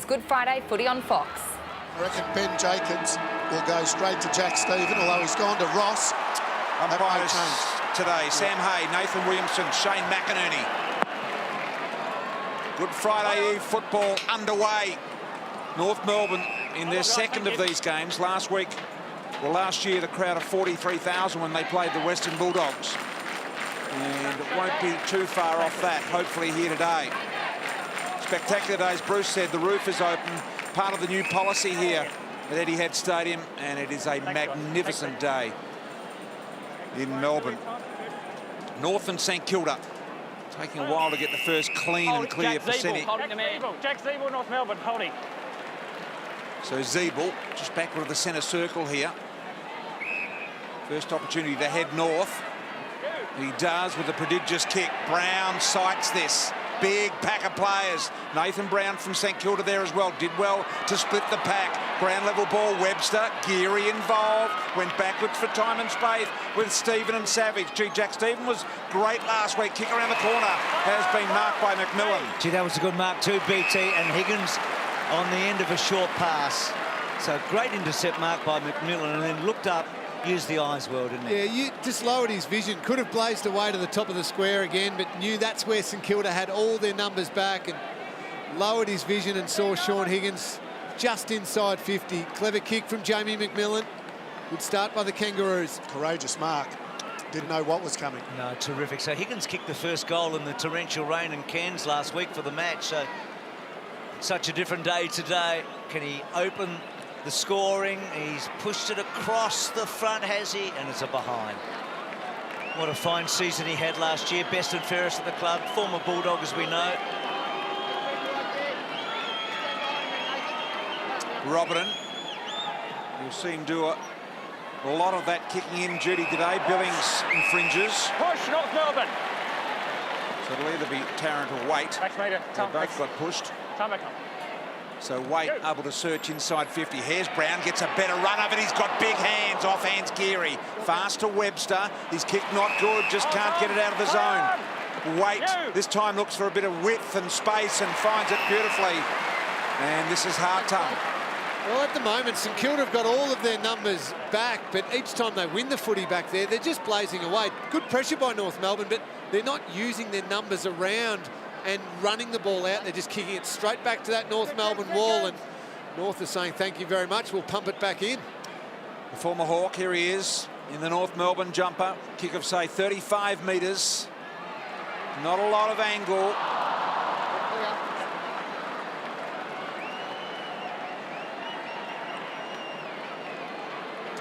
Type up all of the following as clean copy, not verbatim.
is Good Friday Footy on Fox. I reckon Ben Jacobs will go straight to Jack Stephen, although he's gone to Ross. Umpires today, Sam Hay, Nathan Williamson, Shane McInerney. Good Friday Eve football underway. North Melbourne in their second of these games last year, the crowd of 43,000 when they played the Western Bulldogs. And it won't be too far off that, hopefully, here today. Spectacular days, Bruce said. The roof is open, part of the new policy here at Etihad Stadium, and it is a magnificent day in Melbourne. North and St Kilda taking a while to get the first clean and clear percentage. Jack Zeeble, North Melbourne, holding. So Zeeble just backward of the centre circle here. First opportunity to head north. He does with a prodigious kick. Brown sights this. Big pack of players. Nathan Brown from St Kilda there as well. Did well to split the pack. Ground level ball. Webster, Geary involved. Went backwards for time and space with Stephen and Savage. Gee, Jack Stephen was great last week. Kick around the corner has been marked by McMillan. Gee, that was a good mark too, BT. And Higgins on the end of a short pass. So great intercept mark by McMillan, and then looked up, used the eyes well, didn't he? Yeah, you just lowered his vision. Could have blazed away to the top of the square again, but knew that's where St Kilda had all their numbers back, and lowered his vision and saw Shaun Higgins just inside 50. Clever kick from Jamie McMillan. Good start by the Kangaroos. Courageous mark. Didn't know what was coming. No, terrific. So Higgins kicked the first goal in the torrential rain in Cairns last week for the match. So such a different day today. Can he open the scoring? He's pushed it across the front, has he? And it's a behind. What a fine season he had last year. Best and fairest at the club. Former Bulldog, as we know. Robertson. You'll see him do a lot of that kicking in duty today. Billings infringes. Push, North Melbourne. So it'll either be Tarrant or Waite. They both got pushed. So Waite able to search inside 50. Here's Brown, gets a better run of it. He's got big hands, off hands Geary. Fast to Webster. His kick not good, just can't get it out of the zone. Waite this time looks for a bit of width and space and finds it beautifully. And this is Hartung. Well, at the moment, St Kilda have got all of their numbers back, but each time they win the footy back there, they're just blazing away. Good pressure by North Melbourne, but they're not using their numbers around and running the ball out. They're just kicking it straight back to that North Melbourne wall, and North is saying, thank you very much, we'll pump it back in. The former Hawk, here he is in the North Melbourne jumper. Kick of, say, 35 metres. Not a lot of angle.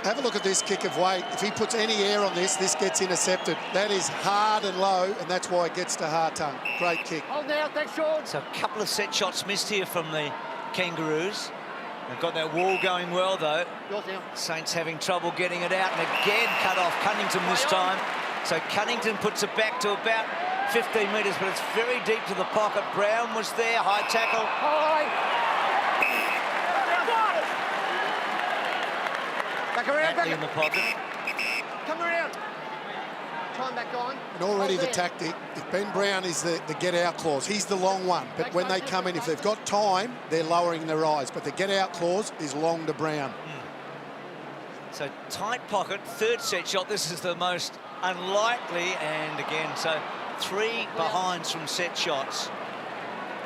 Have a look at this kick of Waite. If he puts any air on this, this gets intercepted. That is hard and low, and that's why it gets to Hartung. Great kick. Hold now, thanks, Sean. So a couple of set shots missed here from the Kangaroos. They've got that wall going well, though. Saints having trouble getting it out, and again cut off Cunnington this time. So Cunnington puts it back to about 15 metres, but it's very deep to the pocket. Brown was there, high tackle. Back around, Back in the pocket. Come around. Time back on. And already the tactic, if Ben Brown is the get-out clause, he's the long one. But when they come in, if they've got time, they're lowering their eyes. But the get-out clause is long to Brown. So tight pocket, third set shot. This is the most unlikely, and again, so 3 behinds from set shots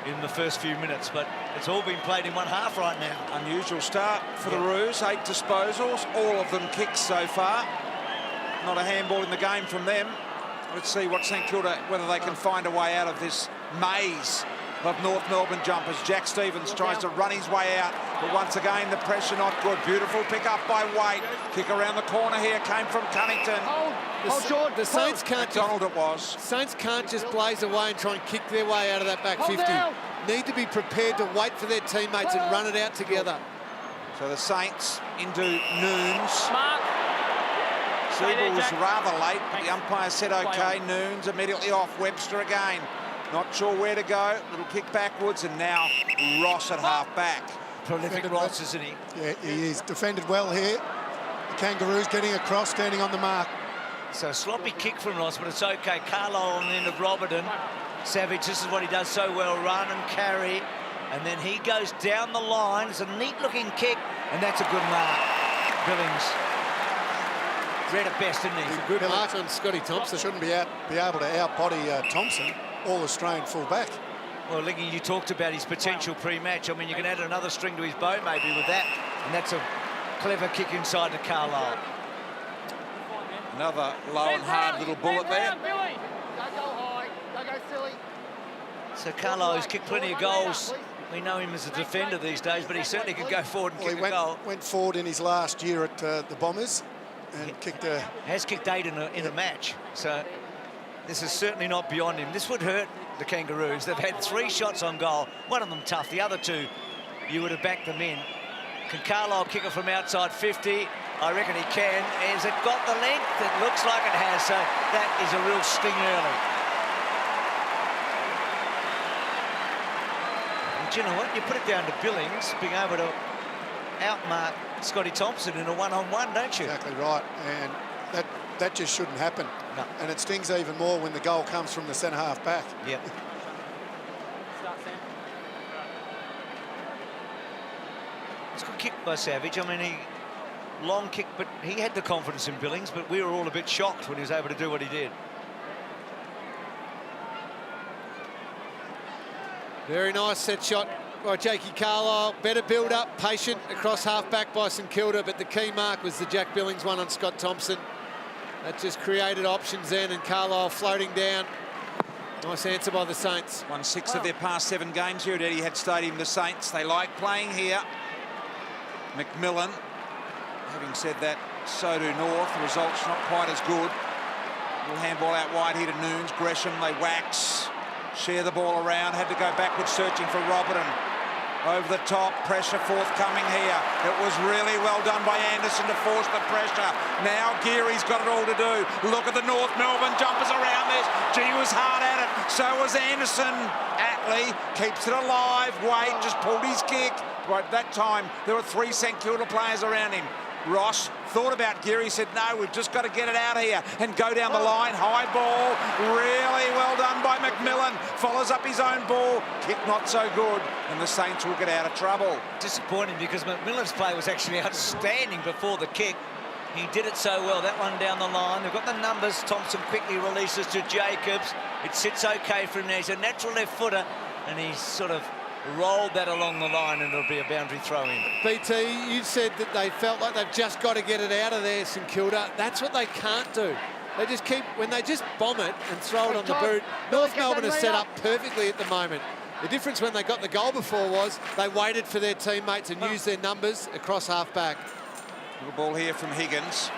in the first few minutes, but it's all been played in one half right now. Unusual start for the Roos, 8 disposals, all of them kicks so far. Not a handball in the game from them. Let's see what St Kilda, whether they can find a way out of this maze of North Melbourne jumpers. Jack Stevens tries to run his way out, but once again the pressure not good. Beautiful pick up by Waite. Kick around the corner here came from Cunnington. The Saints can't Saints can't just blaze away and try and kick their way out of that back 50. Need to be prepared to wait for their teammates and run it out together. So the Saints into Noons. Mark. Siebel was rather late, but the umpire said okay. Noons immediately off. Webster again. Not sure where to go. Little kick backwards, and now Ross at half back. Prolific Ross, isn't he? Yeah, he is. Defended well here. The Kangaroos getting across, standing on the mark. So sloppy kick from Ross, but it's okay. Carlisle on the end of Robertson. Savage, this is what he does so well, run and carry. And then he goes down the line. It's a neat-looking kick, and that's a good mark. Billings read it best, didn't he? Good mark on Scotty Thompson. Shouldn't be able to out-body Thompson, all-Australian full-back. Well, Lingy, you talked about his potential pre-match. I mean, you can add another string to his bow maybe with that. And that's a clever kick inside to Carlisle. Another low and hard little bullet there. Don't go high. Don't go silly. So Carlisle has kicked plenty of goals. We know him as a defender these days, but he certainly could go forward and kick a goal. Went forward in his last year at the Bombers and kicked a... Has kicked 8 in a match. So this is certainly not beyond him. This would hurt the Kangaroos. They've had 3 shots on goal. One of them tough. The other 2, you would have backed them in. Can Carlisle kick it from outside 50? I reckon he can. Has it got the length? It looks like it has. So that is a real sting early. And do you know what? You put it down to Billings being able to outmark Scotty Thompson in a one-on-one, don't you? Exactly right. And that just shouldn't happen. No. And it stings even more when the goal comes from the centre-half back. Yep. It's a good kick by Savage. I mean, long kick, but he had the confidence in Billings, but we were all a bit shocked when he was able to do what he did. Very nice set shot by Jakey Carlisle. Better build-up, patient across half-back by St Kilda, but the key mark was the Jack Billings one on Scott Thompson. That just created options then, and Carlisle floating down. Nice answer by the Saints. Won 6 of their past 7 games here at Etihad Stadium, the Saints. They like playing here. McMillan, having said that, so do North. The results not quite as good. Little handball out wide here to Noons. Gresham, they wax. Share the ball around. Had to go backwards searching for Robert. Over the top, pressure forthcoming here. It was really well done by Anderson to force the pressure. Now Geary's got it all to do. Look at the North Melbourne jumpers around this. Gee, was hard at it. So was Anderson. Attlee keeps it alive. Wade just pulled his kick. But at that time, there were 3 St Kilda players around him. Ross thought about Geary, said, no, we've just got to get it out here and go down the line. High ball, really well done by McMillan. Follows up his own ball. Kick not so good, and the Saints will get out of trouble. Disappointing because McMillan's play was actually outstanding before the kick. He did it so well, that one down the line. They've got the numbers. Thompson quickly releases to Jacobs. It sits okay for him there. He's a natural left footer, and he's sort of rolled that along the line, and it'll be a boundary throw in. BT, you said that they felt like they've just got to get it out of there, St Kilda. That's what they can't do. They just keep, when they just bomb it and throw it on the boot. North Melbourne is set up perfectly at the moment. The difference when they got the goal before was they waited for their teammates and used their numbers across half-back. Little ball here from Higgins.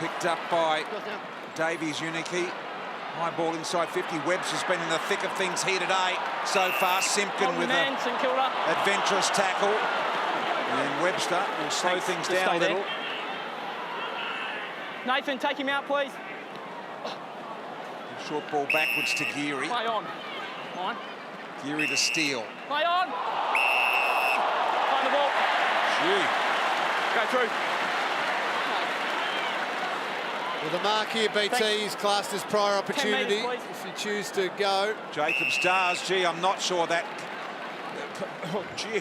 Picked up by Davies Unicky. High ball inside 50. Webbs has been in the thick of things here today. So far, Simpkin with an adventurous tackle. And Webster will slow things down a little. Nathan, take him out, please. Short ball backwards to Geary. Play on. Mine. Geary to Steele. Play on. Find the ball. Gee. Go through. Well, the mark here, BT, is classed as prior opportunity meters, if you choose to go. Jacobs does. Gee, I'm not sure that... Oh, gee.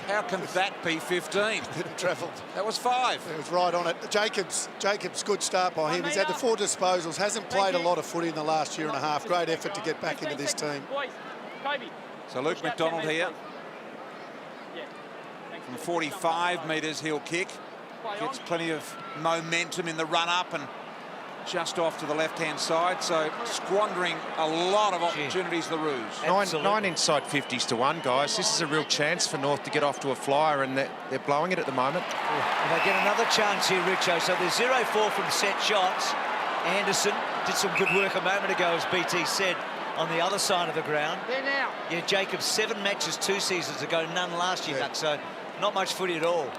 How can that be 15? Didn't travel. That was 5. It was right on it. Jacobs, good start by him. He's had the 4 disposals, hasn't played a lot of footy in the last year and a half. Great effort to get back into this team. Boys, Kobe. So Luke McDonald here. Yeah. From 45 metres, he'll kick. Gets plenty of momentum in the run-up and just off to the left-hand side, so squandering a lot of opportunities, the Roos. 9 inside 50s to 1, guys. This is a real chance for North to get off to a flyer, and they're blowing it at the moment. And they get another chance here, Richo. So there's 0-4 from set shots. Anderson did some good work a moment ago, as BT said, on the other side of the ground. There now. Yeah, Jacobs, 7 matches 2 seasons ago, none last year, Buck, so not much footy at all.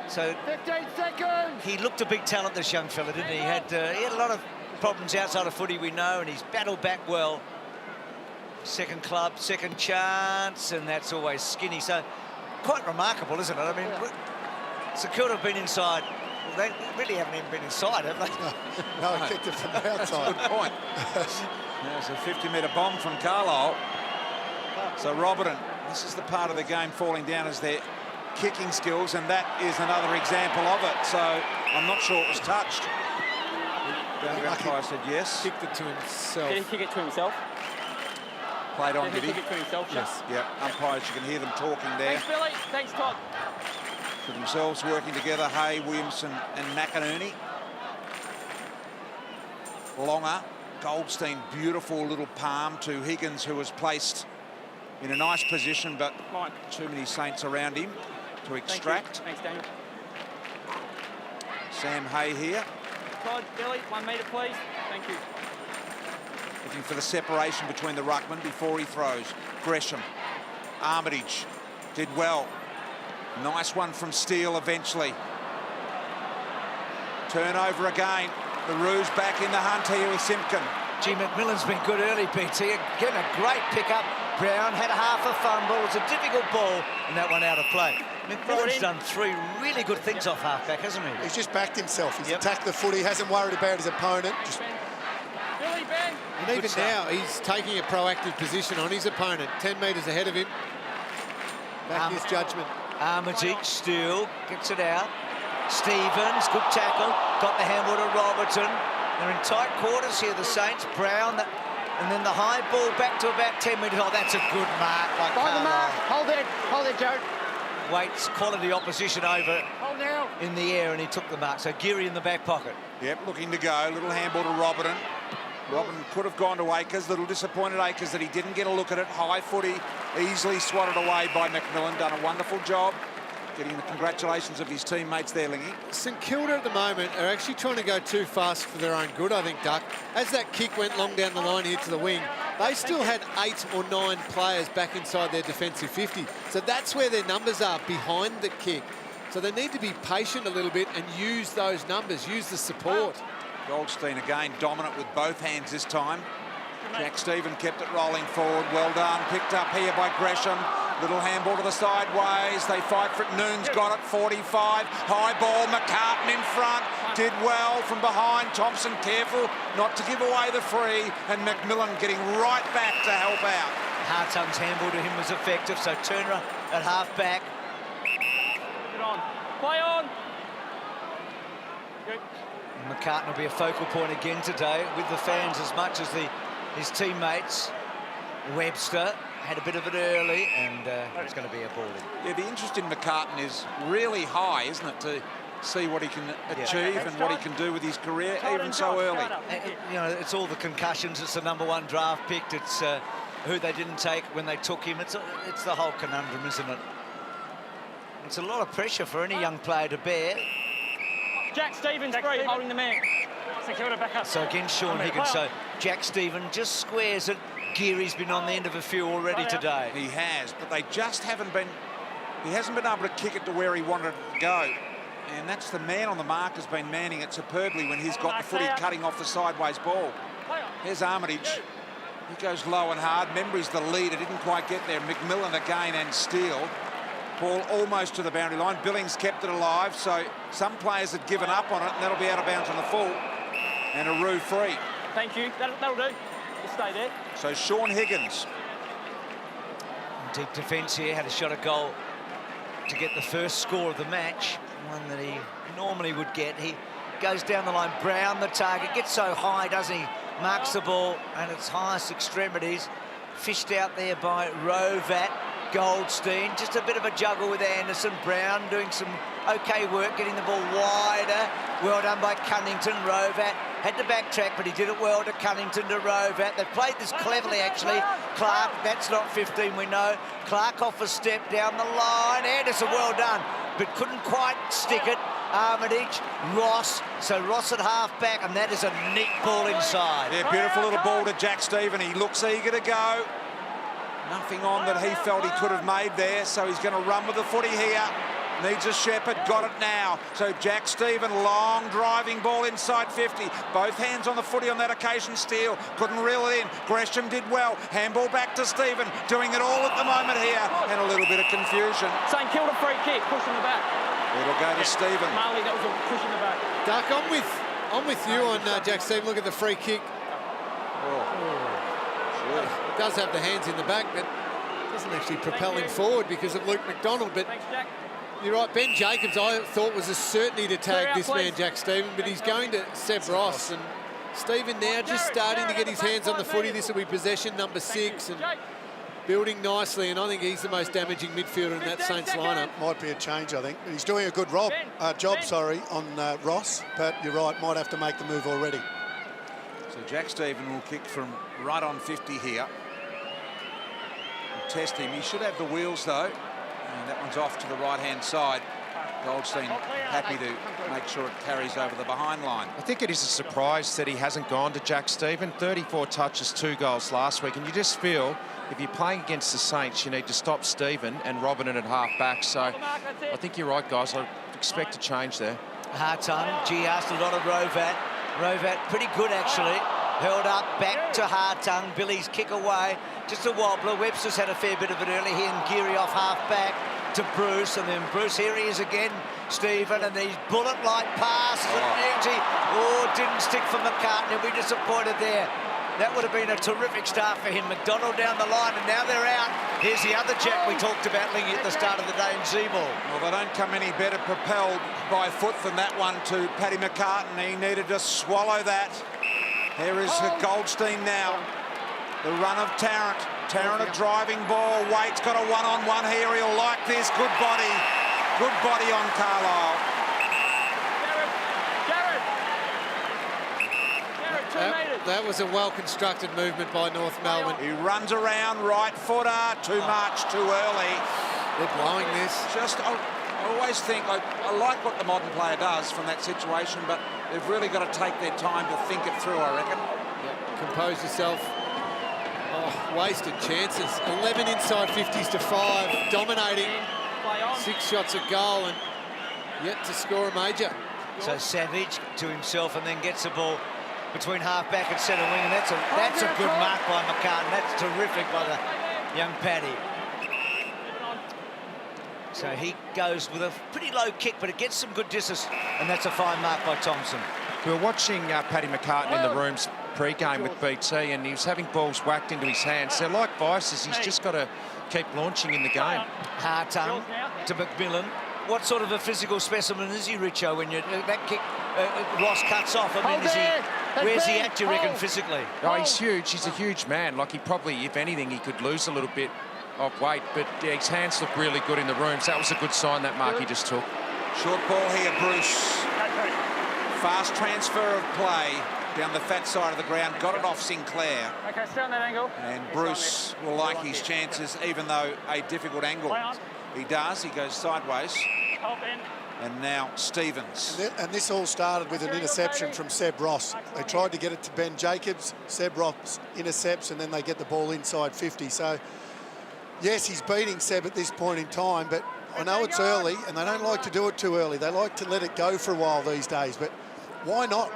So 15 seconds. he looked a big talent, this young fella, didn't he? He had a lot of problems outside of footy, we know, and he's battled back well. Second club, second chance, and that's always skinny. So quite remarkable, isn't it? I mean, St Kilda have been inside. Well, they really haven't even been inside, have they? No, he kicked it from the outside. Good point. There's a 50-metre bomb from Carlisle. So Robertson This is the part of the game falling down as their kicking skills, and that is another example of it. So I'm not sure it was touched. The umpire said yes. Kicked it to himself. Did he kick it to himself? Played on, Did did he he? kick it to himself? Yes. Yep, umpires, you can hear them talking there. Thanks, Billy. Thanks, Todd. For themselves working together, Hay, Williamson and McInerney. Longer, Goldstein, beautiful little palm to Higgins, who was placed in a nice position, but Mine. too many Saints around him to Thank extract. you. Thanks, Daniel. Sam Hay here, Todd, Billy, 1 metre, please. Thank you. looking for the separation between the ruckman before he throws. Gresham, Armitage, did well. Nice one from Steele eventually. Turnover again. The Roos back in the hunt here with Simpkin. Gee, McMillan's been good early, BT. Again, a great pickup. Brown had half a fumble. It's a difficult ball, and that one out of play. McMillan's done 3 really good things off halfback, hasn't he? He's just backed himself. He's Yep. attacked the footy, hasn't worried about his opponent. Just Billy, Ben. And even now, he's taking a proactive position on his opponent, 10 metres ahead of him. Back his judgment. Armitage, Steele, gets it out. Stevens, good tackle. Got the handball to Robertson. They're in tight quarters here, the Saints. Brown, and then the high ball back to about 10 metres. Oh, that's a good mark by By the mark. Carlisle. Hold it, Jared. Waits quality opposition over Hold now. in the air, and he took the mark. So Geary in the back pocket. Yep, looking to go. Little handball to Robertson. Robin could have gone to Akers. Little disappointed Akers that he didn't get a look at it. High footy, easily swatted away by McMillan. Done a wonderful job. Getting the congratulations of his teammates there, Lingy. St Kilda at the moment are actually trying to go too fast for their own good, I think, Duck. As that kick went long down the line here to the wing, they still had 8 or 9 players back inside their defensive 50. So that's where their numbers are, behind the kick. So they need to be patient a little bit and use those numbers, use the support. Goldstein again dominant with both hands this time. Jack Stephen kept it rolling forward. Well done. Picked up here by Gresham. Little handball to the sideways. They fight for it. Noon's got it. 45. High ball. McCartan in front. Did well from behind. Thompson careful not to give away the free. And McMillan getting right back to help out. Hartung's handball to him was effective. So Turner at half back. Get on. Play on. Good. McCartan will be a focal point again today with the fans as much as his teammates. Webster had a bit of it early, and it's going to be a ball in. Yeah, the interest in McCartan is really high, isn't it, to see what he can achieve and what he can do with his career, even so early. You know, it's all the concussions. It's the #1 draft pick. It's who they didn't take when they took him. It's the whole conundrum, isn't it? It's a lot of pressure for any young player to bear. Jack Stevens, free, holding the man. St Kilda back up. So again, Sean Higgins. So Jack Stephen just squares it. Geary's been on the end of a few already today. He has, but they just haven't been... He hasn't been able to kick it to where he wanted it to go. And that's the man on the mark has been manning it superbly when he's got the footy cutting off the sideways ball. There's Armitage. He goes low and hard. Remember, he's the leader. Didn't quite get there. McMillan again and Steele. Ball almost to the boundary line. Billings kept it alive, so some players had given up on it, and that'll be out of bounds on the full. And a Roo free. Thank you. That'll do. Just stay there. So Sean Higgins. Deep defence here, had a shot at goal to get the first score of the match, one that he normally would get. He goes down the line. Brown, the target, gets so high, doesn't he? Marks the ball at its highest extremities. Fished out there by Rovat. Goldstein, just a bit of a juggle with Anderson. Brown doing some okay work, getting the ball wider. Well done by Cunnington. Rovat had to backtrack, but he did it well to Cunnington, to Rovat. They've played this cleverly, actually. Clark, that's not 15, we know. Clark off a step down the line. Anderson, well done, but couldn't quite stick it. Armitage, Ross, so Ross at half-back, and that is a neat ball inside. Yeah, beautiful little ball to Jack Stephen. He looks eager to go. Nothing on that he felt he could have made there, so he's going to run with the footy here. Needs a shepherd, got it now. So Jack Stephen, long driving ball inside 50. Both hands on the footy on that occasion. Steele couldn't reel it in. Gresham did well. Handball back to Stephen, doing it all at the moment here. And a little bit of confusion. St Kilda free kick, push in the back. It'll go to Stephen. Marley, that was a push in the back. Duck, I'm with you on Jack Stephen. Look at the free kick. Oh. Sure. Does have the hands in the back, but Doesn't actually propel him forward because of Luke McDonald, but Thanks, Jack. you're right. Ben Jacobs, I thought, was a certainty to Clear tag out, this man, please. Jack Stephen, but he's going to Seb Ross. And Stephen now just starting to get his hands on the footy. This will be possession number 6 and building nicely, and I think he's the most damaging midfielder in that Saints lineup. Might be a change, I think. But he's doing a good job, on Ross, but you're right, might have to make the move already. So Jack Stephen will kick from right on 50 here. We'll test him. He should have the wheels, though. And that one's off to the right-hand side. Goldstein happy to make sure it carries over the behind line. I think it is a surprise that he hasn't gone to Jack Stephen. 34 touches, 2 goals last week. And you just feel if you're playing against the Saints, you need to stop Stephen and Robin at half back. So I think you're right, guys. I expect a change there. Hartung, gee, asked a lot of Rovat. Rovat pretty good, actually. Held up, back to Hartung. Billy's kick away. Just a wobbler. Webster's had a fair bit of it early here, and Geary off half back to Bruce, and then Bruce, here he is again, Stephen, and these bullet-like passes and beauty. Oh, didn't stick for McCartney. We're disappointed there. That would have been a terrific start for him. McDonald down the line, and now they're out. Here's the other Jack we talked about, Lingy, at the start of the day in Seymour. Well, they don't come any better propelled by foot than that one to Paddy McCartney. He needed to swallow that. Here is Goldstein now. The run of Tarrant. Tarrant a driving ball. Waite's got a one-on-one here. He'll like this. Good body. Good body on Carlisle. Jared, 2 metres. That was a well-constructed movement by North Melbourne. He runs around, right footer. Too much, too early. They're blowing this. Just, I always think, I like what the modern player does from that situation, but they've really got to take their time to think it through, I reckon. Compose yourself. Oh, wasted chances. 11 inside 50s to 5, dominating. 6 shots a goal and yet to score a major. So Savage to himself and then gets the ball between half-back and centre wing, and that's a good mark by McCartan. That's terrific by the young Paddy. So he goes with a pretty low kick, but it gets some good distance, and that's a fine mark by Thompson. We were watching Paddy McCartan in the rooms pre-game with BT, and he was having balls whacked into his hands. They're like vices. He's just got to keep launching in the game. Hartung to McMillan. What sort of a physical specimen is he, Richo, when that kick Ross cuts off? I mean, where's he at, do you reckon, physically? Oh, he's huge. He's a huge man. Like, he probably, if anything, he could lose a little bit of weight, but yeah, his hands look really good in the rooms. That was a good sign, that mark he just took. Short ball here, Bruce. Fast transfer of play down the fat side of the ground. Got it off Sinclair. Okay, stay on that angle. And Bruce will like his chances, even though a difficult angle. He does. He goes sideways. And now Stevens. And this all started with an interception from Seb Ross. They tried to get it to Ben Jacobs. Seb Ross intercepts, and then they get the ball inside 50. So, yes, he's beating Seb at this point in time, but I know it's early, and they don't like to do it too early. They like to let it go for a while these days, but why not?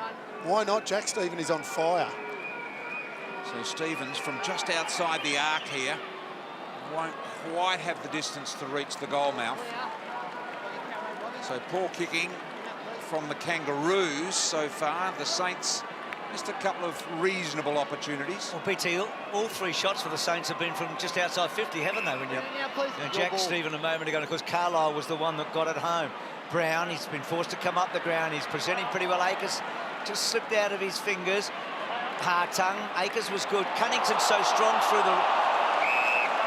Why not? Jack Stephen is on fire. So Stevens from just outside the arc here won't quite have the distance to reach the goal mouth. So poor kicking from the Kangaroos so far. The Saints just a couple of reasonable opportunities. Well, BT, all 3 shots for the Saints have been from just outside 50, haven't they? When Jack Stephen a moment ago, and of course Carlisle was the one that got it home. Brown, he's been forced to come up the ground. He's presenting pretty well. Akers just slipped out of his fingers. Hartung, Akers was good. Cunnington's so strong through the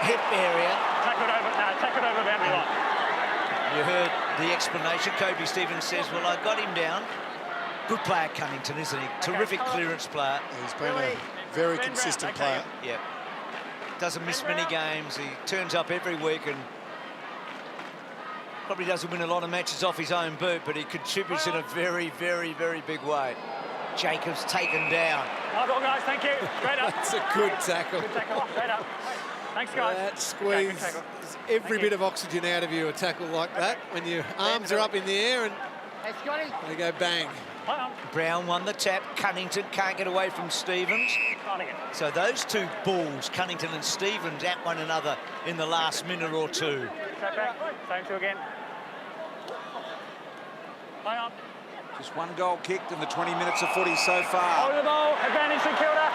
hip area. Take it over boundary line. You heard the explanation. Kobe Stevens says, well, I got him down. Good player, Cunnington, isn't he? Terrific clearance player. He's been a very consistent player. Yeah. Doesn't miss many games. He turns up every week and probably doesn't win a lot of matches off his own boot, but he contributes in a very, very, very big way. Jacobs taken down. Well, guys, thank you. Straight up. That's a good tackle. Good tackle. Straight up. Thanks, guys. That squeeze every bit of oxygen out of you, a tackle like that, when your arms are up in the air and they go bang. Brown won the tap. Cunnington can't get away from Stevens. So those 2 balls, Cunnington and Stevens, at one another in the last minute or 2. Same 2 again. Just 1 goal kicked in the 20 minutes of footy so far. Hold the ball. Advantage St.Kilda.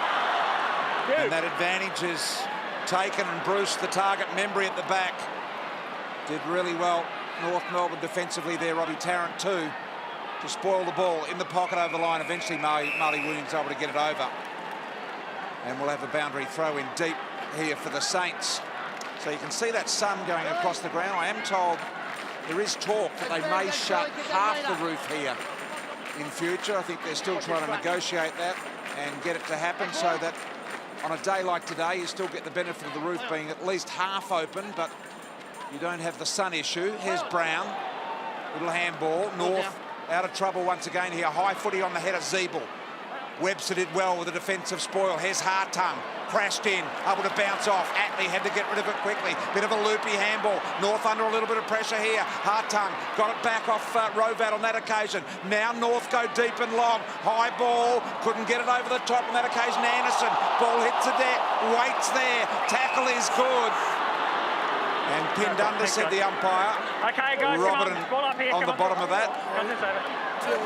And that advantage is taken, and Bruce, the target, Membry at the back. Did really well. North Melbourne defensively there, Robbie Tarrant too, to spoil the ball in the pocket over the line. Eventually Marley Williams able to get it over. And we'll have a boundary throw in deep here for the Saints. So you can see that sun going across the ground. I am told there is talk that they may shut half the roof here in future. I think they're still trying to negotiate that and get it to happen so that on a day like today you still get the benefit of the roof being at least half open, but you don't have the sun issue. Here's Brown, little handball. North out of trouble once again here. High footy on the head of Zeeble. Webster did well with a defensive spoil. Here's Hartung, crashed in, able to bounce off. Atley had to get rid of it quickly. Bit of a loopy handball. North under a little bit of pressure here. Hartung got it back off Rovat on that occasion. Now North go deep and long. High ball, couldn't get it over the top on that occasion. Anderson, ball hits the deck, waits there. Tackle is good. And pinned under, said the umpire. Okay, guys, Robertson ball up here, on the bottom of that.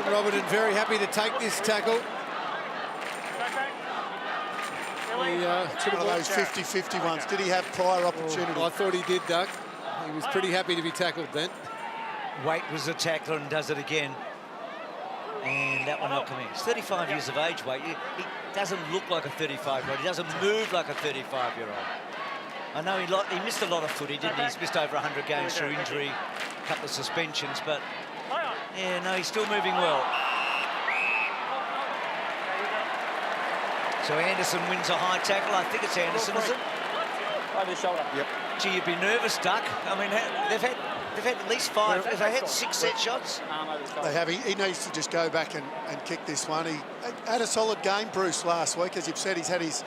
Robertson very happy to take this tackle. It's one of those 50-50 ones. Did he have prior opportunity? I thought he did, Doug. He was pretty happy to be tackled then. Waite was a tackler and does it again. And that one not coming. He's 35 years of age, Waite. He doesn't look like a 35-year-old. He doesn't move like a 35-year-old. I know he missed a lot of footy, didn't he? He's missed over 100 games through injury, a couple of suspensions, but yeah, no, he's still moving well. So Anderson wins a high tackle. I think it's Anderson, is it? Over the shoulder. Yep. Gee, you'd be nervous, Duck. I mean, they've had at least 5. Have they had 6 set shots? They have. He needs to just go back and kick this one. He had a solid game, Bruce, last week. As you've said, he's had his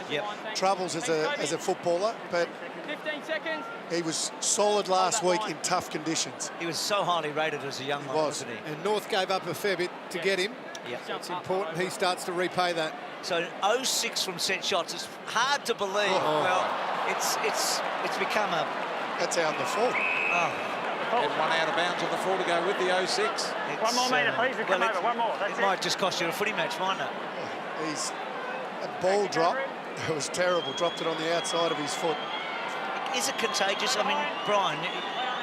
troubles as a footballer, but 15 seconds. he was solid last week in tough conditions. He was so highly rated as a young one, wasn't he? And North gave up a fair bit to get him. Yeah. It's important he starts to repay that. So 0-6 from set shots. It's hard to believe. Well, it's become a... That's out the full. And one out of bounds on the full to go with the 0-6. One more metre, please. We come over. One more. That's it might just cost you a footy match, mightn't it? He's a ball drop. It was terrible. Dropped it on the outside of his foot. Is it contagious? I mean, Brian,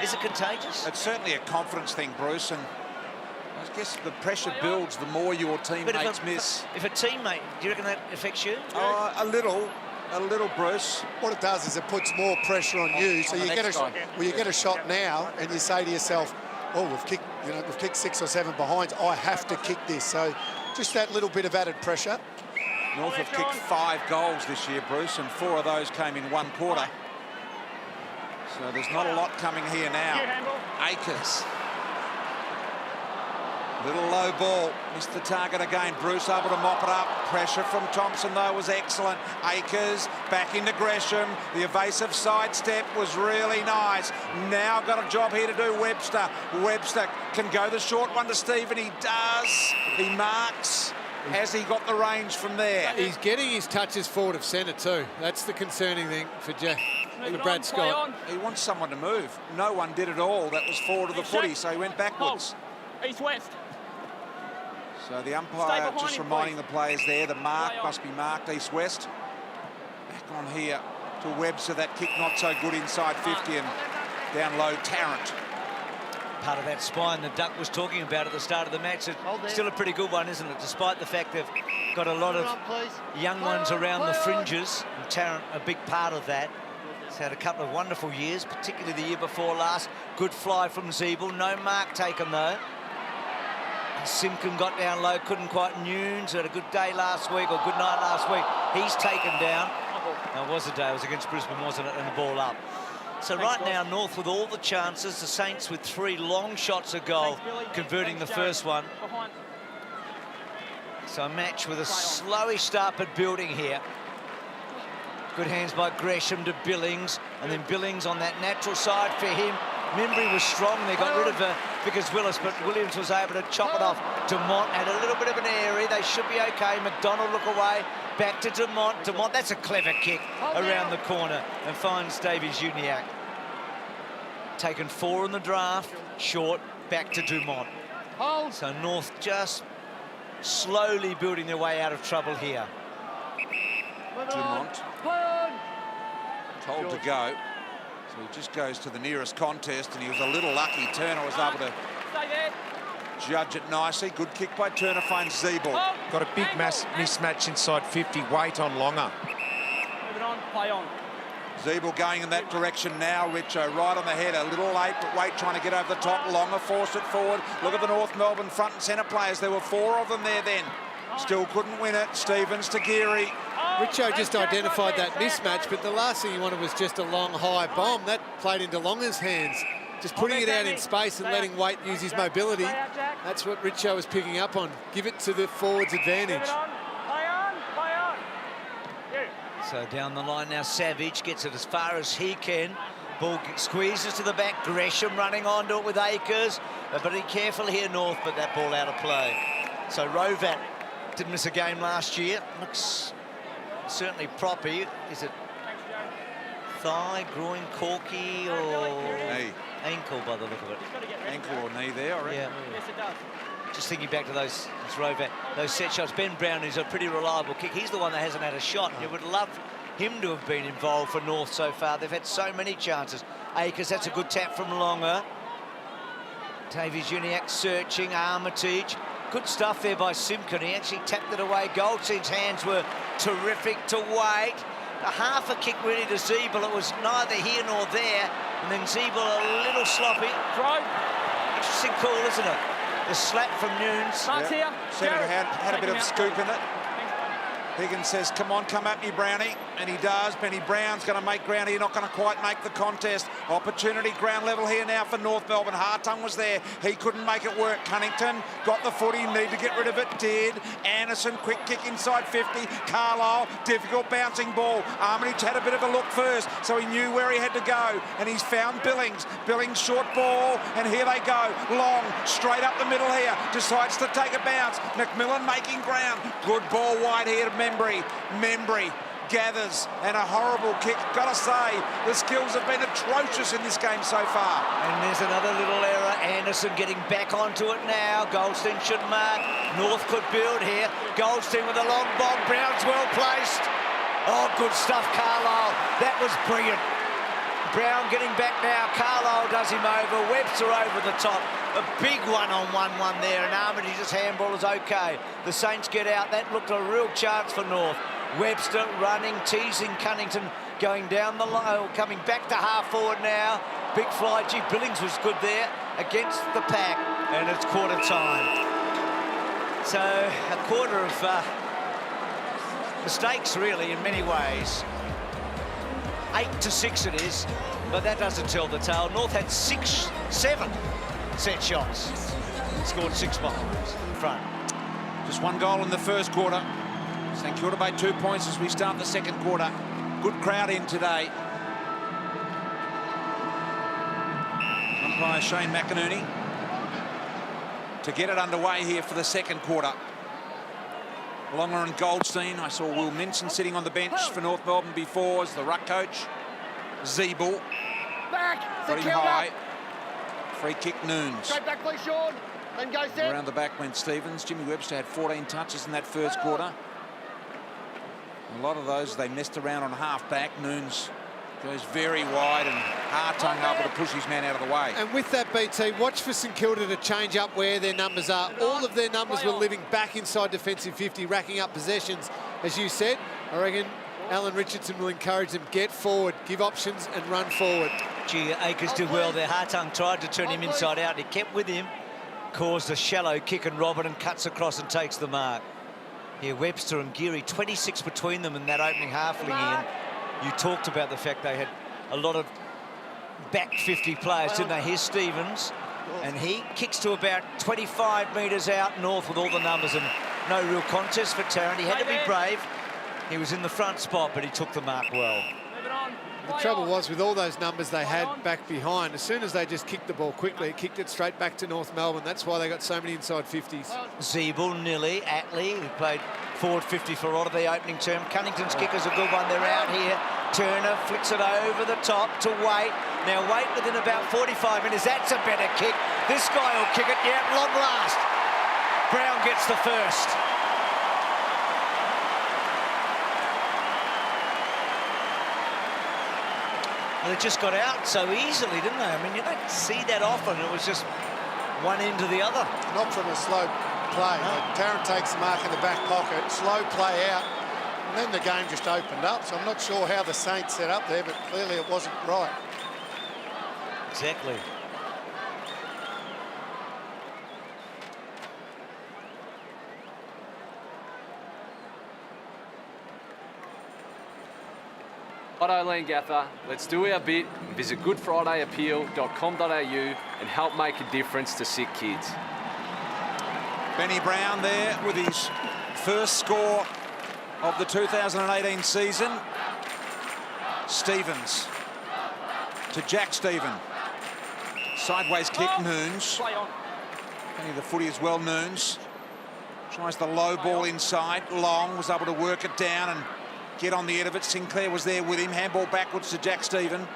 is it contagious? It's certainly a confidence thing, Bruce, and I guess the pressure builds the more your teammates miss. If a teammate, do you reckon that affects you? A little, Bruce. What it does is it puts more pressure on you. So you get a shot now, and you say to yourself, "Oh, we've kicked 6 or 7 behinds. I have to kick this." So just that little bit of added pressure. North have kicked 5 goals this year, Bruce, and 4 of those came in 1 quarter. So there's not a lot coming here now. Akers. Little low ball, missed the target again. Bruce able to mop it up. Pressure from Thompson, though, was excellent. Akers back into Gresham. The evasive sidestep was really nice. Now got a job here to do, Webster. Webster can go the short one to Stephen. He does. He marks. Has he got the range from there? He's getting his touches forward of centre too. That's the concerning thing for Brad Scott. He wants someone to move. No one did at all. That was forward of the footy, so he went backwards. East-west. So the umpire just reminding the players there, the mark must be marked east-west. Back on here to Webster, that kick not so good inside 50 and down low Tarrant. Part of that spine the Duck was talking about at the start of the match. It's still a pretty good one, isn't it? Despite the fact they've got a lot of young ones around the fringes, and Tarrant a big part of that. He's had a couple of wonderful years, particularly the year before last. Good fly from Zeeble, no mark taken though. Simkin got down low, couldn't quite. Nunes had a good day last week, or good night last week. He's taken down. Now, it was a day, it was against Brisbane, wasn't it? And the ball up. So right now, North with all the chances, the Saints with 3 long shots a goal, converting the first one. So a match with a slowish start, but building here. Good hands by Gresham to Billings, and then Billings on that natural side for him. Membry was strong. They got rid of Vickers Willis, but Williams was able to chop it off. Dumont had a little bit of an area. They should be okay. McDonald look away. Back to Dumont. Dumont, that's a clever kick around the corner and finds Davies Uniacke. Taken 4 in the draft. Short. Back to Dumont. So North just slowly building their way out of trouble here. Dumont. Told to go. So he just goes to the nearest contest, and he was a little lucky. Turner was able to judge it nicely. Good kick by Turner, finds Zeeble. Got a big mismatch inside 50. Wait on Longer. Moving on, play on. Zeeble going in that direction now. Richo right on the head, a little late, but Wait trying to get over the top. Longer forced it forward. Look at the North Melbourne front and centre players. There were 4 of them there then. Still couldn't win it. Stevens to Geary. Richo just identified that mismatch, but the last thing he wanted was just a long, high bomb. That played into Longer's hands. Just putting it out in space and letting Wait use his mobility. That's what Richo was picking up on. Give it to the forward's advantage. Play on, play on. So down the line now, Savage gets it as far as he can. Ball squeezes to the back. Gresham running onto it with Akers. But be careful here, North, but that ball out of play. So Rovat didn't miss a game last year. Looks certainly proper. Is it thigh, groin, corky, or Knee. ankle by the look of it? Ankle or knee there, I reckon. Yeah. Yes, it does. Just thinking back to those Rovat, those set shots. Ben Brown is a pretty reliable kick. He's the one that hasn't had a shot. You would love him to have been involved for North so far. They've had so many chances. Akers, that's a good tap from Longer. Tavius Uniacke searching, Armitage. Good stuff there by Simpkin. He actually tapped it away. Goldstein's hands were terrific to Wait. A half a kick really to Zeeble. It was neither here nor there. And then Zeeble a little sloppy. Throw. Interesting call, isn't it? The slap from Nunes. Mark's here. Senator Jared. had a bit of scoop in it. Higgins says, come on, come at me, Brownie. And he does. Benny Brown's going to make ground here, not going to quite make the contest. Opportunity, ground level here now for North Melbourne. Hartung was there. He couldn't make it work. Cunnington got the footy, need to get rid of it. Did. Anderson, quick kick inside 50. Carlisle, difficult bouncing ball. Armitage had a bit of a look first, so he knew where he had to go. And he's found Billings. Billings, short ball. And here they go. Long, straight up the middle here. Decides to take a bounce. McMillan making ground. Good ball wide here to Membry gathers, and a horrible kick. Gotta say, the skills have been atrocious in this game so far. And there's another little error. Anderson getting back onto it now. Goldstein should mark. North could build here. Goldstein with a long bomb. Brown's well placed. Oh, good stuff, Carlisle. That was brilliant. Brown getting back now. Carlisle does him over. Webster over the top. A big one-on-one there, and Armitage's handball is okay. The Saints get out. That looked a real chance for North. Webster running, teasing Cunnington, going down the line, coming back to half forward now. Big fly. Gee, Billings was good there against the pack, and it's quarter time. So a quarter of mistakes, really, in many ways. 8-6 it is, but that doesn't tell the tale. North had 7 set shots. Scored 6 behind front. Just 1 goal in the first quarter. St Kilda made 2 points as we start the second quarter. Good crowd in today. Umpire Shane McInerney to get it underway here for the second quarter. Longer and Goldstein. I saw Will Minson sitting on the bench for North Melbourne before as the ruck coach. Zeeble. Back. Got him high. Free kick, Nunes. Straight back, please, Sean. Then go set. Around the back went Stevens. Jimmy Webster had 14 touches in that first quarter. A lot of those, they messed around on half-back. Nunes goes very wide, and Hartung able to push his man out of the way. And with that, BT, watch for St Kilda to change up where their numbers are. All of their numbers were living back inside defensive 50, racking up possessions. As you said, I reckon Alan Richardson will encourage them, get forward, give options and run forward. Gee, Akers did well there. Hartung tried to turn him inside out. He kept with him, caused a shallow kick, and Robinson cuts across and takes the mark. Here, Webster and Geary, 26 between them in that opening half, Ian. You talked about the fact they had a lot of back 50 players, didn't they? Here's Stevens, and he kicks to about 25 metres out North with all the numbers, and no real contest for Tarrant. He had to be brave. He was in the front spot, but he took the mark well. The trouble was, with all those numbers they had back behind, as soon as they just kicked the ball quickly, it kicked it straight back to North Melbourne. That's why they got so many inside 50s. Zeeble, Nilly, Atley, who played forward 50 for a lot of the opening term. Cunnington's kick is a good one. They're out here. Turner flicks it over the top to Wait. Now Wait within about 45 minutes. That's a better kick. This guy will kick it. Yeah, long last. Brown gets the first. They just got out so easily, didn't they? I mean, you don't see that often. It was just one end to the other. Not from a slow play. No. Like Tarrant takes the mark in the back pocket, slow play out, and then the game just opened up. So I'm not sure how the Saints set up there, but clearly it wasn't right. Exactly. Righto, Leangatha, let's do our bit and visit goodfridayappeal.com.au and help make a difference to sick kids. Benny Brown there with his first score of the 2018 season. Stevens to Jack Stephen. Sideways kick, Noons. Play on. Benny the footy as well, Noons. Tries the low ball inside. Long was able to work it down and get on the end of it. Sinclair was there with him. Handball backwards to Jack Stephen.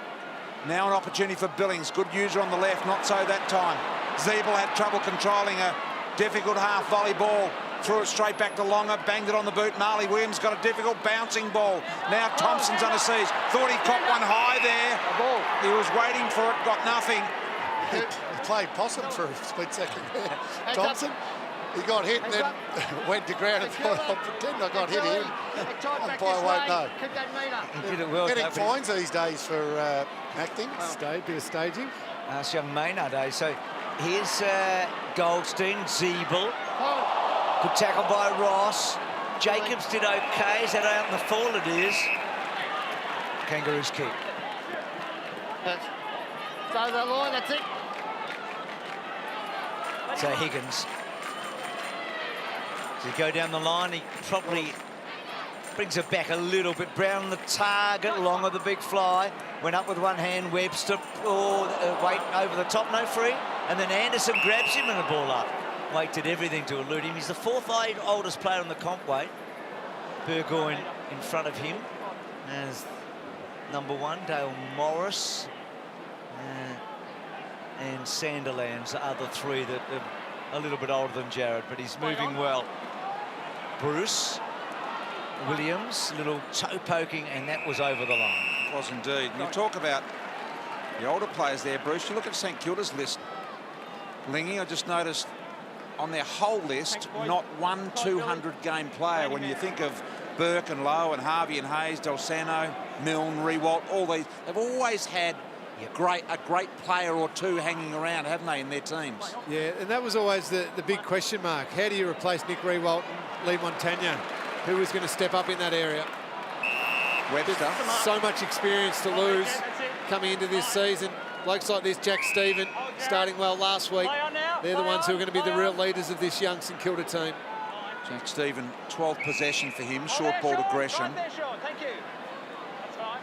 Now an opportunity for Billings. Good user on the left, not so that time. Zeeble had trouble controlling a difficult half volley ball. Threw it straight back to Longer, banged it on the boot. Marley Williams got a difficult bouncing ball. Now Thompson's on the seas. Thought he caught one high there. He was waiting for it, got nothing. He played possum for a split second there. Thompson, he got hit and then went to ground and thought, I'll pretend I got hit here. Umpire won't know. He did it well. Getting fines these days for acting. Bit of staging. That's young Maynard, eh? So here's Goldstein, Zeeble. Good tackle by Ross. Jacobs did okay. Is that out in the fall? It is. Kangaroos kick. Stay that line, that's it. So Higgins. As he go down the line, he probably brings it back a little bit. Brown the target, Longer the big fly. Went up with one hand, Webster, Wait over the top, no free. And then Anderson grabs him and the ball up. Wait did everything to elude him. He's the fourth oldest player on the comp weight. Burgoyne in front of him as number one, Dale Morris. And Sanderlands, the other three that are a little bit older than Jared, but he's moving well. Bruce Williams, little toe poking, and that was over the line. It was indeed. And you talk about the older players there, Bruce. You look at St Kilda's list. Lingy, I just noticed on their whole list, not one 200-game player. When you think of Burke and Lowe and Harvey and Hayes, Delsano, Milne, Rewalt, all these, they've always had a great player or two hanging around, haven't they, in their teams? Yeah, and that was always the big question mark. How do you replace Nick Rewalt and Lee Montagna? Who was going to step up in that area? Webster. So much experience to lose coming into this season. Blokes like this, Jack Stephen, starting well last week. They're the ones who are going to be the real leaders of this young St Kilda team. Jack Stephen, 12th possession for him, short ball aggression. Thank you. That's fine.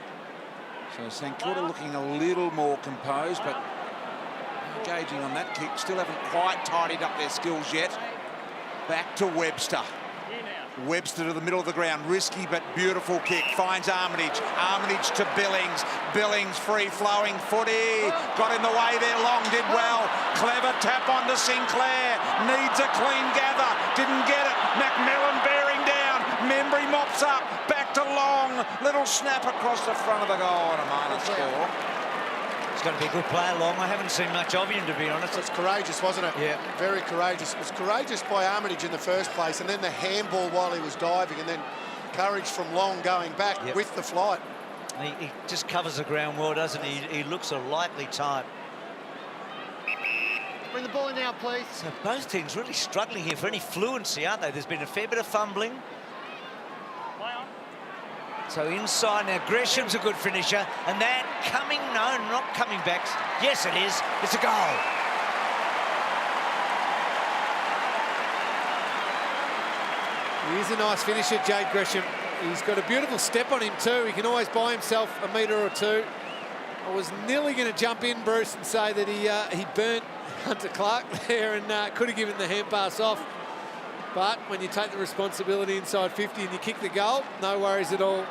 So St Kilda looking a little more composed, but engaging on that kick. Still haven't quite tidied up their skills yet. Back to Webster. Webster to the middle of the ground. Risky but beautiful kick. Finds Armitage. Armitage to Billings. Billings free-flowing footy. Got in the way there. Long did well. Clever tap onto Sinclair. Needs a clean gather. Didn't get it. Macmillan bearing down. Membry mops up. Back to Long. Little snap across the front of the goal and a minor score. He's going to be a good player, Long. I haven't seen much of him, to be honest. It's courageous, wasn't it? Yeah. Very courageous. It was courageous by Armitage in the first place, and then the handball while he was diving, and then courage from Long going back with the flight. He just covers the ground well, doesn't he? He looks a likely type. Bring the ball in now, please. So both teams really struggling here for any fluency, aren't they? There's been a fair bit of fumbling. So inside now, Gresham's a good finisher, and that coming, no, not coming back. Yes, it is. It's a goal. He is a nice finisher, Jade Gresham. He's got a beautiful step on him too. He can always buy himself a metre or two. I was nearly going to jump in, Bruce, and say that he burnt Hunter Clark there and could have given the hand pass off. But when you take the responsibility inside 50 and you kick the goal, no worries at all.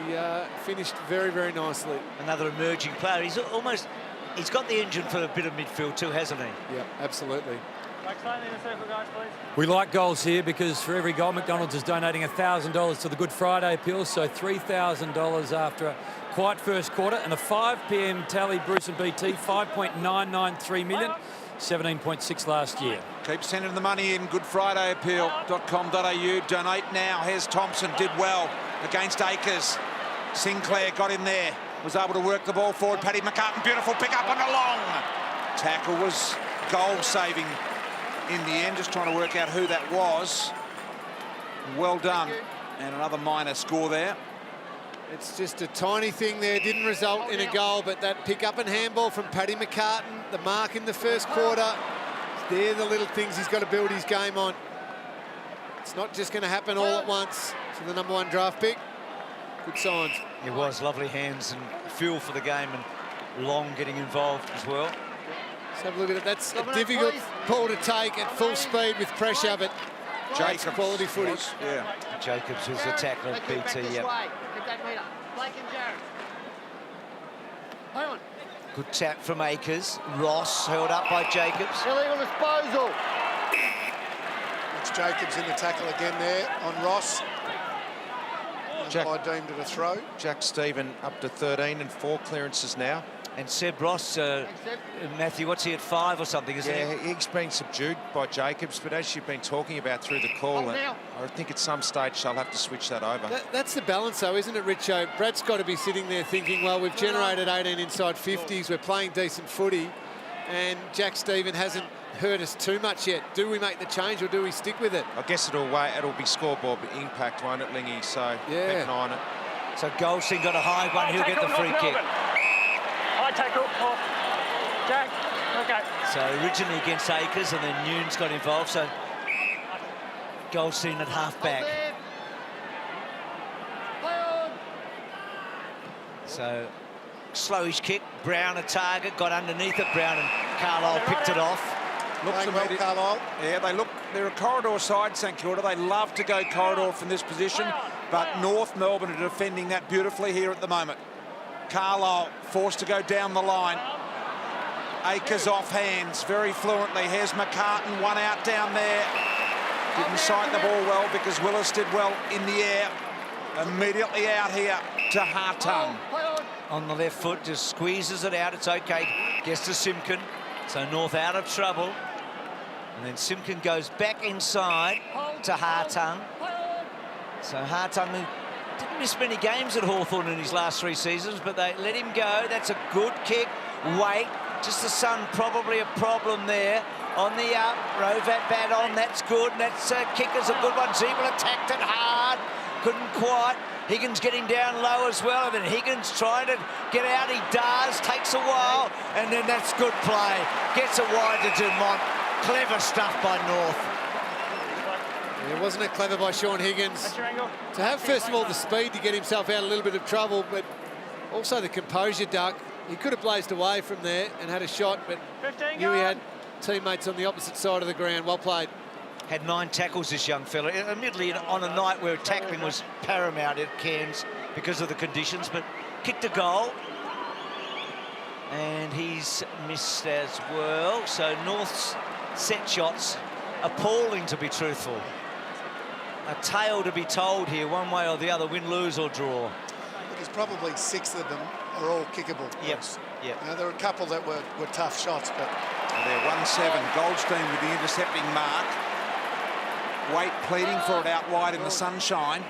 He finished very, very nicely. Another emerging player. He's got the engine for a bit of midfield too, hasn't he? Yeah, absolutely. We like goals here because for every goal, McDonald's is donating $1,000 to the Good Friday appeal, so $3,000 after a quiet first quarter, and the 5 p.m. tally, Bruce and BT, 5.993 million, 17.6 last year. Keep sending the money in. goodfridayappeal.com.au. Donate now. Here's Thompson, did well against Akers. Sinclair got in there, was able to work the ball forward. Paddy McCartan, beautiful pick up on a long tackle, was goal saving in the end. Just trying to work out who that was. Well done. And another minor score there. It's just a tiny thing there, didn't result in a goal, but that pick up and handball from Paddy McCartan, the mark in the first quarter, they're the little things he's got to build his game on. It's not just going to happen all at once for the #1 draft pick. Good signs. It was lovely hands and feel for the game, and Long getting involved as well. Let's have a look at it. That's a difficult ball to take at full speed with pressure, but Jacobs, quality footage. Yeah. Jacobs was the tackler at BT. Good tap from Akers. Ross held up by Jacobs. Illegal disposal. It's Jacobs in the tackle again there on Ross. I deemed it a throw. Jack Stephen up to 13 and 4 clearances now. And Seb Ross, Matthew, what's he at 5 or something, isn't he? Yeah, he's been subdued by Jacobs, but as you've been talking about through the call, I think at some stage they'll have to switch that over. That's the balance, though, isn't it, Richo? Brad's got to be sitting there thinking, well, we've generated 18 inside 50s, we're playing decent footy, and Jack Stephen hasn't hurt us too much yet. Do we make the change or do we stick with it? I guess it'll be scoreboard impact, won't it, Lingy? So keep an eye on it. So Goldstein got a high one, he'll get the free kick. High tackle, off. Jack, okay. So originally against Akers, and then Nunes got involved, so Goldstein at half-back. So slowish kick, Brown a target, got underneath it, Brown and Carlisle picked it off. Looks well, Carlisle. Yeah, they're a corridor side, St Kilda. They love to go corridor from this position, but North Melbourne are defending that beautifully here at the moment. Carlisle forced to go down the line. Akers off hands very fluently. Here's McCartan, one out down there. Didn't sight the ball well because Willis did well in the air. Immediately out here to Hartung. On the left foot, just squeezes it out. It's okay. Gets to Simpkin. So North out of trouble. And then Simpkin goes back inside to Hartung. So Hartung, who didn't miss many games at Hawthorn in his last 3 seasons, but they let him go. That's a good kick. Wait, just the sun, probably a problem there. On the up, Rovat bat on, that's good. And that's kicker's a good one. Zeeble attacked it hard. Couldn't quite. Higgins getting down low as well, and then Higgins trying to get out. He does, takes a while, and then that's good play. Gets it wide to Dumont. Clever stuff by North. Yeah, wasn't it clever by Sean Higgins to have, first of all, the speed to get himself out of a little bit of trouble, but also the composure, Duck. He could have blazed away from there and had a shot, but knew he had teammates on the opposite side of the ground. Well played. Had 9 tackles, this young fella, admittedly on a night where tackling was paramount at Cairns because of the conditions, but kicked a goal. And he's missed as well. So North's set shots, appalling to be truthful. A tale to be told here, one way or the other, win, lose or draw. There's probably 6 of them are all kickable. Yes. Yep. Now, there were a couple that were tough shots, but... They're 1-7. Goldstein with the intercepting mark. Waite pleading for it out wide in the sunshine.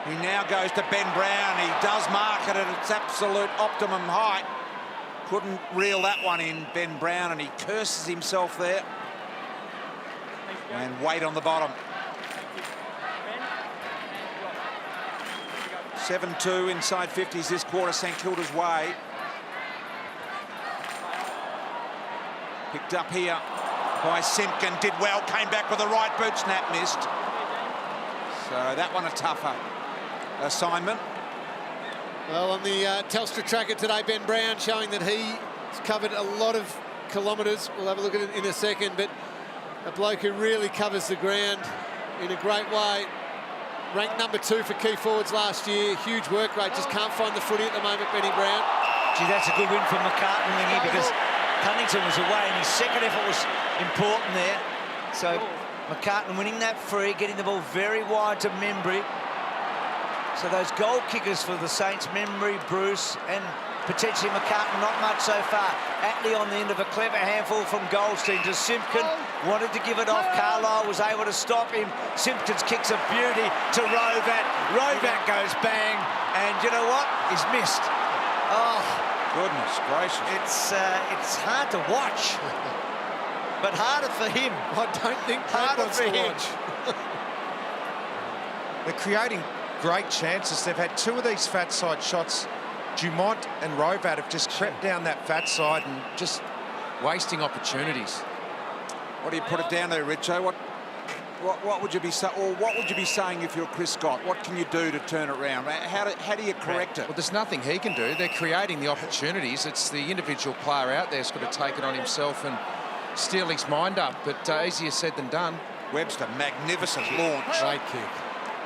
He now goes to Ben Brown. He does mark it at its absolute optimum height. Couldn't reel that one in, Ben Brown, and he curses himself there. And Waite on the bottom. 7-2 inside 50s this quarter, St Kilda's way. Picked up here by Simpkin, did well, came back with the right boot, snap missed. So that one a tougher assignment. Well, on the Telstra tracker today, Ben Brown showing that he's covered a lot of kilometres. We'll have a look at it in a second, but a bloke who really covers the ground in a great way. Ranked #2 for key forwards last year. Huge work rate, just can't find the footy at the moment, Benny Brown. Gee, that's a good win for McCartan, Lingy, because Cunnington was away and his second effort was important there. So McCartan winning that free, getting the ball very wide to Membry. So those goal kickers for the Saints, Membry, Bruce, and potentially McCartan, not much so far. Atlee on the end of a clever handful from Goldstein to Simpkin. Wanted to give it off. Carlisle was able to stop him. Simpkins kicks a beauty to Rovat. Rovat goes bang, and you know what? He's missed. Oh, Goodness gracious. it's hard to watch, but harder for him. I don't think Brad wants to watch. They're creating great chances. They've had two of these fat side shots. Dumont and Rovat have just crept down that fat side and just wasting opportunities. What do you put it down there, Richo? What would you be saying if you're Chris Scott? What can you do to turn it around? How do you correct it? Well, there's nothing he can do. They're creating the opportunities. It's the individual player out there who's got to take it on himself and steal his mind up. But easier said than done. Webster, magnificent launch. Great kick.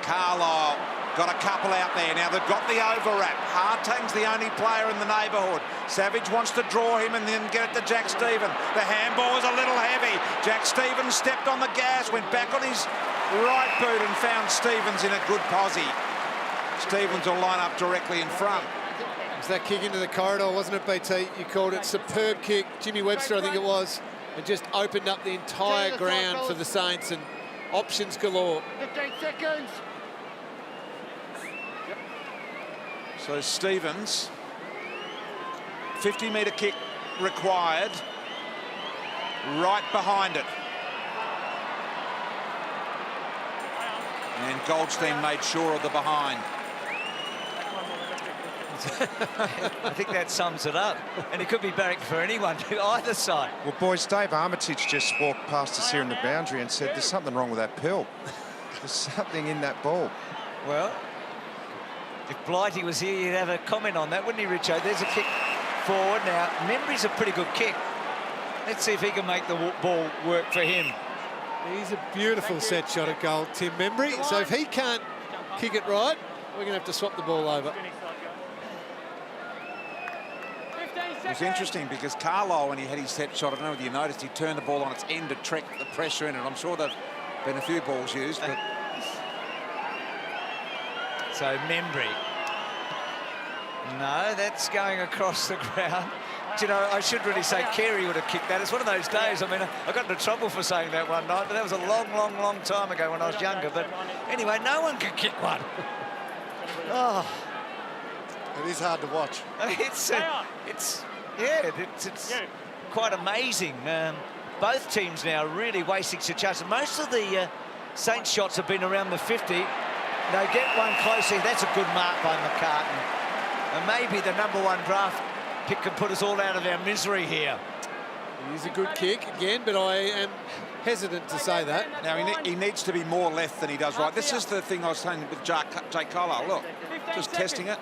Carlisle got a couple out there. Now they've got the overwrap. Hartang's the only player in the neighbourhood. Savage wants to draw him and then get it to Jack Stephen. The handball is a little heavy. Jack Stevens stepped on the gas, went back on his right boot and found Stevens in a good posse. Stevens will line up directly in front. It was that kick into the corridor, wasn't it, BT? You called it superb kick. Jimmy Webster, I think it was, and just opened up the entire ground for the Saints, and options galore. 15 seconds. So Stevens, 50-metre kick required, right behind it. And Goldstein made sure of the behind. I think that sums it up. And it could be barrack for anyone, either side. Well, boys, Dave Armitage just walked past us here in the boundary and said there's something wrong with that pill. There's something in that ball. Well, if Blighty was here, he'd have a comment on that, wouldn't he, Richo? There's a kick forward now. Membry's a pretty good kick. Let's see if he can make the ball work for him. He's a beautiful set shot at goal, Tim Membry. So if he can't kick it right, we're going to have to swap the ball over. It was interesting because Carlisle, when he had his set shot, I don't know whether you noticed, he turned the ball on its end to track the pressure in it. I'm sure there've been a few balls used, but... So Membry. No, that's going across the ground. Do you know, I should really say Carey would have kicked that. It's one of those days. I mean, I got into trouble for saying that one night, but that was a long, long, long time ago when I was younger. But anyway, no one can kick one. Oh. It is hard to watch. It's quite amazing. Both teams now really wasting some chances. Most of the Saints shots have been around the 50. They get one closely. That's a good mark by McCartan. And maybe the #1 draft pick can put us all out of our misery here. It is a good kick again, but I am hesitant to say that. Now, he needs to be more left than he does right. This is the thing I was saying with Jake Carlisle. Look, just testing it.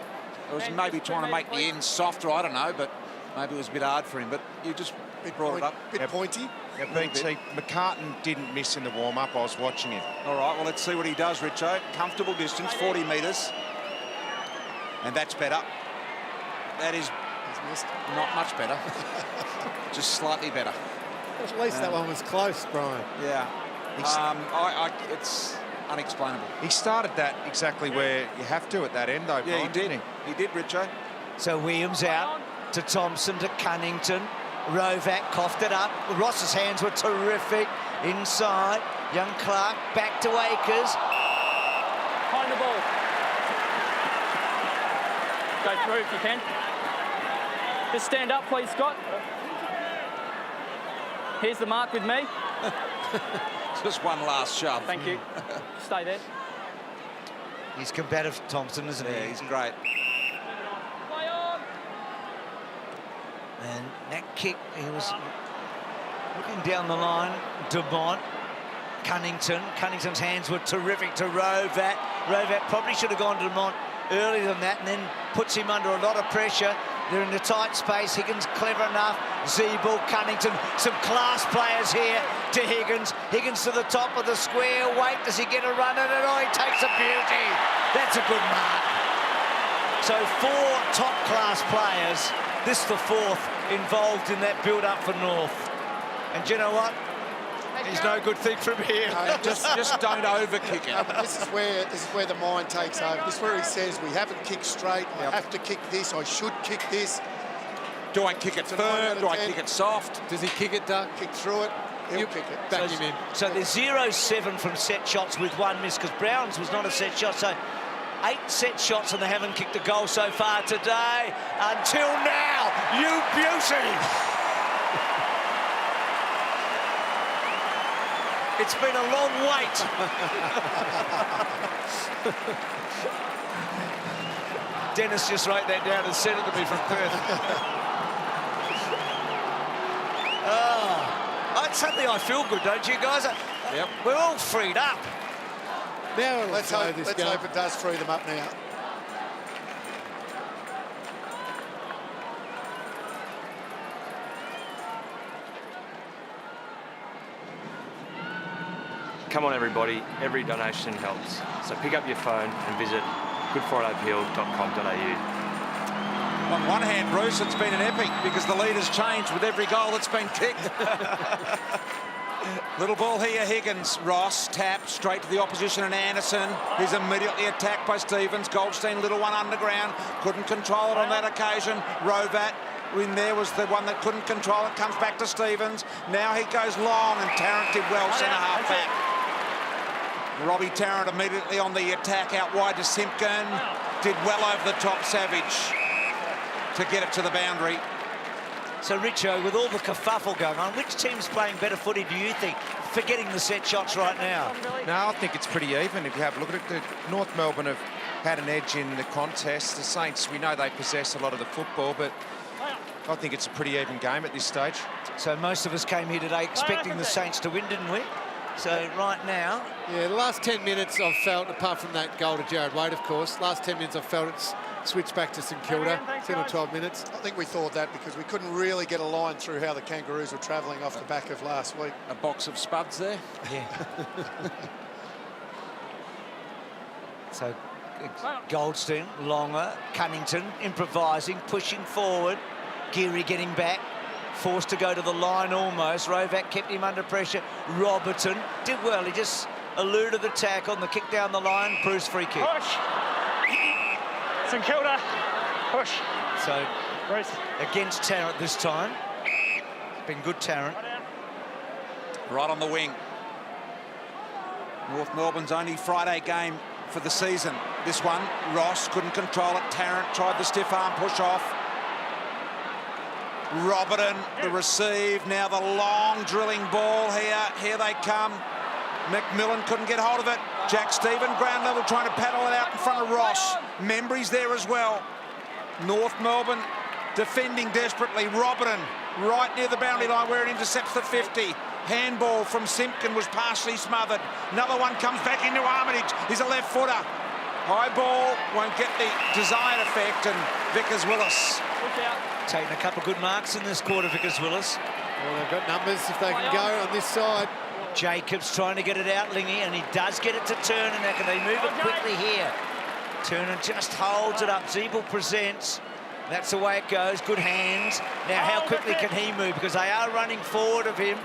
It was maybe trying to make the ends softer, I don't know, but maybe it was a bit hard for him. But you just brought it up. Bit pointy. Yeah, BT, McCartan didn't miss in the warm-up. I was watching him. All right, well, let's see what he does, Richo. Comfortable distance, 40 metres. And that's better. That is not much better. Just slightly better. At least that one was close, Brian. Yeah. It's unexplainable. He started that exactly where you have to at that end, though. Yeah, Brian, he did. didn't He did, Richo. So Williams out to Thompson to Cunnington. Rovat coughed it up. Ross's hands were terrific. Inside. Young Clark back to Akers. Behind the ball. Go through if you can. Just stand up, please, Scott. Here's the mark with me. Just one last shove. Thank you. Stay there. He's combative, Thompson, isn't he? Yeah, he's great. Play on. And that kick, he was looking down the line. Dumont, Cunnington. Cunnington's hands were terrific to Rovat. Rovat probably should have gone to Dumont earlier than that and then puts him under a lot of pressure. They're in the tight space. Higgins clever enough. Zeeble, Cunnington, some class players here to Higgins. Higgins to the top of the square. Wait, does he get a run at it? Oh, he takes a beauty. That's a good mark. So 4 top-class players. This the 4th involved in that build-up for North. And do you know what? He's no good thing from here. Just don't overkick it. But this is where the mind takes over. This is where he says, we haven't kicked straight. I have to kick this. I should kick this. Do I kick it firm? Do I kick it soft? Does he kick it, Doug? Kick through it. He'll kick it. Back him in. So there's 0-7 from set shots with 1 miss, because Brown's was not a set shot. So 8 set shots and they haven't kicked a goal so far today. Until now, you beauty! It's been a long wait. Dennis just wrote that down and sent it to me from Perth. Suddenly I feel good, don't you guys? Yep. We're all freed up. Now let's hope it does free them up now. Come on, everybody. Every donation helps. So pick up your phone and visit goodfridayappeal.com.au. On one hand, Bruce, it's been an epic because the lead has changed with every goal that's been kicked. Little ball here, Higgins. Ross, tap, straight to the opposition, and Anderson, who's immediately attacked by Stevens. Goldstein, little one underground, couldn't control it on that occasion. Rovat, in there was the one that couldn't control it, comes back to Stevens. Now he goes long, and Tarrant did well, centre-half back. Robbie Tarrant immediately on the attack out wide to Simpkin. Did well over the top, Savage, to get it to the boundary. So, Richo, with all the kerfuffle going on, which team's playing better footy, do you think, forgetting the set shots right now? No, I think it's pretty even. If you have a look at it, the North Melbourne have had an edge in the contest. The Saints, we know they possess a lot of the football, but I think it's a pretty even game at this stage. So most of us came here today expecting the Saints to win, didn't we? So right now... Yeah, the last 10 minutes I've felt, apart from that goal to Jared Wade, of course, last 10 minutes I've felt it's switched back to St Kilda, 10 or 12 minutes. I think we thought that because we couldn't really get a line through how the Kangaroos were travelling off the back of last week. A box of spuds there. Yeah. So Goldstein, Longer, Cunnington, improvising, pushing forward. Geary getting back, forced to go to the line almost. Rovac kept him under pressure. Robertson did well. He just eluded the tackle on the kick down the line. Bruce free kick. Push. St Kilda. Push. So Bruce. Against Tarrant this time. It's been good, Tarrant. Right on the wing. North Melbourne's only Friday game for the season. This one, Ross couldn't control it. Tarrant tried the stiff arm push off. Robertson, the receive. Now the long drilling ball here. Here they come. McMillan couldn't get hold of it. Jack Stephen, ground level, trying to paddle it out in front of Ross. Membry's there as well. North Melbourne defending desperately. Robertson right near the boundary line where it intercepts the 50. Handball from Simpkin was partially smothered. Another one comes back into Armitage. He's a left footer. High ball won't get the desired effect, and Vickers-Willis. Taking a couple of good marks in this quarter, Vickers-Willis. Well, they've got numbers if they can go on this side. Jacobs trying to get it out, Lingy, and he does get it to Turner. Now, can they move it quickly here? Turner just holds it up. Zeeble presents. That's the way it goes. Good hands. Now, how quickly can he move? Because they are running forward of him.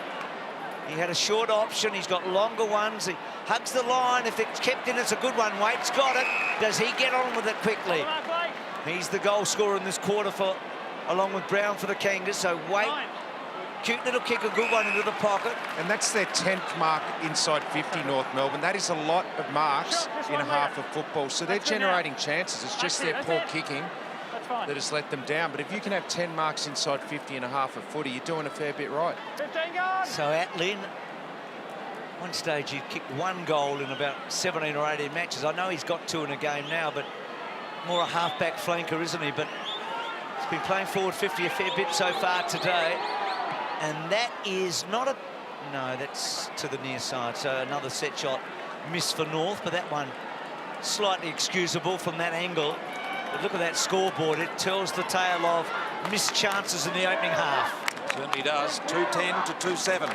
He had a short option. He's got longer ones. He hugs the line. If it's kept in, it's a good one. Waite's got it. Does he get on with it quickly? He's the goal scorer in this quarter for, along with Brown for the Kangas. So Waite, cute little kick, a good one into the pocket. And that's their 10th mark inside 50, North Melbourne. That is a lot of marks in a half of football. So they're generating chances. It's just their poor kicking that has let them down. But if you can have 10 marks inside 50 and a half of footy, you're doing a fair bit right. So Atlin, one stage he kicked 1 goal in about 17 or 18 matches. I know he's got 2 in a game now, but more a half-back flanker, isn't he? But he's been playing forward 50 a fair bit so far today. And that is not a... No, that's to the near side. So another set shot miss for North, but that one slightly excusable from that angle. But look at that scoreboard. It tells the tale of missed chances in the opening half. Certainly does. 2-10 to 2-7.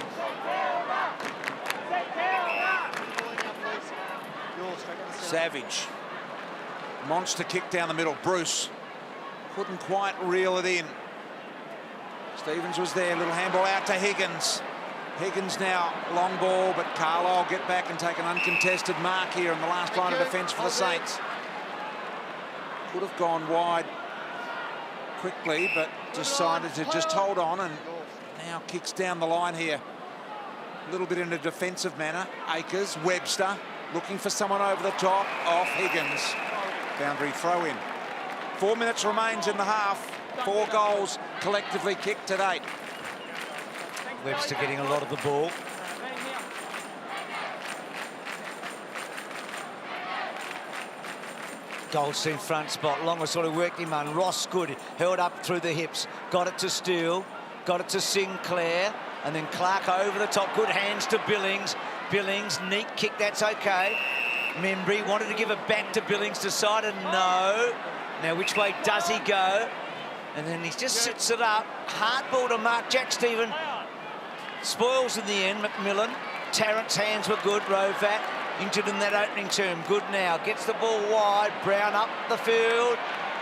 Savage. Monster kick down the middle. Bruce couldn't quite reel it in. Stevens was there. Little handball out to Higgins. Higgins now, long ball, but Carlisle get back and take an uncontested mark here in the last line of defence for the Saints. Could have gone wide quickly, but decided to just hold on, and now kicks down the line here. A little bit in a defensive manner. Akers, Webster, looking for someone over the top, off Higgins. Boundary throw in. 4 minutes remains in the half. 4 goals collectively kicked to date. Webster getting a lot of the ball. Goldstein front spot, Longer sort of working man. Ross good, held up through the hips, got it to Steele, got it to Sinclair, and then Clark over the top, good hands to Billings. Billings, neat kick, that's okay. Membry wanted to give it back to Billings, decided no. Now which way does he go? And then he just sits it up, hard ball to mark. Jack Stephen spoils in the end. McMillan, Tarrant's hands were good. Rovat injured in that opening term, good now, gets the ball wide. Brown up the field,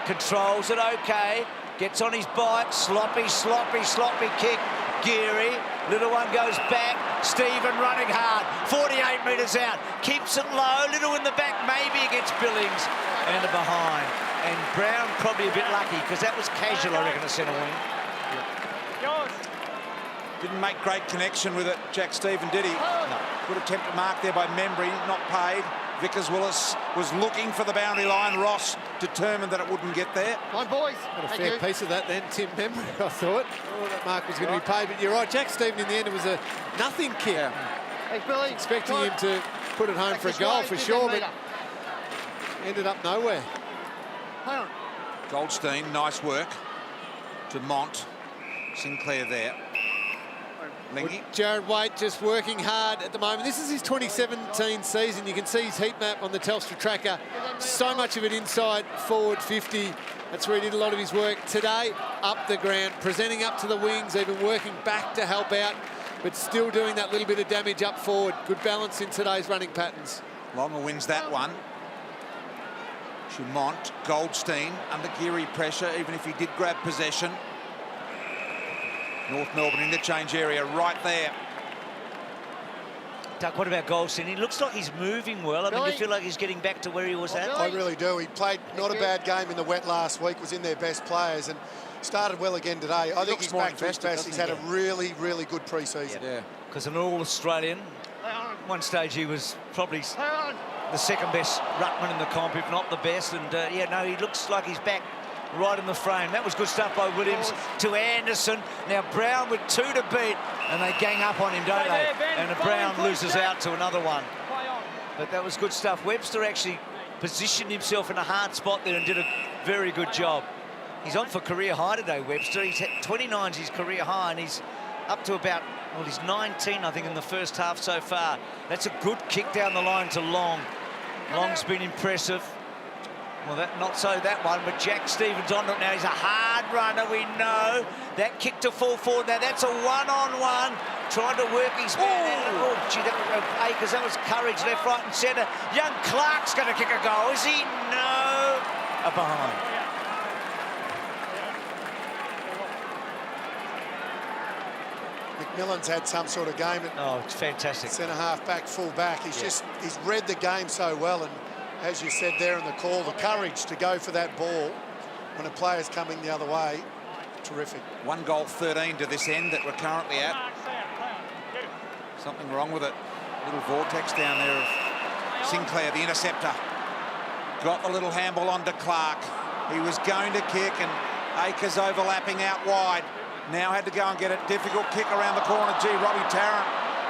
controls it okay, gets on his bike, sloppy kick. Geary, little one goes back, Stephen running hard, 48 metres out, keeps it low, little in the back, maybe against Billings, and a behind. And Brown probably a bit lucky, because that was casual, I reckon, a centre wing. Didn't make great connection with it, Jack Stephen, did he? No. Good attempt to mark there by Membry, not paid. Vickers-Willis was looking for the boundary line. Ross determined that it wouldn't get there. Come on, boys. Got a fair piece of that then, Tim Membry, I thought. Oh, that mark was going to be paid, but you're right. Jack Stephen, in the end, it was a nothing kick. Hey, Billy. Expecting him to put it home for a goal for sure, but ended up nowhere. Hang on. Goldstein, nice work to Mont. Sinclair there. Lingy. Jared Waite just working hard at the moment. This is his 2017 season. You can see his heat map on the Telstra tracker. So much of it inside forward 50. That's where he did a lot of his work today. Up the ground, presenting up to the wings, even working back to help out, but still doing that little bit of damage up forward. Good balance in today's running patterns. Longer wins that one. Chumont, Goldstein under Geary pressure, even if he did grab possession. North Melbourne interchange area right there. Doug, what about Goldstein? He looks like he's moving well. I mean, you feel like he's getting back to where he was at? I really do. He played not a bad game in the wet last week, was in their best players, and started well again today. I think he's back to his best. He's had a really, really good pre-season. Yeah. Because an All-Australian, one stage he was probably the second best ruckman in the comp, if not the best. And yeah, no, he looks like he's back right in the frame. That was good stuff by Williams to Anderson. Now Brown with 2 to beat, and they gang up on him, don't they? And Brown loses out to another one. But that was good stuff. Webster actually positioned himself in a hard spot there and did a very good job. He's on for career high today, Webster. He's at 29's his career high, and he's up to about, well, he's 19, I think, in the first half so far. That's a good kick down the line to Long. Long's been impressive. Well, not so that one, but Jack Stevens on it now. He's a hard runner, we know. That kick to full forward. Now, that's a one-on-one. Trying to work his man out. Oh, gee, that was Akers. That was courage, left, right and centre. Young Clark's going to kick a goal. Is he? No. A behind. McMillan's had some sort of game at it's fantastic. centre-half back, full-back. He's read the game so well, and as you said there in the call, the courage to go for that ball when a player's coming the other way, terrific. 1 goal, 13 to this end that we're currently at. Something wrong with it. Little vortex down there of Sinclair, the interceptor. Got the little handball onto Clark. He was going to kick, and Akers overlapping out wide. Now had to go and get a difficult kick around the corner. Gee, Robbie Tarrant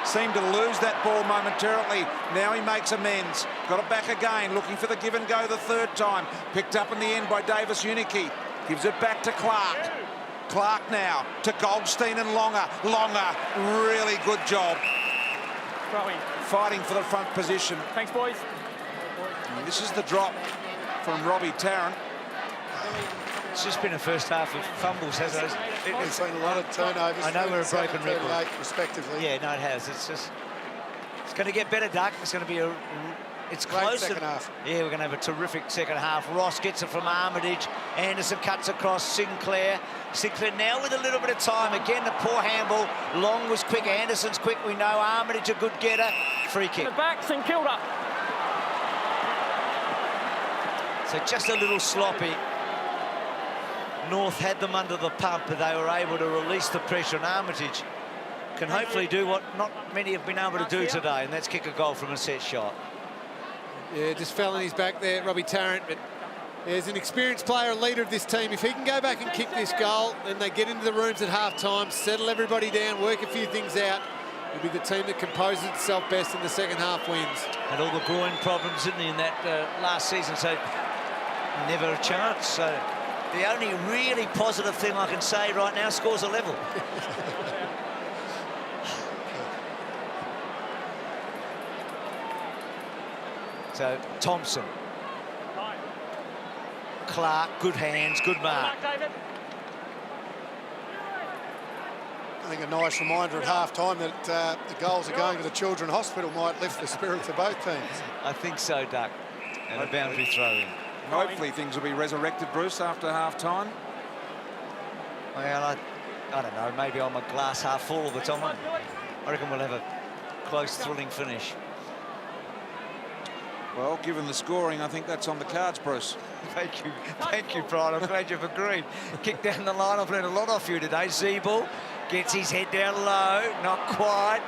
seemed to lose that ball momentarily. Now he makes amends. Got it back again, looking for the give and go the 3rd time. Picked up in the end by Davis Unicky. Gives it back to Clark. Clark now to Goldstein and Longer. Longer, really good job. Fighting for the front position. Thanks, boys. And this is the drop from Robbie Tarrant. It's just been a first half of fumbles, hasn't it? It's been a lot of turnovers. I know we're a broken record. respectively. Yeah, no, it has. It's going to get better, Duck. It's going to be a It's Great close. second half. Yeah, we're going to have a terrific second half. Ross gets it from Armitage. Anderson cuts across Sinclair. Sinclair now with a little bit of time. Again, the poor handball. Long was quick. Anderson's quick. We know Armitage a good getter. Free kick. The back, St.Kilda. So just a little sloppy. North had them under the pump, but they were able to release the pressure, and Armitage can hopefully do what not many have been able to do today, and that's kick a goal from a set shot. Yeah, just fell on his back there, Robbie Tarrant, but as an experienced player, a leader of this team, if he can go back and kick this goal, then they get into the rooms at half-time, settle everybody down, work a few things out, it'll be the team that composes itself best in the second half wins. Had all the groin problems, didn't he, in that last season, so never a chance. So the only really positive thing I can say right now, scores a level. So Thompson, Clark, good hands, good mark. I think a nice reminder at half-time that the goals are going to the Children's Hospital might lift the spirits of both teams. I think so, Duck. And a boundary throw in. Hopefully things will be resurrected, Bruce, after half-time. Well, I don't know, maybe I'm a glass half full all the time. I reckon we'll have a close, thrilling finish. Well, given the scoring, I think that's on the cards, Bruce. Thank you, Brian. I'm glad you've agreed. Kick down the line, I've learned a lot off you today. Zeeble gets his head down low, not quite.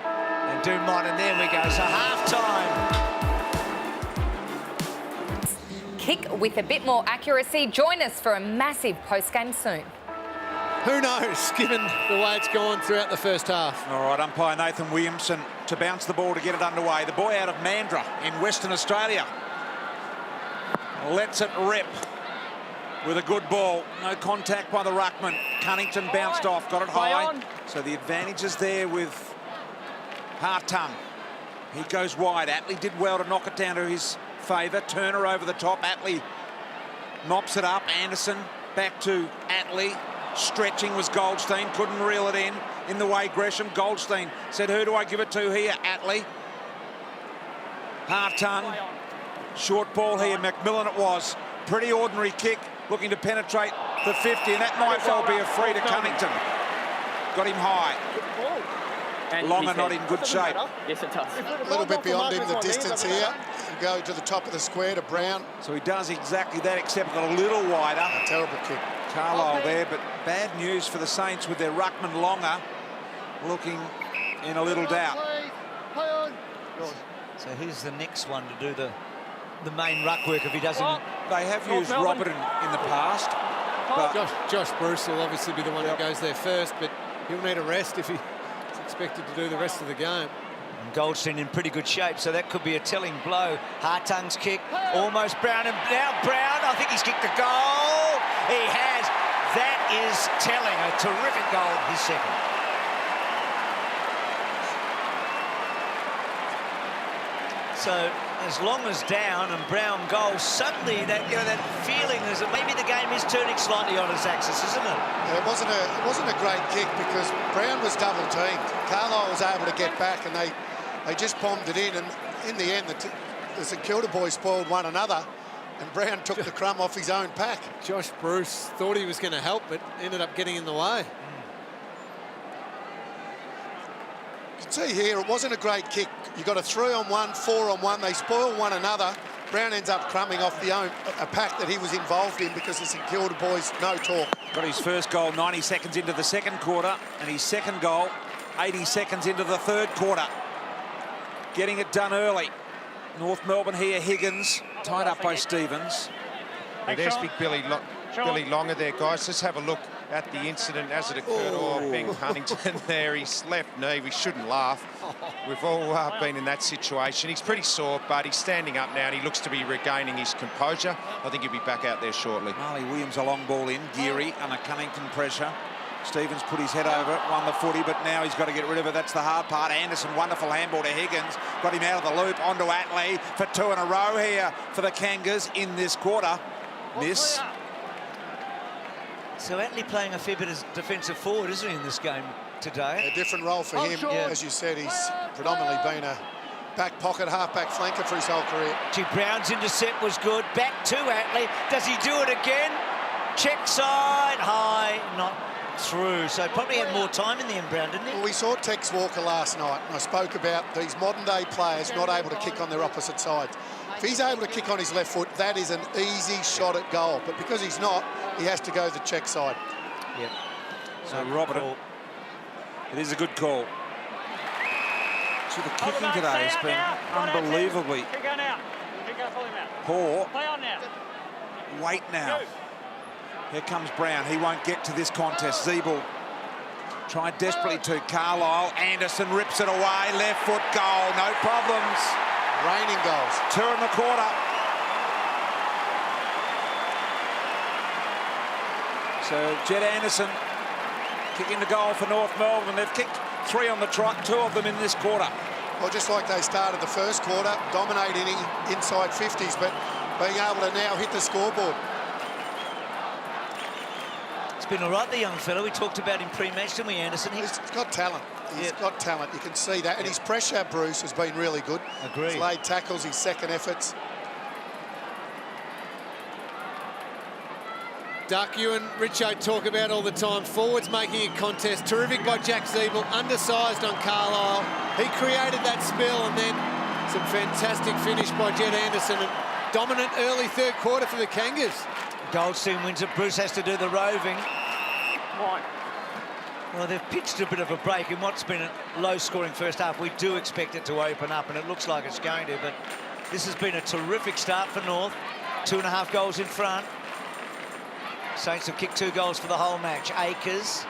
And Dumont, and there we go. So half-time. Kick with a bit more accuracy. Join us for a massive post-game soon. Who knows, given the way it's gone throughout the first half. All right, umpire Nathan Williamson to bounce the ball to get it underway. The boy out of Mandurah in Western Australia lets it rip with a good ball. No contact by the ruckman. Cunnington bounced off, got it high. So the advantage is there with Hartung. He goes wide. Atley did well to knock it down to his favour. Turner over the top. Atley mops it up. Anderson back to Atley. Stretching was Goldstein, couldn't reel it in the way Gresham. Goldstein said, who do I give it to here? Atley. Hartung. Short ball here, McMillan it was. Pretty ordinary kick, looking to penetrate the 50, and that might well be a free to Cunnington. Got him high. Longer not in good shape. Yes, it does. A little bit beyond him, the distance here. Go to the top of the square to Brown. So he does exactly that, except a little wider. A terrible kick. Carlisle there, but bad news for the Saints with their ruckman Longer looking in a little doubt. So here's the next one to do the main ruck work if he doesn't. They have used Robert in the past. But Josh Bruce will obviously be the one that goes there first, but he'll need a rest if he's expected to do the rest of the game. And Goldstein in pretty good shape, so that could be a telling blow. Hartung's kick, almost Brown, and now Brown, I think he's kicked a goal. He has. That is telling. A terrific goal, his second. So as long as down and Brown goals, suddenly that that feeling is that maybe the game is turning slightly on its axis, isn't it? Yeah, it wasn't a great kick because Brown was double teamed. Carlisle was able to get back, and they just bombed it in, and in the end the St Kilda boys spoiled one another, and Brown took the crumb off his own pack. Josh Bruce thought he was going to help, but ended up getting in the way. You can see here, it wasn't a great kick. You got a 3-on-1, 4-on-1. They spoil one another. Brown ends up crumbing off a pack that he was involved in because the St Kilda boys, no talk. got his first goal 90 seconds into the second quarter, and his second goal 80 seconds into the third quarter. Getting it done early. North Melbourne here, Higgins, tied up by Stevens. Well, there's big Billy Longer there, guys. Let's have a look at the incident as it occurred. Oh, Ben Cunnington there, his left knee. We shouldn't laugh. We've all been in that situation. He's pretty sore, but he's standing up now, and he looks to be regaining his composure. I think he'll be back out there shortly. Marley Williams a long ball in. Geary under Cunnington pressure. Stevens put his head over it, won the footy, but now he's got to get rid of it. That's the hard part. Anderson, wonderful handball to Higgins. Got him out of the loop, onto Atley for 2 in a row here for the Kangas in this quarter. Miss. So Atley playing a fair bit as defensive forward, isn't he, in this game today? A different role for him. Yeah. As you said, he's predominantly back pocket, half-back flanker for his whole career. Gee, Brown's intercept was good. Back to Atley. Does he do it again? Check side, high, not through. So probably had more time in the end, Brown, didn't he? Well, we saw Tex Walker last night, and I spoke about these modern-day players not able to kick on their opposite sides. If he's able to kick on his left foot, that is an easy shot at goal. But because he's not, he has to go the check side. Yep. So Robert, it is a good call. So the kicking today has been unbelievably poor. Wait now. Here comes Brown. He won't get to this contest. Zeeble tried desperately to. Carlisle. Anderson rips it away. Left foot goal. No problems. Raining goals. 2 in the quarter. So Jed Anderson kicking the goal for North Melbourne. They've kicked 3 on the trot, 2 of them in this quarter. Well, just like they started the first quarter, dominating inside 50s, but being able to now hit the scoreboard. It's been all right, the young fellow. We talked about him pre-match, didn't we, Anderson? He's got talent. He's got talent. You can see that. And his pressure, Bruce, has been really good. Agreed. He's laid tackles, his second efforts. Duck, you and Richo talk about all the time. Forwards making a contest. Terrific by Jack Zeeble. Undersized on Carlisle. He created that spell, and then some fantastic finish by Jed Anderson. And dominant early third quarter for the Kangas. Goldstein wins it. Bruce has to do the roving. Well, they've pitched a bit of a break in what's been a low-scoring first half. We do expect it to open up, and it looks like it's going to. But this has been a terrific start for North. 2.5 goals in front. Saints have kicked 2 goals for the whole match. Akers,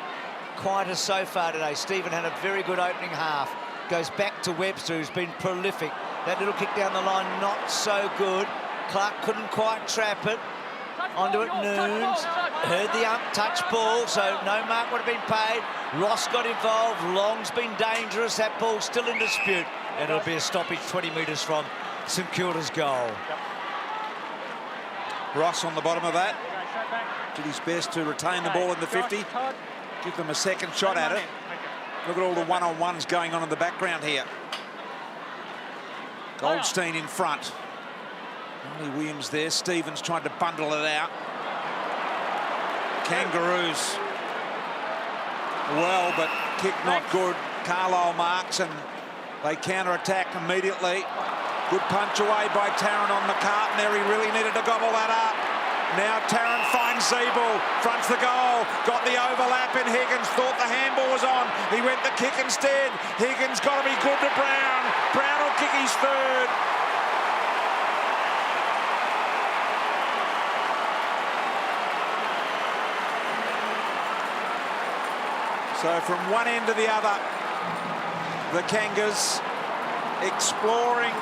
quieter so far today. Stephen had a very good opening half. Goes back to Webster, who's been prolific. That little kick down the line, not so good. Clark couldn't quite trap it. Onto it, Noons. Heard the touch ball, so no mark would have been paid. Ross got involved. Long's been dangerous. That ball's still in dispute. And it'll be a stoppage 20 metres from St Kilda's goal. Ross on the bottom of that. Did his best to retain the ball in the 50. Give them a second shot at it. Look at all the one-on-ones going on in the background here. Goldstein in front. Only Williams there. Stevens tried to bundle it out. Kangaroos. Well, but kick not good. Carlisle marks and they counter-attack immediately. Good punch away by Tarrant on McCartan there. He really needed to gobble that up. Now Tarrant finds Zeeble, fronts the goal, got the overlap in Higgins, thought the handball was on. He went the kick instead. Higgins got to be good to Brown. Brown will kick his third. So from one end to the other, the Kangas exploring,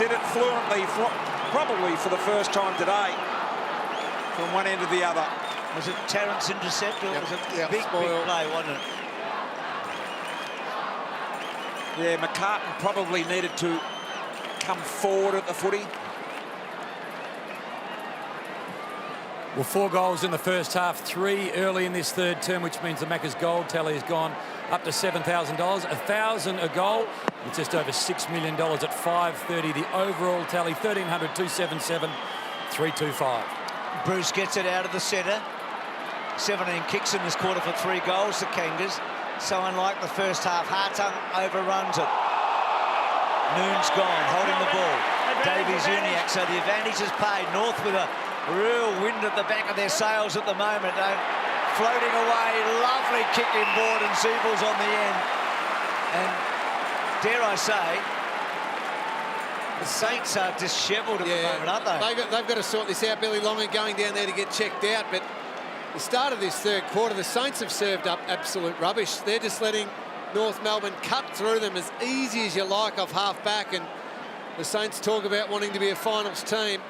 did it fluently, probably for the first time today. From one end to the other. Was it Tarrant's intercept or was it big play, wasn't it? Yeah, McCartan probably needed to come forward at the footy. Well, 4 goals in the first half, 3 early in this third term, which means the Macca's gold tally has gone up to $7,000. $1,000 a goal, with just over $6 million at 530. The overall tally, 1,300, 277, 325. Bruce gets it out of the centre. 17 kicks in this quarter for 3 goals, the Kangas. So unlike the first half, Hartung overruns it. Noon's gone, holding the ball. Davies Uniac, so the advantage is paid. North with a real wind at the back of their sails at the moment. Floating away, lovely kick inboard, and Zeeble's on the end. And dare I say, the Saints are dishevelled at the moment, aren't they? They've got to sort this out. Billy Longer going down there to get checked out. But the start of this third quarter, the Saints have served up absolute rubbish. They're just letting North Melbourne cut through them as easy as you like off half-back. And the Saints talk about wanting to be a finals team.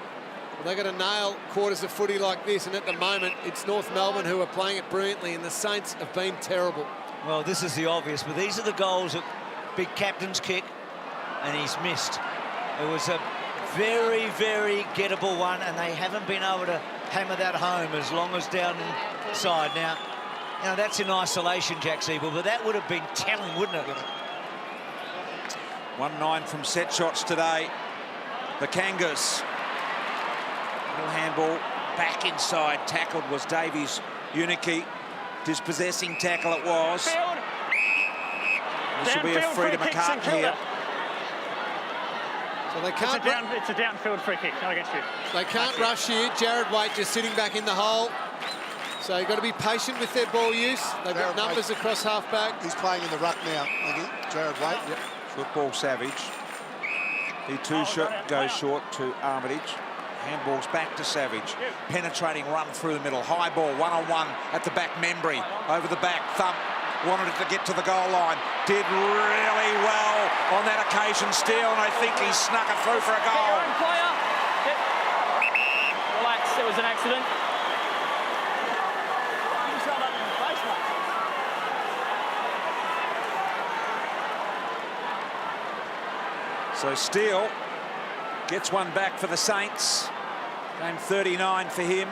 Well, they've got to nail quarters of footy like this. And at the moment, it's North Melbourne who are playing it brilliantly. And the Saints have been terrible. Well, this is the obvious. But these are the goals that big captain's kick. And he's missed. It was a very, very gettable one, and they haven't been able to hammer that home as long as down inside. Now that's in isolation, Jack Zeeble, but that would have been telling, wouldn't it? 1-9 from set shots today. The Kangas. Little handball back inside. Tackled was Davies Unicky. Dispossessing tackle it was. This will be a free to McCartan here. So they can't. It's a downfield free kick, not against you. They can't rush here. Jared Waite just sitting back in the hole. So you've got to be patient with their ball use. They've got numbers across half-back. He's playing in the ruck now, Jared Waite. Yep. Football Savage. He goes short to Armitage. Handballs back to Savage. Penetrating run through the middle. High ball, one-on-one at the back. Membry over the back. Thump. Wanted it to get to the goal line. Did really well on that occasion still, and I think he snuck it through for a goal. Relax, it was an accident. So Steele gets one back for the Saints. Game 39 for him.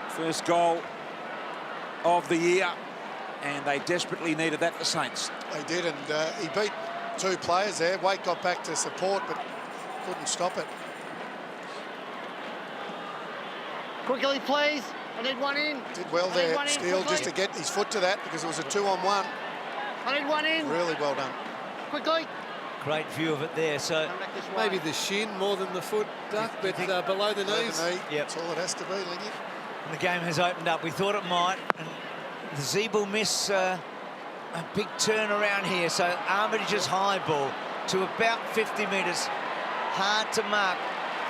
First goal of the year. And they desperately needed that, the Saints. They did, and he beat two players there. Waite got back to support, but couldn't stop it. Quickly, please. I need one in. Did well there, Steele, just to get his foot to that because it was a 2-on-1. I need one in. Really well done. Quickly. Great view of it there. So maybe the shin more than the foot, Duck, but below the knees. Below the knee. Yep. That's all it has to be, Lingy. And the game has opened up. We thought it might. And the Zeeble miss a big turn around here. So Armitage's high ball to about 50 metres. Hard to mark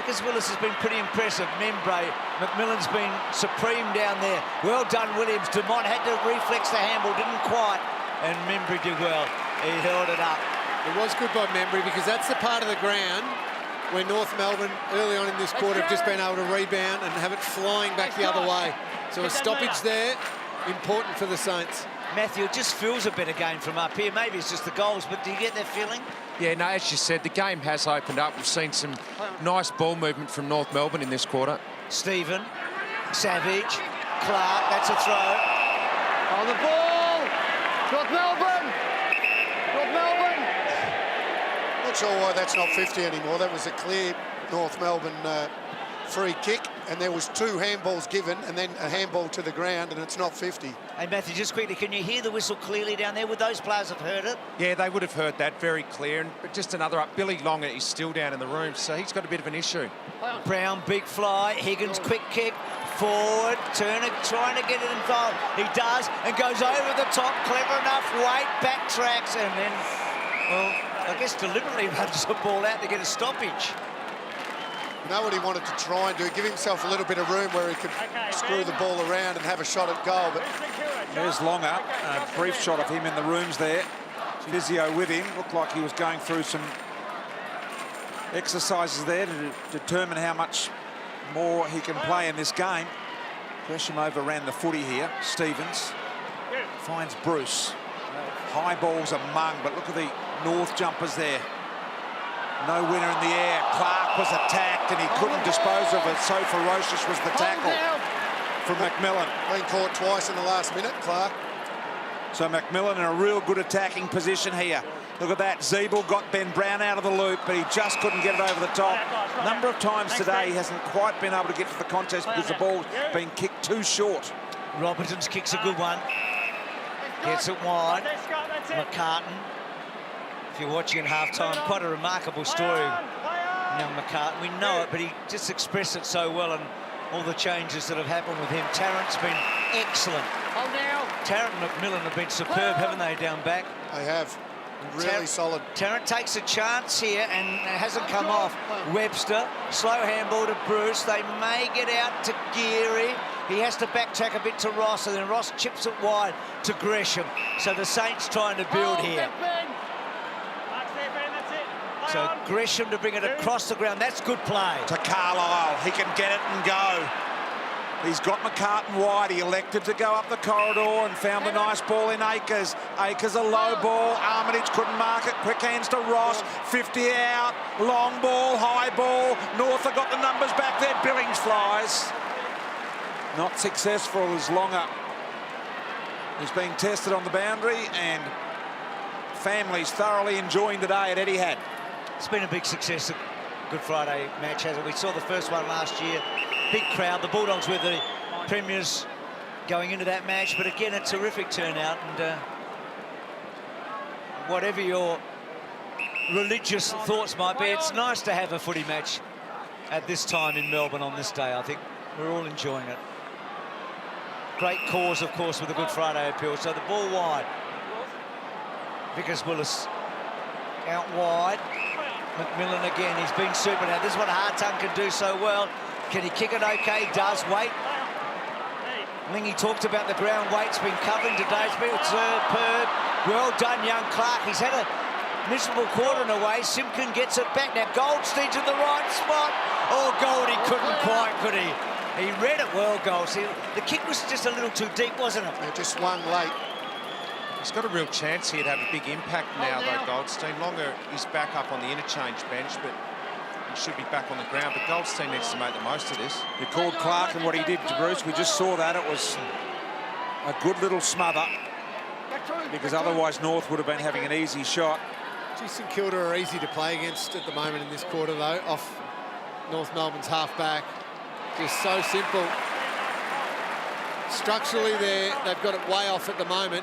because Willis has been pretty impressive. Membray, McMillan's been supreme down there. Well done, Williams. Dumont had to reflex the handball, didn't quite. And Membray did well. He held it up. It was good by Membry because that's the part of the ground where North Melbourne early on in this quarter have just been able to rebound and have it flying back the other way. So a stoppage there, important for the Saints. Matthew, it just feels a better game from up here. Maybe it's just the goals, but do you get that feeling? Yeah, no, as you said, the game has opened up. We've seen some nice ball movement from North Melbourne in this quarter. Stephen, Savage, Clark, that's a throw. On the ball! North Melbourne! North Melbourne! Not sure why that's not 50 anymore. That was a clear North Melbourne free kick, and there was two handballs given and then a handball to the ground, and it's not 50. Hey, Matthew, just quickly, can you hear the whistle clearly down there? Would those players have heard it? Yeah, they would have heard that very clear. But just another up. Billy Longer is still down in the room, so he's got a bit of an issue. Brown, big fly. Higgins, quick kick. Forward. Turner trying to get it involved. He does and goes over the top. Clever enough. Wait, backtracks, and then, well, I guess deliberately runs the ball out to get a stoppage. You know what he wanted to try and do? Give himself a little bit of room where he could screw the ball around and have a shot at goal. But there's Longer. A brief shot of him in the rooms there. Physio with him. Looked like he was going through some exercises there to determine how much more he can play in this game. Gresham overran the footy here. Stevens finds Bruce. High balls among, but look at the North jumpers there. No winner in the air. Clark was attacked and he couldn't dispose of it. So ferocious was the tackle from McMillan. Been caught twice in the last minute, Clark. So McMillan in a real good attacking position here. Look at that. Zeeble got Ben Brown out of the loop, but he just couldn't get it over the top. A number of times today he hasn't quite been able to get to the contest because the ball's been kicked too short. Robertson's kick's a good one. Gets it wide. McCartan. If you're watching at half-time, quite a remarkable story. Young McCartan, we know it, but he just expressed it so well, and all the changes that have happened with him. Tarrant's been excellent. Tarrant and McMillan have been superb, haven't they, down back? They have. Really solid. Tarrant takes a chance here and it hasn't come off. Webster, slow handball to Bruce. They may get out to Geary. He has to backtrack a bit to Ross, and then Ross chips it wide to Gresham. So the Saints trying to build here. So Gresham to bring it across the ground. That's good play. To Carlisle. He can get it and go. He's got McCartan wide. He elected to go up the corridor and found the nice ball in Akers. Akers a low ball. Armitage couldn't mark it. Quick hands to Ross. 50 out. Long ball, high ball. North have got the numbers back there. Billings flies. Not successful as Longer. He's being tested on the boundary and families thoroughly enjoying the day at Etihad. It's been a big success, a Good Friday match, hasn't it? We saw the first one last year. Big crowd. The Bulldogs were the premiers going into that match, but again, a terrific turnout. And whatever your religious thoughts might be, it's nice to have a footy match at this time in Melbourne on this day. I think we're all enjoying it. Great cause, of course, with the Good Friday appeal. So the ball wide. Vickers-Willis out wide. McMillan again, he's been super now. This is what Hartung can do so well. Can he kick it okay? Does. Wait. Lingy talked about the ground weight's been covering today. It's been superb. Well done, young Clark. He's had a miserable quarter in a way. Simpkin gets it back. Now Goldstein's in the right spot. Oh, Goldie couldn't quite, could he? He read it well, Goldstein. The kick was just a little too deep, wasn't it? Yeah, just swung late. He's got a real chance here to have a big impact now, though, Goldstein. Longer is back up on the interchange bench, but he should be back on the ground. But Goldstein needs to make the most of this. He called Clark, and what he did to Bruce, we just saw that. It was a good little smother, because otherwise North would have been having an easy shot. Gee, St Kilda are easy to play against at the moment in this quarter, though, off North Melbourne's half-back. Just so simple. Structurally, they've got it way off at the moment.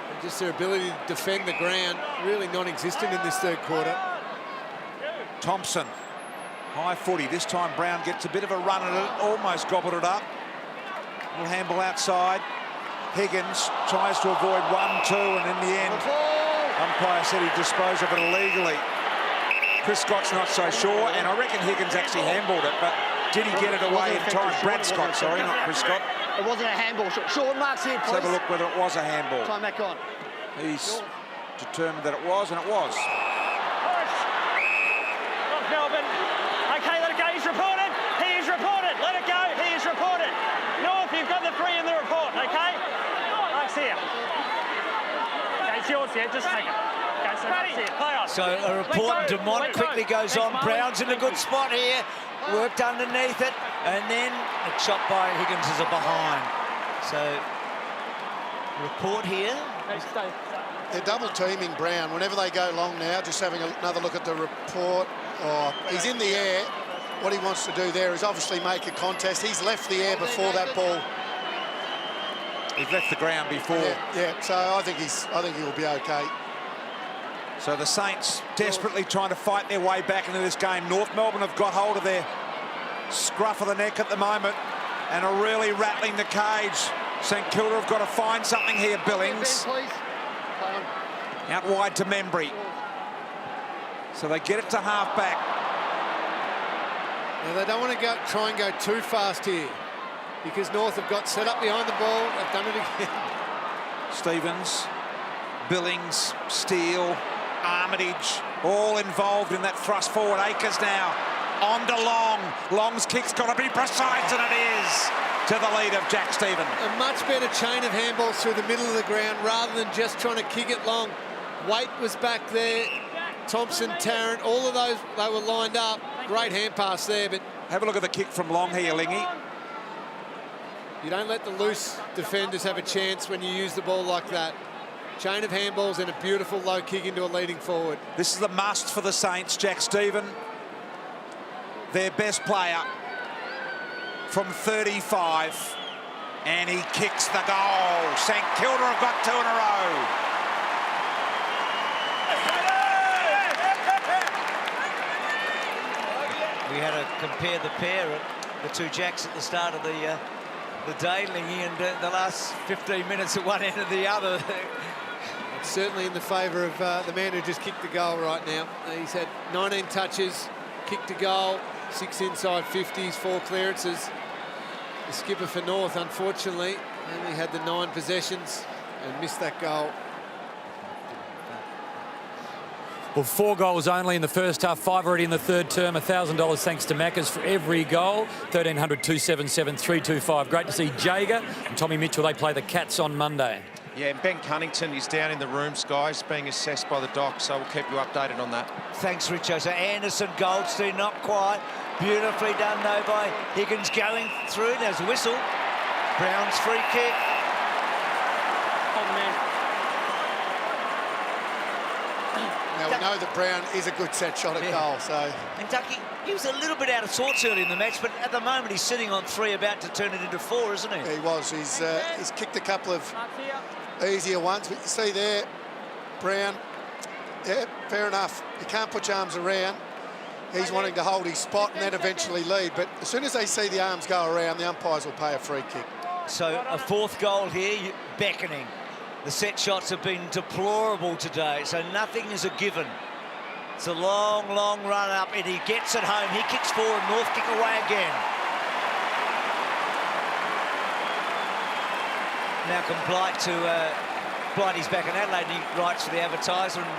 And just their ability to defend the ground, really non-existent in this third quarter. Thompson, high footy. This time Brown gets a bit of a run at it, almost gobbled it up. Little handball outside. Higgins tries to avoid 1-2, and in the end, umpire said he disposed of it illegally. Chris Scott's not so sure, and I reckon Higgins actually handballed it, but did he get it away in time? Brad Scott, sorry, not Chris Scott. It wasn't a handball. Short marks here, please. Let's have a look whether it was a handball. Time back on. He's determined that it was, and it was. North Melbourne. OK, let it go. He's reported. He is reported. Let it go. He is reported. North, you've got the 3 in the report, OK? Mark's here. OK, it's yours here. Just take it. OK, so Mark's here. Play on. So a report, Dumont quickly goes on. Brown's in a good spot here. Worked underneath it, and then a shot by Higgins is a behind. So, report here. They're double teaming Brown. Whenever they go long now, just having another look at the report. Oh, he's in the air. What he wants to do there is obviously make a contest. He's left the air before that ball. He's left the ground before. Yeah. So I think he'll be okay. So the Saints desperately trying to fight their way back into this game. North Melbourne have got hold of their scruff of the neck at the moment and are really rattling the cage. St Kilda have got to find something here, Billings. Out wide to Membry. So they get it to half-back. Now, they don't want to try and go too fast here, because North have got set up behind the ball. They've done it again. Stevens, Billings, Steele, Armitage, all involved in that thrust forward. Akers now on to Long. Long's kick's got to be precise, and it is to the lead of Jack Stevens. A much better chain of handballs through the middle of the ground rather than just trying to kick it long. Waite was back there. Thompson, Tarrant, all of those, they were lined up. Great hand pass there, but... Have a look at the kick from Long here, Lingy. You don't let the loose defenders have a chance when you use the ball like that. Chain of handballs and a beautiful low kick into a leading forward. This is a must for the Saints. Jack Stevens, their best player from 35, and he kicks the goal. St Kilda have got 2 in a row. We had to compare the pair at the two Jacks at the start of the day, Lingy, and the last 15 minutes at one end of the other. It's certainly in the favour of the man who just kicked the goal right now. He's had 19 touches, kicked a goal, 6 inside 50s, 4 clearances. The skipper for North, unfortunately, only had the 9 possessions and missed that goal. Well, 4 goals only in the first half, 5 already in the third term. $1,000 thanks to Macca's for every goal. 1300 277 325. Great to see Jager and Tommy Mitchell. They play the Cats on Monday. Yeah, and Ben Cunnington is down in the rooms, guys, being assessed by the doc, so we'll keep you updated on that. Thanks, Richo. So Anderson, Goldstein, not quite. Beautifully done, though, by Higgins going through. There's a whistle. Brown's free kick. On the man. Now, we know that Brown is a good set shot at goal, so... And Ducky, he was a little bit out of sorts early in the match, but at the moment he's sitting on 3, about to turn it into 4, isn't he? Yeah, he was. He's kicked a couple of easier ones, but you see there, Brown, yeah, fair enough. You can't put your arms around. He's wanting to hold his spot and then eventually lead, but as soon as they see the arms go around, the umpires will pay a free kick. So a 4th goal here, beckoning. The set shots have been deplorable today, so nothing is a given. It's a long, long run up, and he gets it home. He kicks forward, North kick away again. Malcolm Blight Blighty's back in Adelaide, and he writes for the Advertiser, and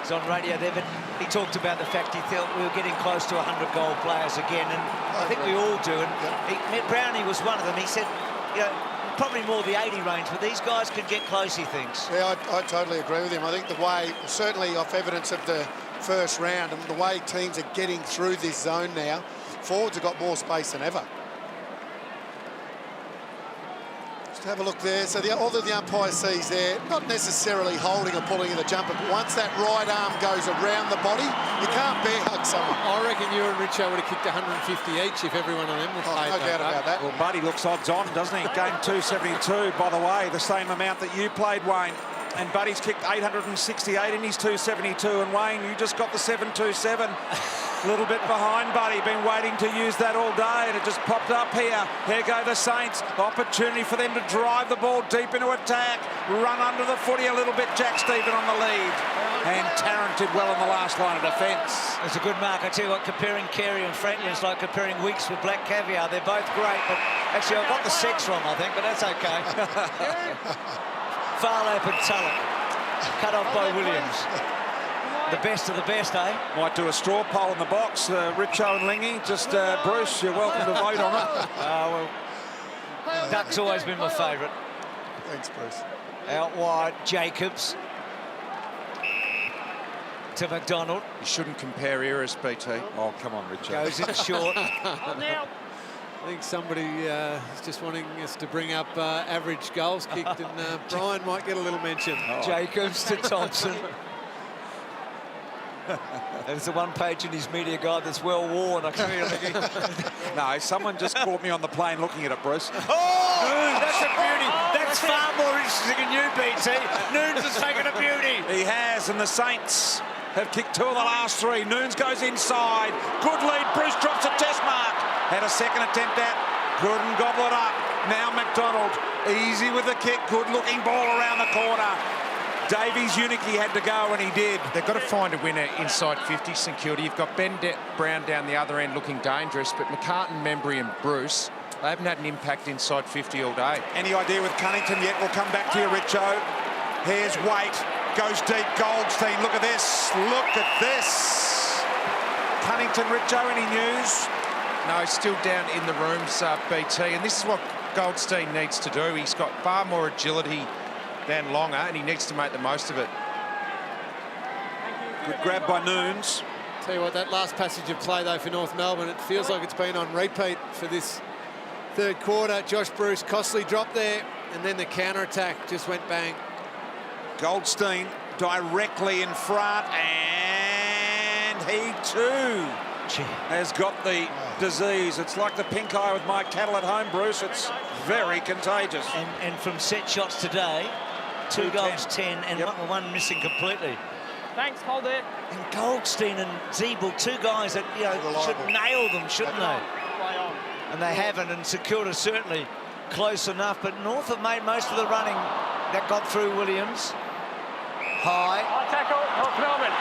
he's on radio there, but he talked about the fact he felt we were getting close to 100-goal players again, and I think we all do. And Brownie was one of them. He said, you know, probably more the 80 range, but these guys could get close, he thinks. Yeah, I totally agree with him. I think the way, certainly off evidence of the first round, and the way teams are getting through this zone now, forwards have got more space than ever. Just have a look there. So all that the umpire sees there, not necessarily holding or pulling of the jumper, but once that right arm goes around the body, you can't bear hug someone. I reckon you and Richo would have kicked 150 each if every one of them was paid. No doubt about that. Well, Buddy looks odds on, doesn't he? Game 272, by the way, the same amount that you played, Wayne. And Buddy's kicked 868 in his 272. And Wayne, you just got the 727. A little bit behind Buddy. Been waiting to use that all day, and it just popped up here. Here go the Saints. Opportunity for them to drive the ball deep into attack. Run under the footy a little bit. Jack Stephen on the lead. And Tarrant did well on the last line of defence. It's a good mark. I tell you what, comparing Carey and Franklin is like comparing Weeks with Black Caviar. They're both great, but actually I got the sex wrong, I think, but that's okay. Farlap and Tulloch, cut off by Williams. The best of the best, eh? Might do a straw poll in the box. Richo and Lingy. Just, Bruce, you're welcome to vote on it. Well, Duck's always been my favourite. Thanks, Bruce. Out wide, Jacobs. To McDonald. You shouldn't compare eras, BT. Oh, come on, Richo. Goes in short. I think somebody is just wanting us to bring up average goals kicked, and Brian might get a little mention. Jacobs to Thompson. There's the one page in his media guide that's well worn. I can hear No, someone just caught me on the plane looking at it, Bruce. Oh, that's a beauty. That's far more interesting than you, BT. Noons has taken a beauty. He has, and the Saints have kicked 2 of the last 3. Noons goes inside. Good lead. Bruce drops a test mark. Had a second attempt at. Couldn't gobble it up. Now McDonald. Easy with the kick. Good looking ball around the corner. Davies Unicky had to go, and he did. They've got to find a winner inside 50, St Kilda. You've got Ben Brown down the other end looking dangerous, but McCartan, Membry and Bruce, they haven't had an impact inside 50 all day. Any idea with Cunnington yet? We'll come back to you, Richo. Here's Waite. Goes deep. Goldstein. Look at this. Look at this. Cunnington, Richo, any news? No, still down in the rooms, BT, and this is what Goldstein needs to do. He's got far more agility than Longer, and he needs to make the most of it. Good grab by Noons. Tell you what, that last passage of play, though, for North Melbourne, it feels like it's been on repeat for this third quarter. Josh Bruce, costly drop there, and then the counter-attack just went bang. Goldstein directly in front, and he too has got the disease. It's like the pink eye with my cattle at home, Bruce. It's very contagious. And from set shots today, 2 goals, 10, and one missing completely. Thanks, hold it. And Goldstein and Zeeble, 2 guys that, you know, should nail them, shouldn't they? And they haven't, and St Kilda certainly close enough, but North have made most of the running. That got through Williams. High. Tackle, North Melbourne.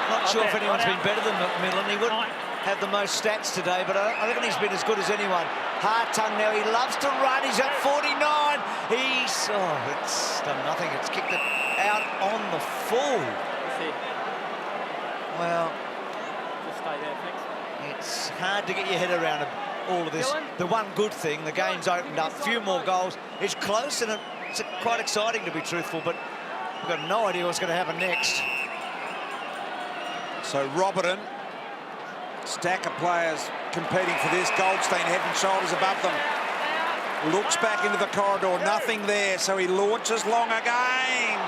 Not sure if anyone's been better than McMillan. He wouldn't have the most stats today, but I reckon he's been as good as anyone. Hartung now, he loves to run. He's at 49. It's done nothing. It's kicked it out on the full. Well, just stay there, thanks. It's hard to get your head around all of this. The one good thing, the game's opened up, a few more goals. It's close, and it's quite exciting, to be truthful, but we've got no idea what's going to happen next. So Roberton, stack of players competing for this. Goldstein head and shoulders above them. Looks back into the corridor, nothing there, so he launches long again.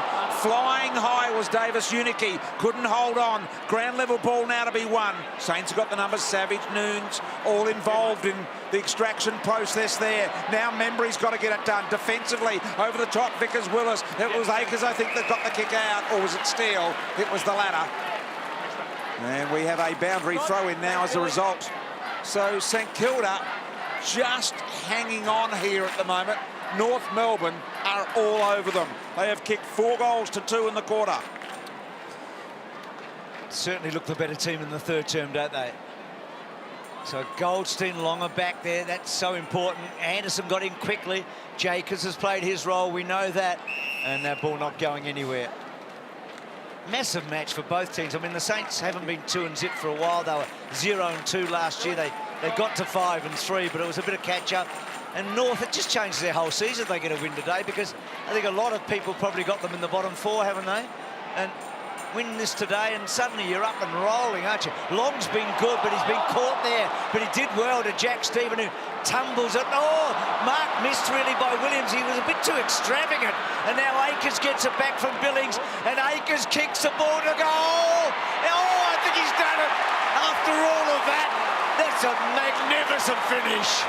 Flying high was Davis Unicky. Couldn't hold on. Ground level ball now to be won. Saints have got the numbers. Savage, Noons, all involved in the extraction process there. Now Membry's got to get it done defensively. Over the top, Vickers-Willis. It was Akers, I think, that got the kick out. Or was it Steele? It was the latter. And we have a boundary throw in now as a result. So St Kilda just hanging on here at the moment. North Melbourne are all over them. They have kicked 4 goals to 2 in the quarter. Certainly look the better team in the third term, don't they? So Goldstein, Longer back there, that's so important. Anderson got in quickly. Jacobs has played his role, we know that. And that ball not going anywhere. Massive match for both teams. I mean, the Saints haven't been 2-0 for a while. They were 0-2 last year. They got to 5-3, but it was a bit of catch-up. And North, it just changes their whole season if they get a win today, because I think a lot of people probably got them in the bottom 4, haven't they? And win this today, and suddenly you're up and rolling, aren't you? Long's been good, but he's been caught there. But he did well to Jack Stephen, who tumbles it. Oh, Mark missed really by Williams. He was a bit too extravagant. And now Akers gets it back from Billings, and Akers kicks the ball to goal. Oh, I think he's done it. After all of that, that's a magnificent finish.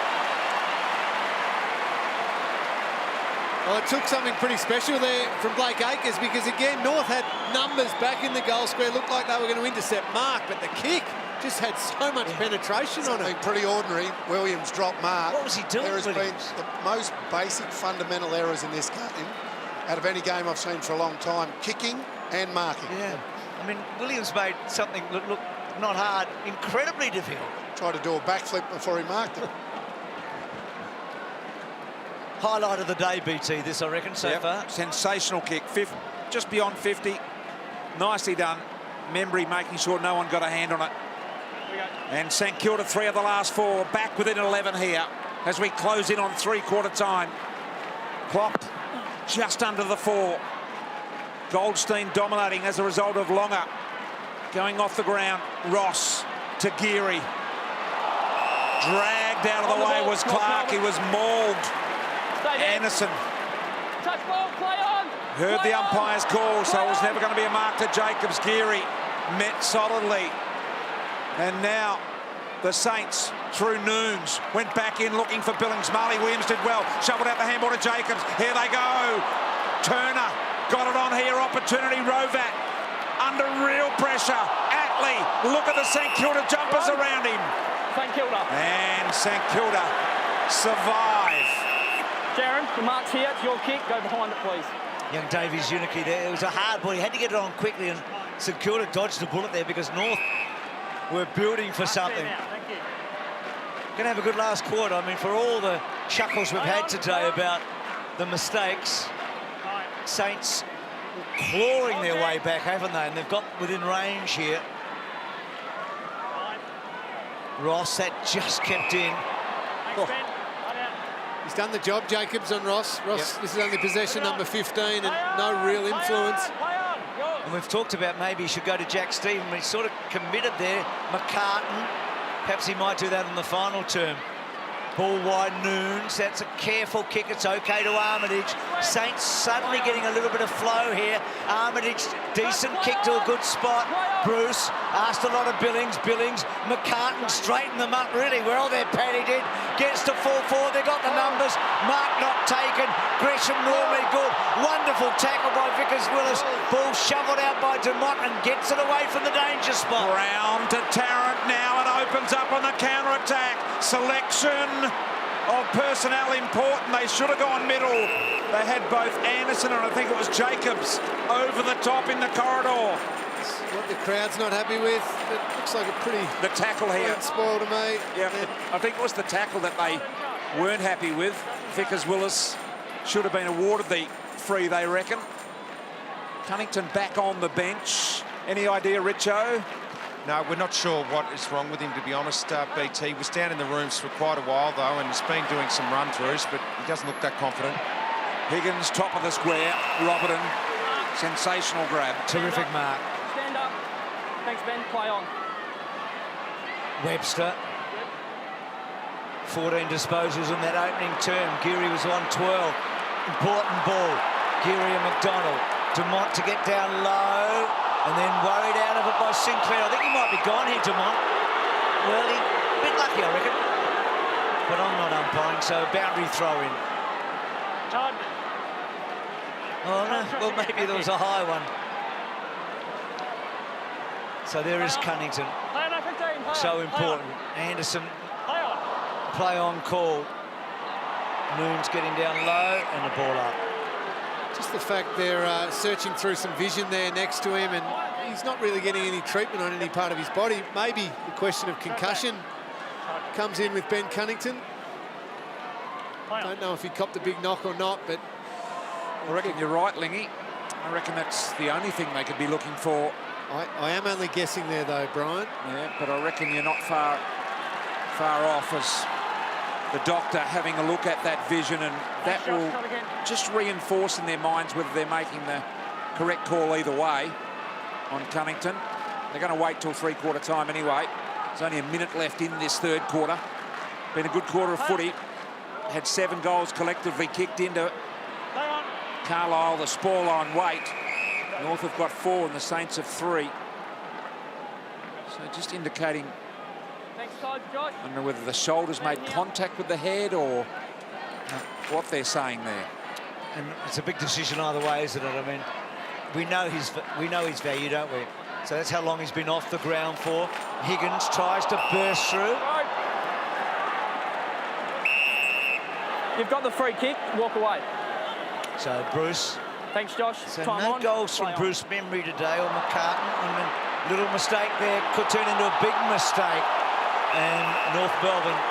Well, it took something pretty special there from Blake Akers, because, again, North had numbers back in the goal square. Looked like they were going to intercept Mark, but the kick just had so much penetration on it. Pretty ordinary. Williams dropped Mark. What was he doing, There has Williams? been the most basic fundamental errors in this game out of any game I've seen for a long time. Kicking and marking. Yeah. I mean, Williams made something look not hard, incredibly difficult. Tried to do a backflip before he marked it. Highlight of the day, BT, this, I reckon, so far. Sensational kick, just beyond 50. Nicely done. Membry making sure no one got a hand on it. And St Kilda, 3 of the last 4, back within 11 here as we close in on 3/4 time. Clock just under the 4. Goldstein dominating as a result of Longer going off the ground. Ross to Geary. Dragged out of the way was Clark. He was mauled. Anderson heard the umpire's call, so it was never going to be a mark to Jacobs. Geary met solidly. And now the Saints, through Noons, went back in looking for Billings. Marley Williams did well. Shoveled out the handball to Jacobs. Here they go. Turner got it on here. Opportunity. Rovat under real pressure. Atley, look at the St Kilda jumpers around him. St Kilda. And St Kilda survive. Jaron, the mark's here. It's your kick. Go behind it, please. Young Davies Unicky there. It was a hard ball. He had to get it on quickly, and St Kilda dodged the bullet there because North were building for something. Thank you. Going to have a good last quarter. I mean, for all the chuckles we've had today about the mistakes, Saints clawing their way back, haven't they? And they've got within range here. Ross, that just kept in. Thanks, Ben. He's done the job, Jacobs, on Ross. Ross, this is only possession number 15 and no real influence. And we've talked about maybe he should go to Jack Stephen, but he's sort of committed there. McCartan, perhaps he might do that in the final term. Ball wide, Noons. That's a careful kick. It's okay to Armitage. Saints suddenly getting a little bit of flow here. Armitage, decent kick to a good spot. Bruce asked a lot of Billings. McCartan straightened them up really well there. Paddy did. Gets to full forward. They got the numbers. Mark not taken. Gresham normally good. Wonderful tackle by Vickers-Willis. Ball shoveled out by Dumont and gets it away from the danger spot. Brown to Tarrant now. It opens up on the counter-attack. Selection of personnel important. They should have gone middle. They had both Anderson and I think it was Jacobs over the top in the corridor. What the crowd's not happy with. It looks like a pretty... The tackle here. spoil to me. Yeah, I think it was the tackle that they weren't happy with. Vickers-Willis should have been awarded the free, they reckon. Cunnington back on the bench. Any idea, Richo? No, we're not sure what is wrong with him, to be honest, BT. He was down in the rooms for quite a while, though, and he's been doing some run-throughs, but he doesn't look that confident. Higgins, top of the square. Robertson, sensational grab. Terrific mark. Stand up. Thanks, Ben. Play on. Webster. 14 disposals in that opening term. Geary was on 12. Important ball. Geary and McDonald. Dumont to get down low, and then worried out of it by Sinclair. I think he might be gone here, Dumont. Well, he a bit lucky, I reckon. But I'm not umpiring, so boundary throw in. Todd. Oh, no. Well, maybe there was a high one. So there is Cunnington. Play on 15. Play So on, important. Anderson, Play on. play on call. Moon's getting down low and the ball up. Just the fact they're searching through some vision there next to him, and he's not really getting any treatment on any part of his body. Maybe the question of concussion comes in with Ben Cunnington. Don't know if he copped a big knock or not, but I reckon you're right, Lingy. I reckon that's the only thing they could be looking for. I am only guessing there, though, Brian. Yeah, but I reckon you're not far off as the doctor having a look at that vision, and that will just reinforce in their minds whether they're making the correct call either way on Cunnington. They're going to wait till three-quarter time anyway. There's only a minute left in this third quarter. Been a good quarter of footy. Had 7 goals collectively kicked into Carlisle, the spoiler weight. North have got 4 and the Saints have 3. So just indicating, I don't know whether the shoulders made contact with the head or what they're saying there. And it's a big decision either way, isn't it? I mean, we know his value, don't we? So that's how long he's been off the ground for. Higgins tries to burst through. You've got the free kick. Walk away. So Bruce. Thanks, Josh. So Time no on. goals from Bruce Memory today, or McCartan. And a little mistake there could turn into a big mistake. And North Melbourne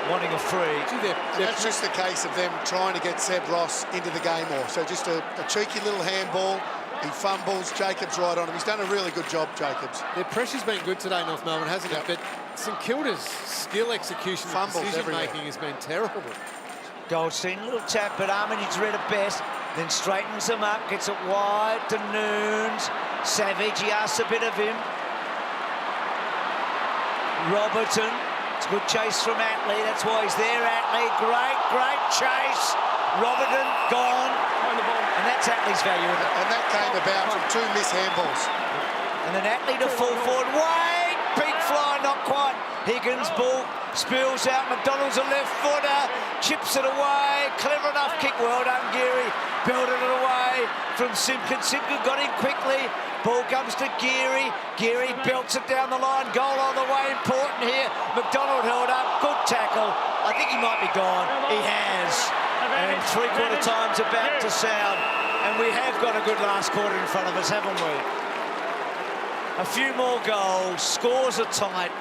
wanting a free. That's just the case of them trying to get Seb Ross into the game more. So just a cheeky little handball. He fumbles. Jacobs right on him. He's done a really good job, Jacobs. Their pressure's been good today, North Melbourne, hasn't it? But St Kilda's skill execution and decision-making has been terrible. Goldstein, little tap, but Armitage read it best. Then straightens him up, gets it wide to Noons. Savage, he asks a bit of him. Robertson, it's a good chase from Atley. That's why he's there, Atley. Great chase. Robertson gone. And that's Atley's value, isn't it? And that came about from 2 missed handballs. And then Atley to full forward. Wait! Big fly, not quite. Higgins, ball spills out. McDonald's a left footer. Chips it away. Clever enough kick. Well done, Geary. Building it away from Simpkin. Simpkin got in quickly. Ball comes to Geary. Geary belts it down the line. Goal on the way. Important here. McDonald held up. Good tackle. I think he might be gone. He has. And three-quarter time's about to sound. And we have got a good last quarter in front of us, haven't we? A few more goals. Scores are tight.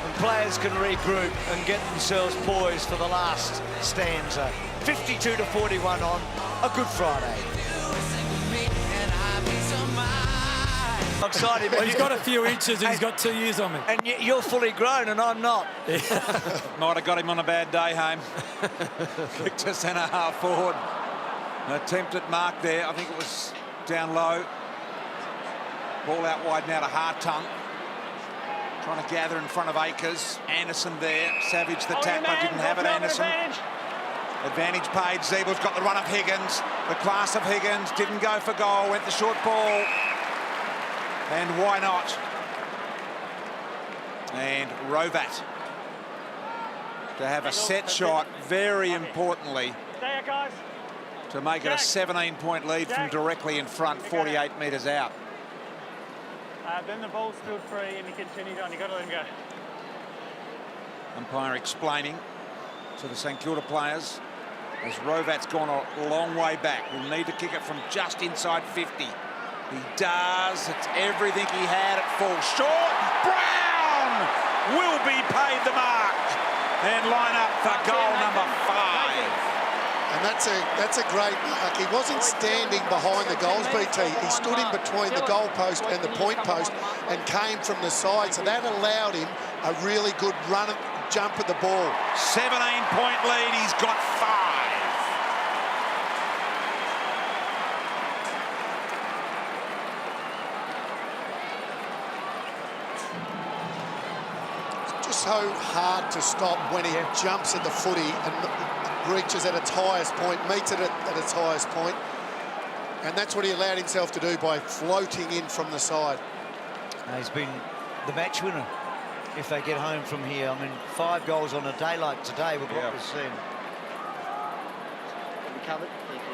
And players can regroup and get themselves poised for the last stanza. 52-41 on a Good Friday. I'm excited. Well, he's got a few inches and he's got 2 years on me. And you're fully grown and I'm not. Might have got him on a bad day home. Kicked to centre half forward. An attempt at mark there. I think it was down low. Ball out wide now to Hartung. Trying to gather in front of Akers. Anderson there. Savage the tackler. Didn't have it, Anderson. Advantage paid. Zeebel's got the run of Higgins. The class of Higgins. Didn't go for goal. Went the short ball. And why not? And Rovat to have a set shot, very importantly, to make it a 17-point lead from directly in front, 48 metres out. Then the ball stood free and he continued on. You've got to let him go. Umpire explaining to the St Kilda players as Rovat's gone a long way back. Will need to kick it from just inside 50. He does. It's everything he had. It falls short. Brown will be paid the mark and line up for goal number 5. And that's a great mark. He wasn't standing behind the goals, BT. He stood in between the goal post and the point post and came from the side. So that allowed him a really good run and jump at the ball. 17-point lead. He's got 5. So hard to stop when he jumps at the footy and reaches at its highest point, meets it at its highest point. And that's what he allowed himself to do by floating in from the side. He's been the match winner if they get home from here. I mean, 5 goals on a day like today with what we've seen. Recovered. Thank you.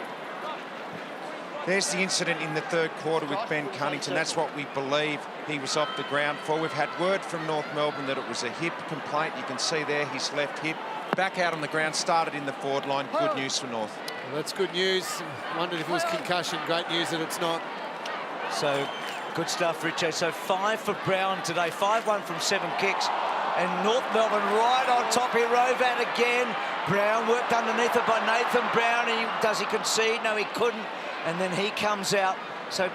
There's the incident in the third quarter with Ben Cunnington. That's what we believe he was off the ground for. We've had word from North Melbourne that it was a hip complaint. You can see there his left hip. Back out on the ground, started in the forward line. Good news for North. Well, that's good news. Wondered if it was concussion. Great news that it's not. So, good stuff, Richo. So 5 for Brown today, 5-1 from 7 kicks. And North Melbourne right on top here. Rovat again. Brown worked underneath it by Nathan Brown. Does he concede? No, he couldn't. And then he comes out. So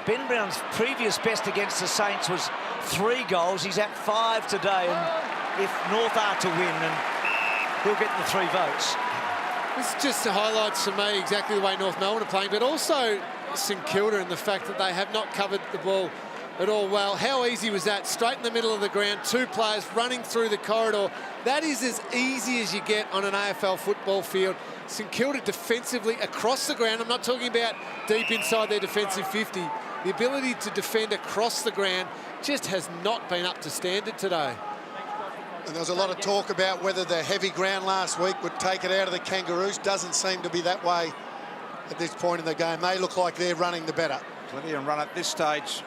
Ben Brown's previous best against the Saints was 3 goals. He's at 5 today. And if North are to win, then he'll get the 3 votes. This just highlights for me exactly the way North Melbourne are playing, but also St Kilda and the fact that they have not covered the ball at all well. How easy was that? Straight in the middle of the ground, 2 players running through the corridor. That is as easy as you get on an AFL football field. St Kilda defensively across the ground. I'm not talking about deep inside their defensive 50. The ability to defend across the ground just has not been up to standard today. And there was a lot of talk about whether the heavy ground last week would take it out of the Kangaroos. Doesn't seem to be that way at this point in the game. They look like they're running the better. Plenty of run at this stage,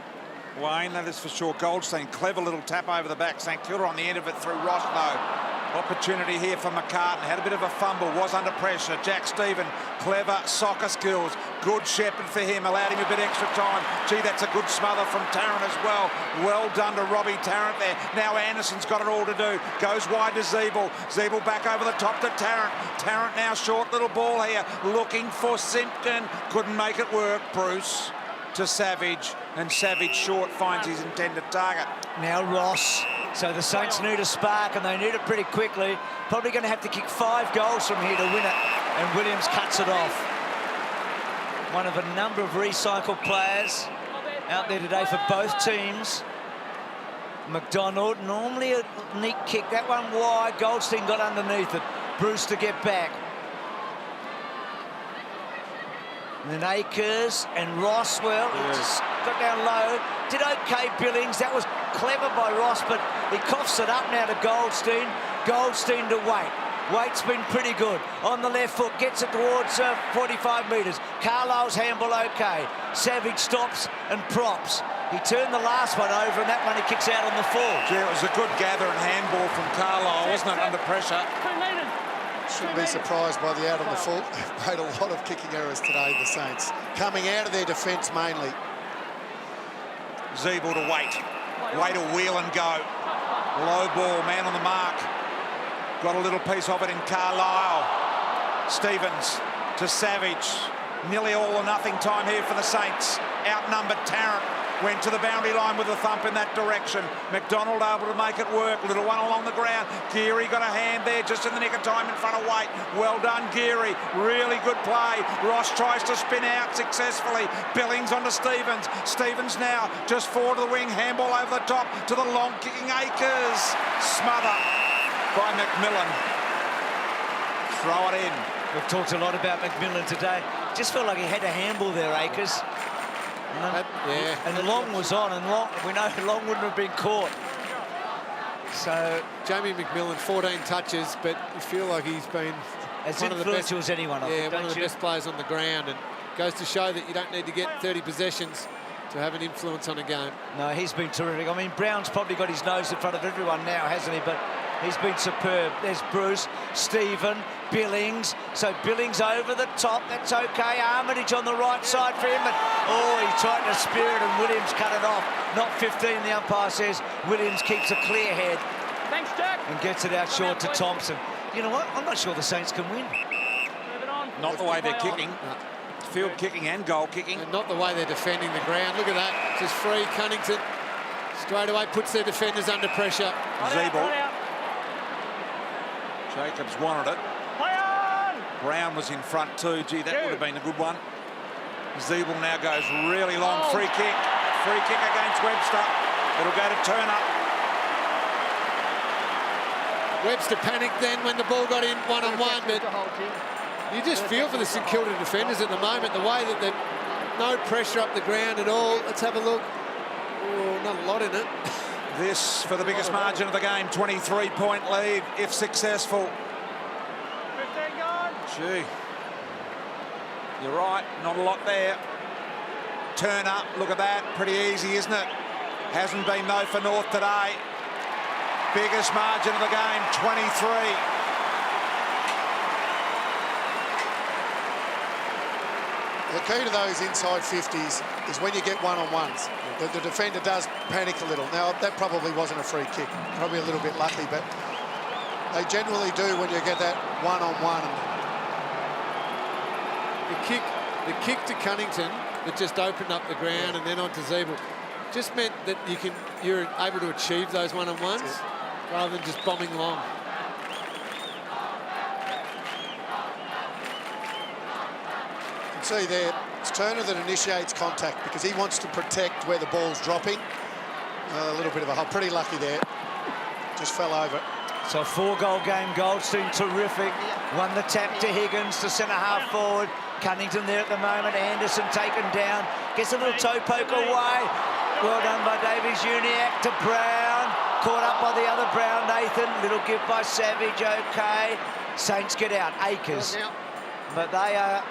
Wayne, that is for sure. Goldstein, clever little tap over the back. St Kilda on the end of it through Ross, though. Opportunity here for McCartan. Had a bit of a fumble, was under pressure. Jack Stephen, clever soccer skills. Good shepherd for him, allowed him a bit extra time. Gee, that's a good smother from Tarrant as well. Well done to Robbie Tarrant there. Now Anderson's got it all to do. Goes wide to Zeeble. Zeeble back over the top to Tarrant. Tarrant now short little ball here. Looking for Simpkin. Couldn't make it work. Bruce to Savage. And Savage short finds his intended target. Now Ross. So the Saints need a spark, and they need it pretty quickly. Probably going to have to kick 5 goals from here to win it. And Williams cuts it off. One of a number of recycled players out there today for both teams. McDonald, normally a neat kick. That one wide. Goldstein got underneath it. Bruce to get back. And then Akers and Ross, well, he just got down low. Did okay, Billings. That was clever by Ross, but he coughs it up now to Goldstein. Goldstein to Waite. Waite's been pretty good. On the left foot, gets it towards 45 metres. Carlisle's handball okay. Savage stops and props. He turned the last one over, and that one he kicks out on the full. Yeah, it was a good gather and handball from Carlisle, wasn't it, under pressure? Shouldn't be surprised by the out on the full. They've made a lot of kicking errors today, the Saints. Coming out of their defence mainly. Zeeble to Waite. Waite will wheel and go. Low ball, man on the mark. Got a little piece of it in Carlisle. Stevens to Savage. Nearly all or nothing time here for the Saints. Outnumbered Tarrant. Went to the boundary line with a thump in that direction. McDonald able to make it work. Little one along the ground. Geary got a hand there just in the nick of time in front of Waite. Well done, Geary. Really good play. Ross tries to spin out successfully. Billings onto Stevens. Stevens now just forward to the wing. Handball over the top to the long kicking Akers. Smother by McMillan. Throw it in. We've talked a lot about McMillan today. Just felt like he had a handball there, Akers. And Long was on, and Long, we know Long wouldn't have been caught. So Jamie McMillan, 14 touches, but you feel like he's been as one of the best, as anyone. Yeah, one of the best players on the ground, and goes to show that you don't need to get 30 possessions to have an influence on a game. No, he's been terrific. I mean, Brown's probably got his nose in front of everyone now, hasn't he? But he's been superb. There's Bruce, Stephen, Billings. So Billings over the top. That's okay. Armitage on the right side for him. But, oh, he tried to spear it and Williams cut it off. Not 15, the umpire says. Williams keeps a clear head. Thanks, Jack. And gets it out short to Thompson. You know what? I'm not sure the Saints can win. Not the way they're kicking. Field kicking and goal kicking. And not the way they're defending the ground. Look at that. Just free. Cunnington straight away puts their defenders under pressure. Zeeble. Jacobs wanted it. Brown was in front too. Gee, that would have been a good one. Zeeble now goes really long. Free kick. Free kick against Webster. It'll go to Turner. Webster panicked then when the ball got in one-on-one, but you just feel for the St Kilda defenders at the moment, the way that they're No pressure up the ground at all. Let's have a look. Oh, not a lot in it. This for the biggest margin of the game, 23-point lead, if successful. 15 gone. Gee. You're right, not a lot there. Turn up, look at that, pretty easy, isn't it? Hasn't been though for North today. Biggest margin of the game, 23. The key to those inside 50s is when you get one-on-ones. The defender does panic a little. Now, that probably wasn't a free kick. Probably a little bit lucky, but they generally do when you get that one-on-one. The kick to Cunnington that just opened up the ground and then onto Zeeble just meant that you're able to achieve those one-on-ones rather than just bombing long. You can see there, it's Turner that initiates contact because he wants to protect where the ball's dropping. A little bit of a hole, pretty lucky there. Just fell over. So 4-goal game, Goldstein terrific. Won the tap to Higgins, the centre-half forward. Cunnington there at the moment. Anderson taken down. Gets a little toe poke away. Well done by Davies Uniacke to Brown. Caught up by the other Brown, Nathan. Little gift by Savage, okay. Saints get out, Akers. But they are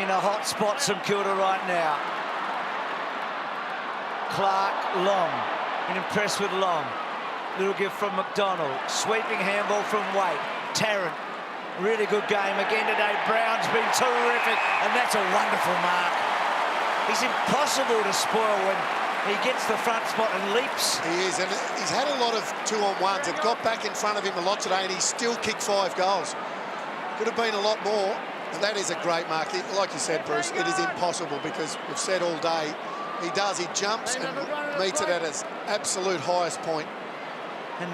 in a hot spot, St Kilda, right now. Clark, Long. Been impressed with Long. Little gift from McDonald. Sweeping handball from Waite. Tarrant. Really good game again today. Brown's been terrific, and that's a wonderful mark. He's impossible to spoil when he gets the front spot and leaps. He is, and he's had a lot of 2-on-1s. It got back in front of him a lot today, and he still kicked 5 goals. Could have been a lot more, and that is a great mark. Like you said, Bruce, it is impossible because we've said all day, he does. He jumps and meets it at his absolute highest point. And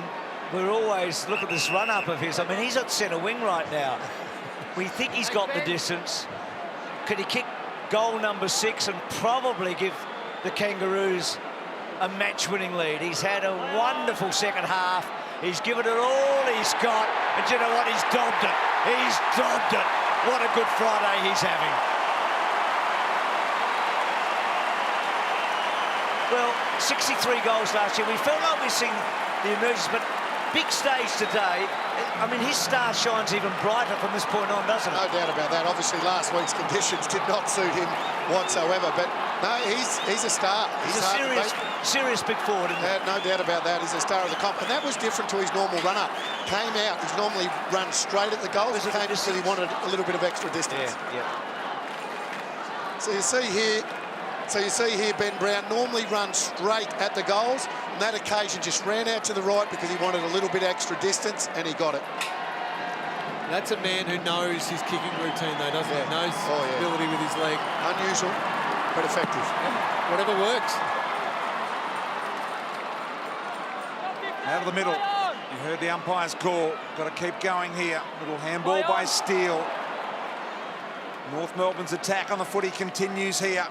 we're always, look at this run-up of his. I mean, he's at centre wing right now. We think he's got the distance. Could he kick goal number 6 and probably give the Kangaroos a match-winning lead? He's had a wonderful second half. He's given it all he's got. And you know what? He's dobbed it. He's dobbed it. What a good Friday he's having. Well, 63 goals last year. We felt like we're seeing the emergence, but big stage today. I mean, his star shines even brighter from this point on, doesn't it? No doubt about that. Obviously, last week's conditions did not suit him whatsoever, but no, he's a star. He's a serious big forward, isn't he? No doubt about that. He's a star of the comp, and that was different to his normal run-up. Came out, he's normally run straight at the goal. He came because he wanted a little bit of extra distance. Yeah. So you see here, Ben Brown normally runs straight at the goals. On that occasion, just ran out to the right because he wanted a little bit extra distance, and he got it. That's a man who knows his kicking routine, though, doesn't he? Knows ability with his leg. Unusual, but effective. Whatever works. Out of the middle. You heard the umpire's call. Got to keep going here. Little handball by Steele. North Melbourne's attack on the footy continues here.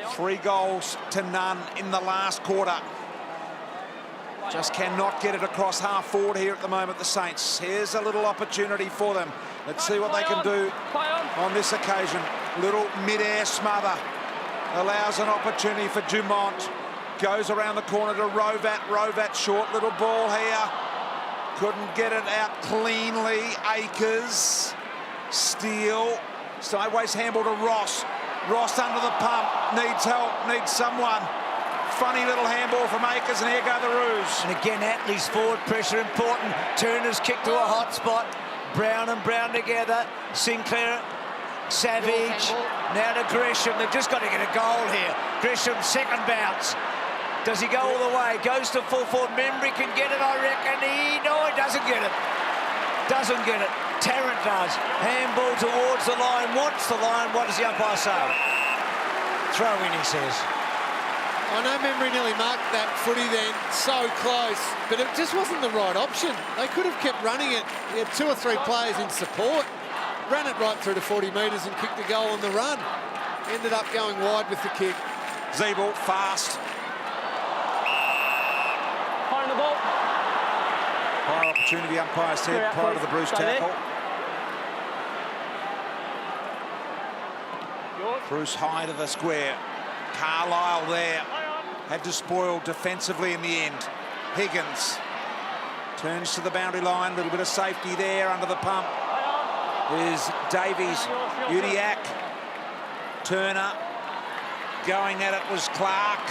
3 goals to none in the last quarter. Just cannot get it across half forward here at the moment, the Saints. Here's a little opportunity for them. Let's see what they can do on this occasion. Little mid-air smother. Allows an opportunity for Dumont. Goes around the corner to Rovat. Rovat, short little ball here. Couldn't get it out cleanly. Akers. Steele. Sideways handball to Ross. Ross under the pump, needs help, needs someone. Funny little handball from Akers, and here go the Roos. And again, Atley's forward pressure important. Turner's kick to a hot spot. Brown and Brown together. Sinclair, Savage, now to Gresham. They've just got to get a goal here. Gresham, second bounce. Does he go all the way? Goes to full forward. Membry can get it, I reckon. No, he doesn't get it. Doesn't get it. Tarrant does. Handball towards the line, wants the line. What does the umpire say? Throw in, he says. I know Membry nearly marked that footy then, so close, but it just wasn't the right option. They could have kept running it. He had 2 or 3 players in support. Ran it right through to 40 metres and kicked the goal on the run. Ended up going wide with the kick. Zeeble, fast. Find the ball. Higher opportunity, umpire said, prior to the Bruce tackle. Bruce high to the square. Carlisle there. Had to spoil defensively in the end. Higgins turns to the boundary line. A little bit of safety there under the pump. There's Davies, Uniac, Turner. Going at it was Clark.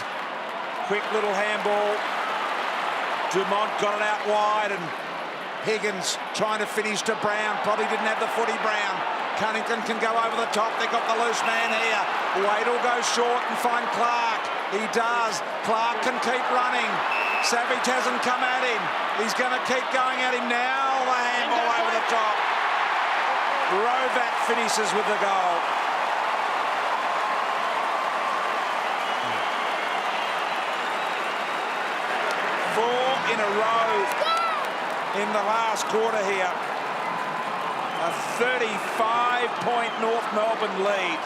Quick little handball. Dumont got it out wide, and Higgins trying to finish to Brown. Probably didn't have the footy, Brown. Cunnington can go over the top. They've got the loose man here. Wade will go short and find Clark. He does. Clark can keep running. Savage hasn't come at him. He's going to keep going at him now. The handball over the top. Rovat finishes with the goal. Four in a row in the last quarter here. A 35-point North Melbourne lead.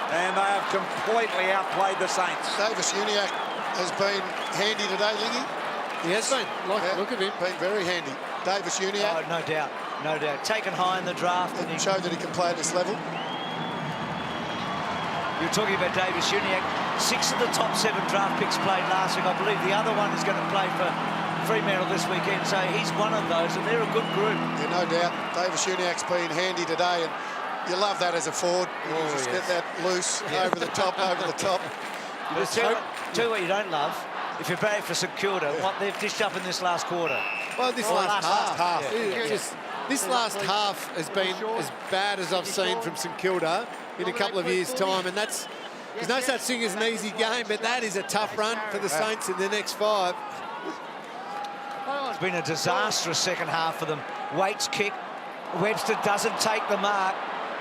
And they have completely outplayed the Saints. Davis Uniac has been handy today, Lingy. He has been. Look at him. Been very handy. Davis Uniac. Oh, no doubt. No doubt. Taken high in the draft. And showed that he can play at this level. You're talking about Davis Uniac. 6 of the top 7 draft picks played last week. I believe the other one is going to play for Fremantle this weekend. So he's one of those, and they're a good group. Yeah, no doubt. Davis Uniac's been handy today, and you love that as a forward. You just get that loose over the top, over the top. Tell you what you don't love. If you're back for St Kilda, what they've dished up in this last quarter. Well, this last half. Yeah. This last half has been as bad as I've seen from St Kilda in a couple of years' time, and there's no such thing as an easy game, but that is a tough run for the Saints in the next 5. It's been a disastrous second half for them. Waite's kick. Webster doesn't take the mark.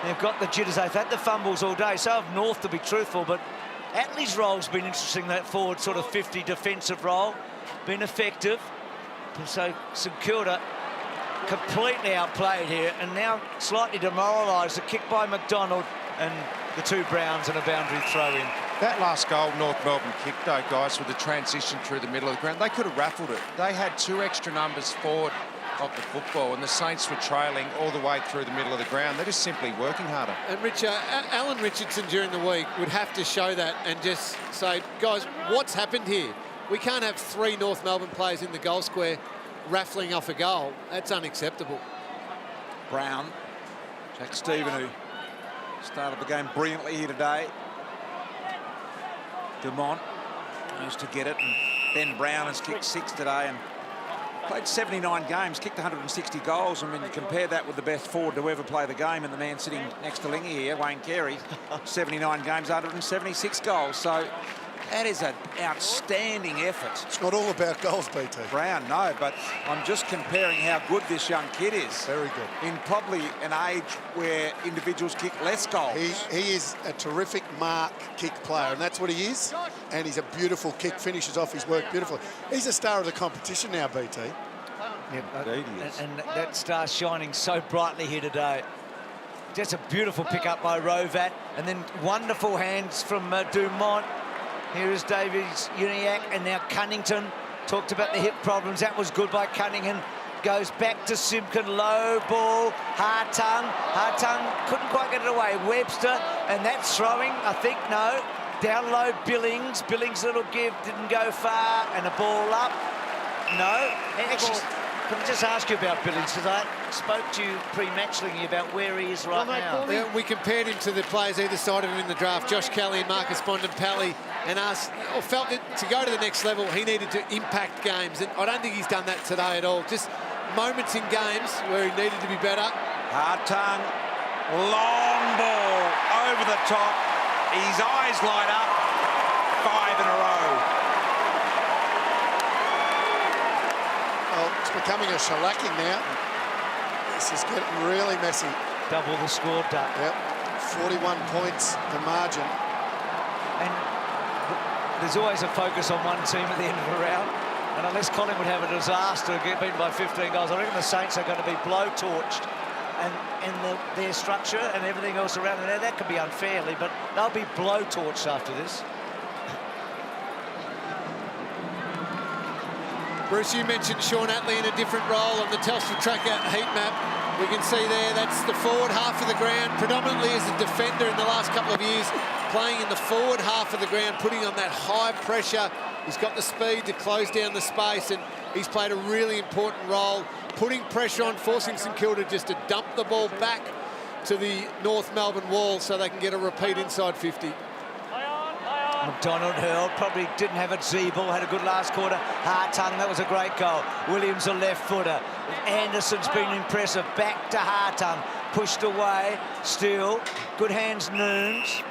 They've got the jitters. They've had the fumbles all day. So have North, to be truthful, but Atley's role's been interesting, that forward sort of 50 defensive role. Been effective. So St Kilda completely outplayed here, and now slightly demoralised. The kick by McDonald and the 2 Browns and a boundary throw in. That last goal North Melbourne kicked, though, guys, with the transition through the middle of the ground, they could have raffled it. They had 2 extra numbers forward of the football, and the Saints were trailing all the way through the middle of the ground. They're just simply working harder. And Alan Richardson during the week would have to show that and just say, guys, what's happened here? We can't have 3 North Melbourne players in the goal square raffling off a goal. That's unacceptable. Brown, Jack Stephen, who started the game brilliantly here today. Dumont used to get it, and Ben Brown has kicked 6 today and played 79 games, kicked 160 goals. I mean, you compare that with the best forward to ever play the game, and the man sitting next to Lingy here, Wayne Carey, 79 games, 176 goals. So that is an outstanding effort. It's not all about goals, BT. Brown, no, but I'm just comparing how good this young kid is. Very good. In probably an age where individuals kick less goals. He is a terrific mark kick player, and that's what he is. And he's a beautiful kick, finishes off his work beautifully. He's a star of the competition now, BT. And that star shining so brightly here today. Just a beautiful pick-up by Rovat, and then wonderful hands from Dumont. Here is Davies Uniac, and now Cunnington. Talked about the hip problems. That was good by Cunningham. Goes back to Simpkin. Low ball. Hartung. Hartung couldn't quite get it away. Webster, and that's throwing. I think no. Down low, Billings. Billings' little give didn't go far, and a ball up. No. Actually, can I just ask you about Billings, because I spoke to you pre-match, Lingy, about where he is right now. Yeah, we compared him to the players either side of him in the draft, Josh Kelly and Marcus Bontempelli, and felt that to go to the next level, he needed to impact games. And I don't think he's done that today at all. Just moments in games where he needed to be better. Hartung, long ball over the top. His eyes light up. 5 in a row. Well, it's becoming a shellacking now. This is getting really messy. Double the score, Duck. Yep, 41 points, the margin. And there's always a focus on one team at the end of a round. And unless Collingwood have a disaster and get beaten by 15 goals, I reckon the Saints are going to be blow-torched. And their structure and everything else around it, that could be unfairly, but they'll be blow-torched after this. Bruce, you mentioned Sean Atley in a different role on the Telstra Tracker heat map. We can see there, that's the forward half of the ground, predominantly as a defender in the last couple of years, playing in the forward half of the ground, putting on that high pressure. He's got the speed to close down the space, and he's played a really important role, putting pressure on, forcing St Kilda just to dump the ball back to the North Melbourne wall so they can get a repeat inside 50. McDonald hurled, probably didn't have it. Zeeble had a good last quarter. Hartung, that was a great goal. Williams, a left footer. Anderson's been impressive. Back to Hartung, pushed away. Still, good hands, Noons.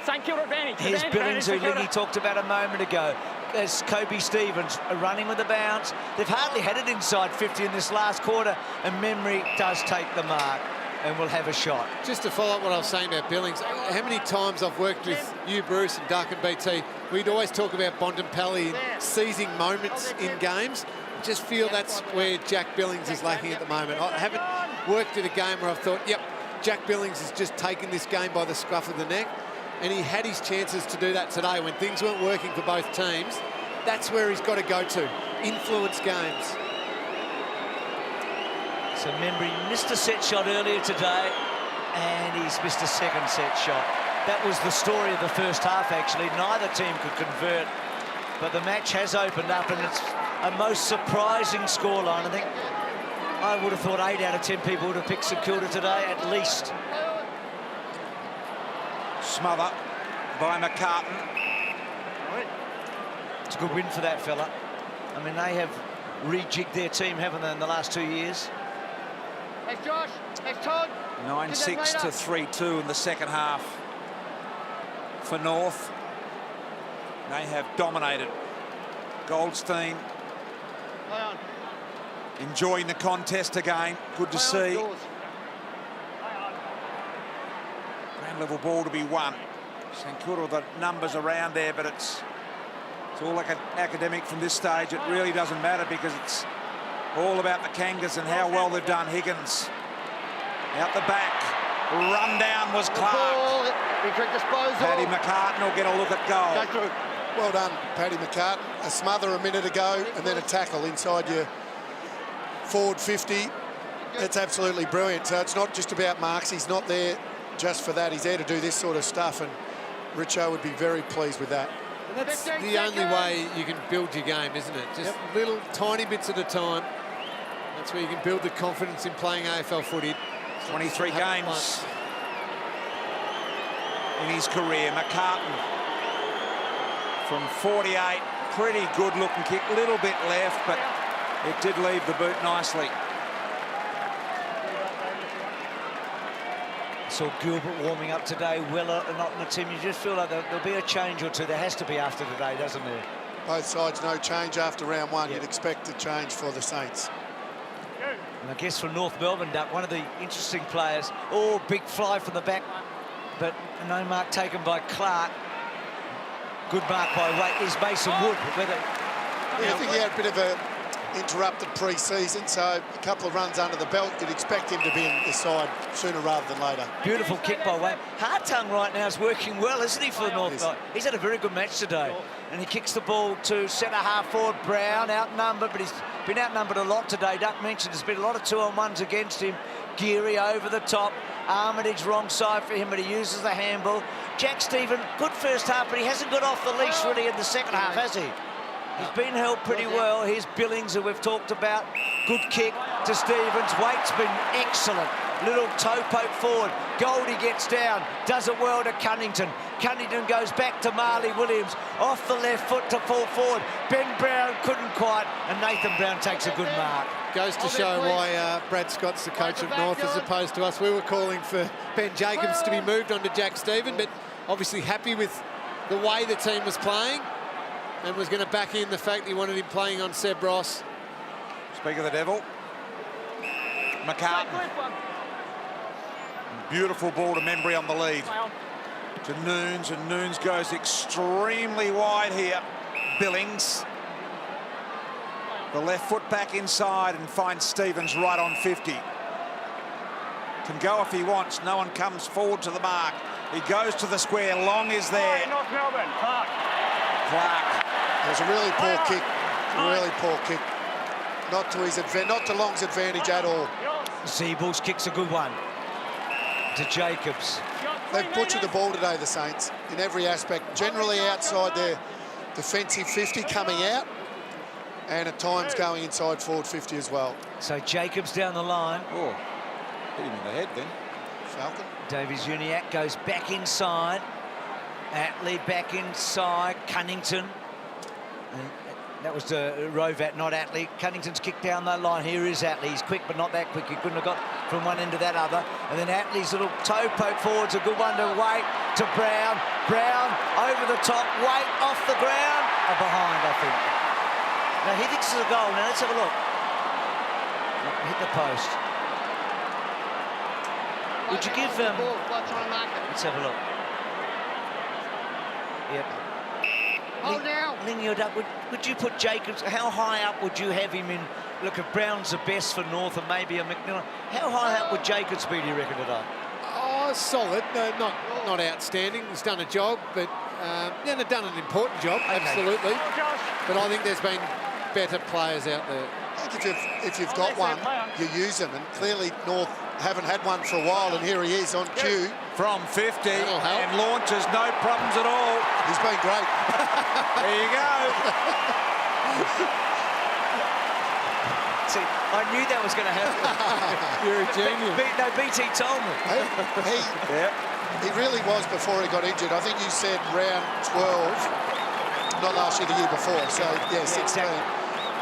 St Kilda advantage. Here's Billings, who Liggy talked about a moment ago. There's Kobe Stevens running with the bounce. They've hardly had it inside 50 in this last quarter, and memory does take the mark and will have a shot. Just to follow up what I was saying about Billings, how many times I've worked with you, Bruce, and Duck and BT, we'd always talk about Bontempelli seizing moments in games. I just feel that's where Jack Billings is lacking at the moment. I haven't worked at a game where I've thought, yep, Jack Billings has just taken this game by the scruff of the neck, and he had his chances to do that today when things weren't working for both teams. That's where he's got to go to, influence games. So Membry missed a set shot earlier today, and he's missed a second set shot. That was the story of the first half, actually. Neither team could convert, but the match has opened up, and it's a most surprising scoreline. I think I would have thought 8 out of 10 people would have picked St Kilda today, at least. Smother by McCartan. It's a good win for that fella. I mean, they have rejigged their team, haven't they, in the last 2 years? Thanks, Josh. Thanks, Todd. 9-6 to 3-2 in the second half for North. They have dominated. Goldstein enjoying the contest again. Good to see. Grand level ball to be won. St Kilda, the numbers around there, but it's all like an academic from this stage. It really doesn't matter because it's all about the Kangas and how well they've done. Higgins out the back. Run down was Clark. Paddy McCartan will get a look at goal. Well done, Paddy McCartan. A smother a minute ago and then a tackle inside your forward 50. That's absolutely brilliant. So it's not just about marks. He's not there just for that. He's there to do this sort of stuff, and Richo would be very pleased with that. And that's the only way you can build your game, isn't it? Just little tiny bits at a time. That's where you can build the confidence in playing AFL footy. 23 games in his career. McCartan from 48. Pretty good looking kick. Little bit left, but it did leave the boot nicely. Saw Gilbert warming up today. Weller not in the team. You just feel like there'll be a change or two. There has to be after today, doesn't there? Both sides, no change after round one. You'd expect a change for the Saints. And I guess for North Melbourne, Duck, one of the interesting players. Oh, big fly from the back, but no mark taken by Clark. Good mark by Waite is Mason Wood. I think he had a bit of a interrupted pre-season, so a couple of runs under the belt. You'd expect him to be in the side sooner rather than later. Beautiful kick by Waite. Hartung right now is working well, isn't he, for North Melbourne? He's had a very good match today. And he kicks the ball to centre half forward. Brown outnumbered, but he's been outnumbered a lot today. Duck mentioned there's been a lot of 2-on-1s against him. Geary over the top. Armitage wrong side for him, but he uses the handball. Jack Stephen, good first half, but he hasn't got off the leash really in the second half, has he? He's been held pretty well. Here's Billings, who we've talked about. Good kick to Stevens. Waite's been excellent. Little toe poke forward. Goldie gets down, does it well to Cunnington. Cunnington goes back to Marley Williams. Off the left foot to fall forward. Ben Brown couldn't quite, and Nathan Brown takes a good mark. Goes to show why Brad Scott's the coach of North as opposed to us. We were calling for Ben Jacobs to be moved on to Jack Stephen, but obviously happy with the way the team was playing and was going to back in the fact he wanted him playing on Seb Ross. Speak of the devil. McCartan. Beautiful ball to Membry on the lead. To Noons, and Noons goes extremely wide here. Billings. The left foot back inside and finds Stevens right on 50. Can go if he wants. No one comes forward to the mark. He goes to the square. Long is there. North Melbourne, Clark. Clark. It was a really poor kick. Really poor kick. Not to Long's advantage at all. Zeebles kicks a good one to Jacobs. They've butchered the ball today, the Saints, in every aspect. Generally outside their defensive 50 coming out, and at times going inside forward 50 as well. So Jacobs down the line. Oh, hit him in the head then. Falcon. Davies Uniacke goes back inside. Atley back inside. Cunnington. And that was Rovat, not Atley. Cunnington's kicked down that line. Here is Atley. He's quick, but not that quick. He couldn't have got from one end to that other. And then Atley's little toe poke forward's a good one to Waite, to Brown. Brown over the top. Waite off the ground. Behind, I think. Now, he thinks it's a goal. Now, let's have a look. Hit the post. Would you give... let's have a look. Yep. Hold now. Linear up. Would you put Jacobs... How high up would you have him in... Look, if Brown's the best for North and maybe a McMillan, how high up would Jacobs be, do you reckon, today? Oh, solid. No, not outstanding. He's done a job, but done an important job, absolutely. But I think there's been better players out there. I think if you've got one, you use them, and clearly North haven't had one for a while, and here he is on cue. From 50 and launches, no problems at all. He's been great. There you go. See, I knew that was going to happen. You're a genius. No, BT told me. He really was before he got injured. I think you said round 12, not last year, the year before. So, yeah, 16. Exactly.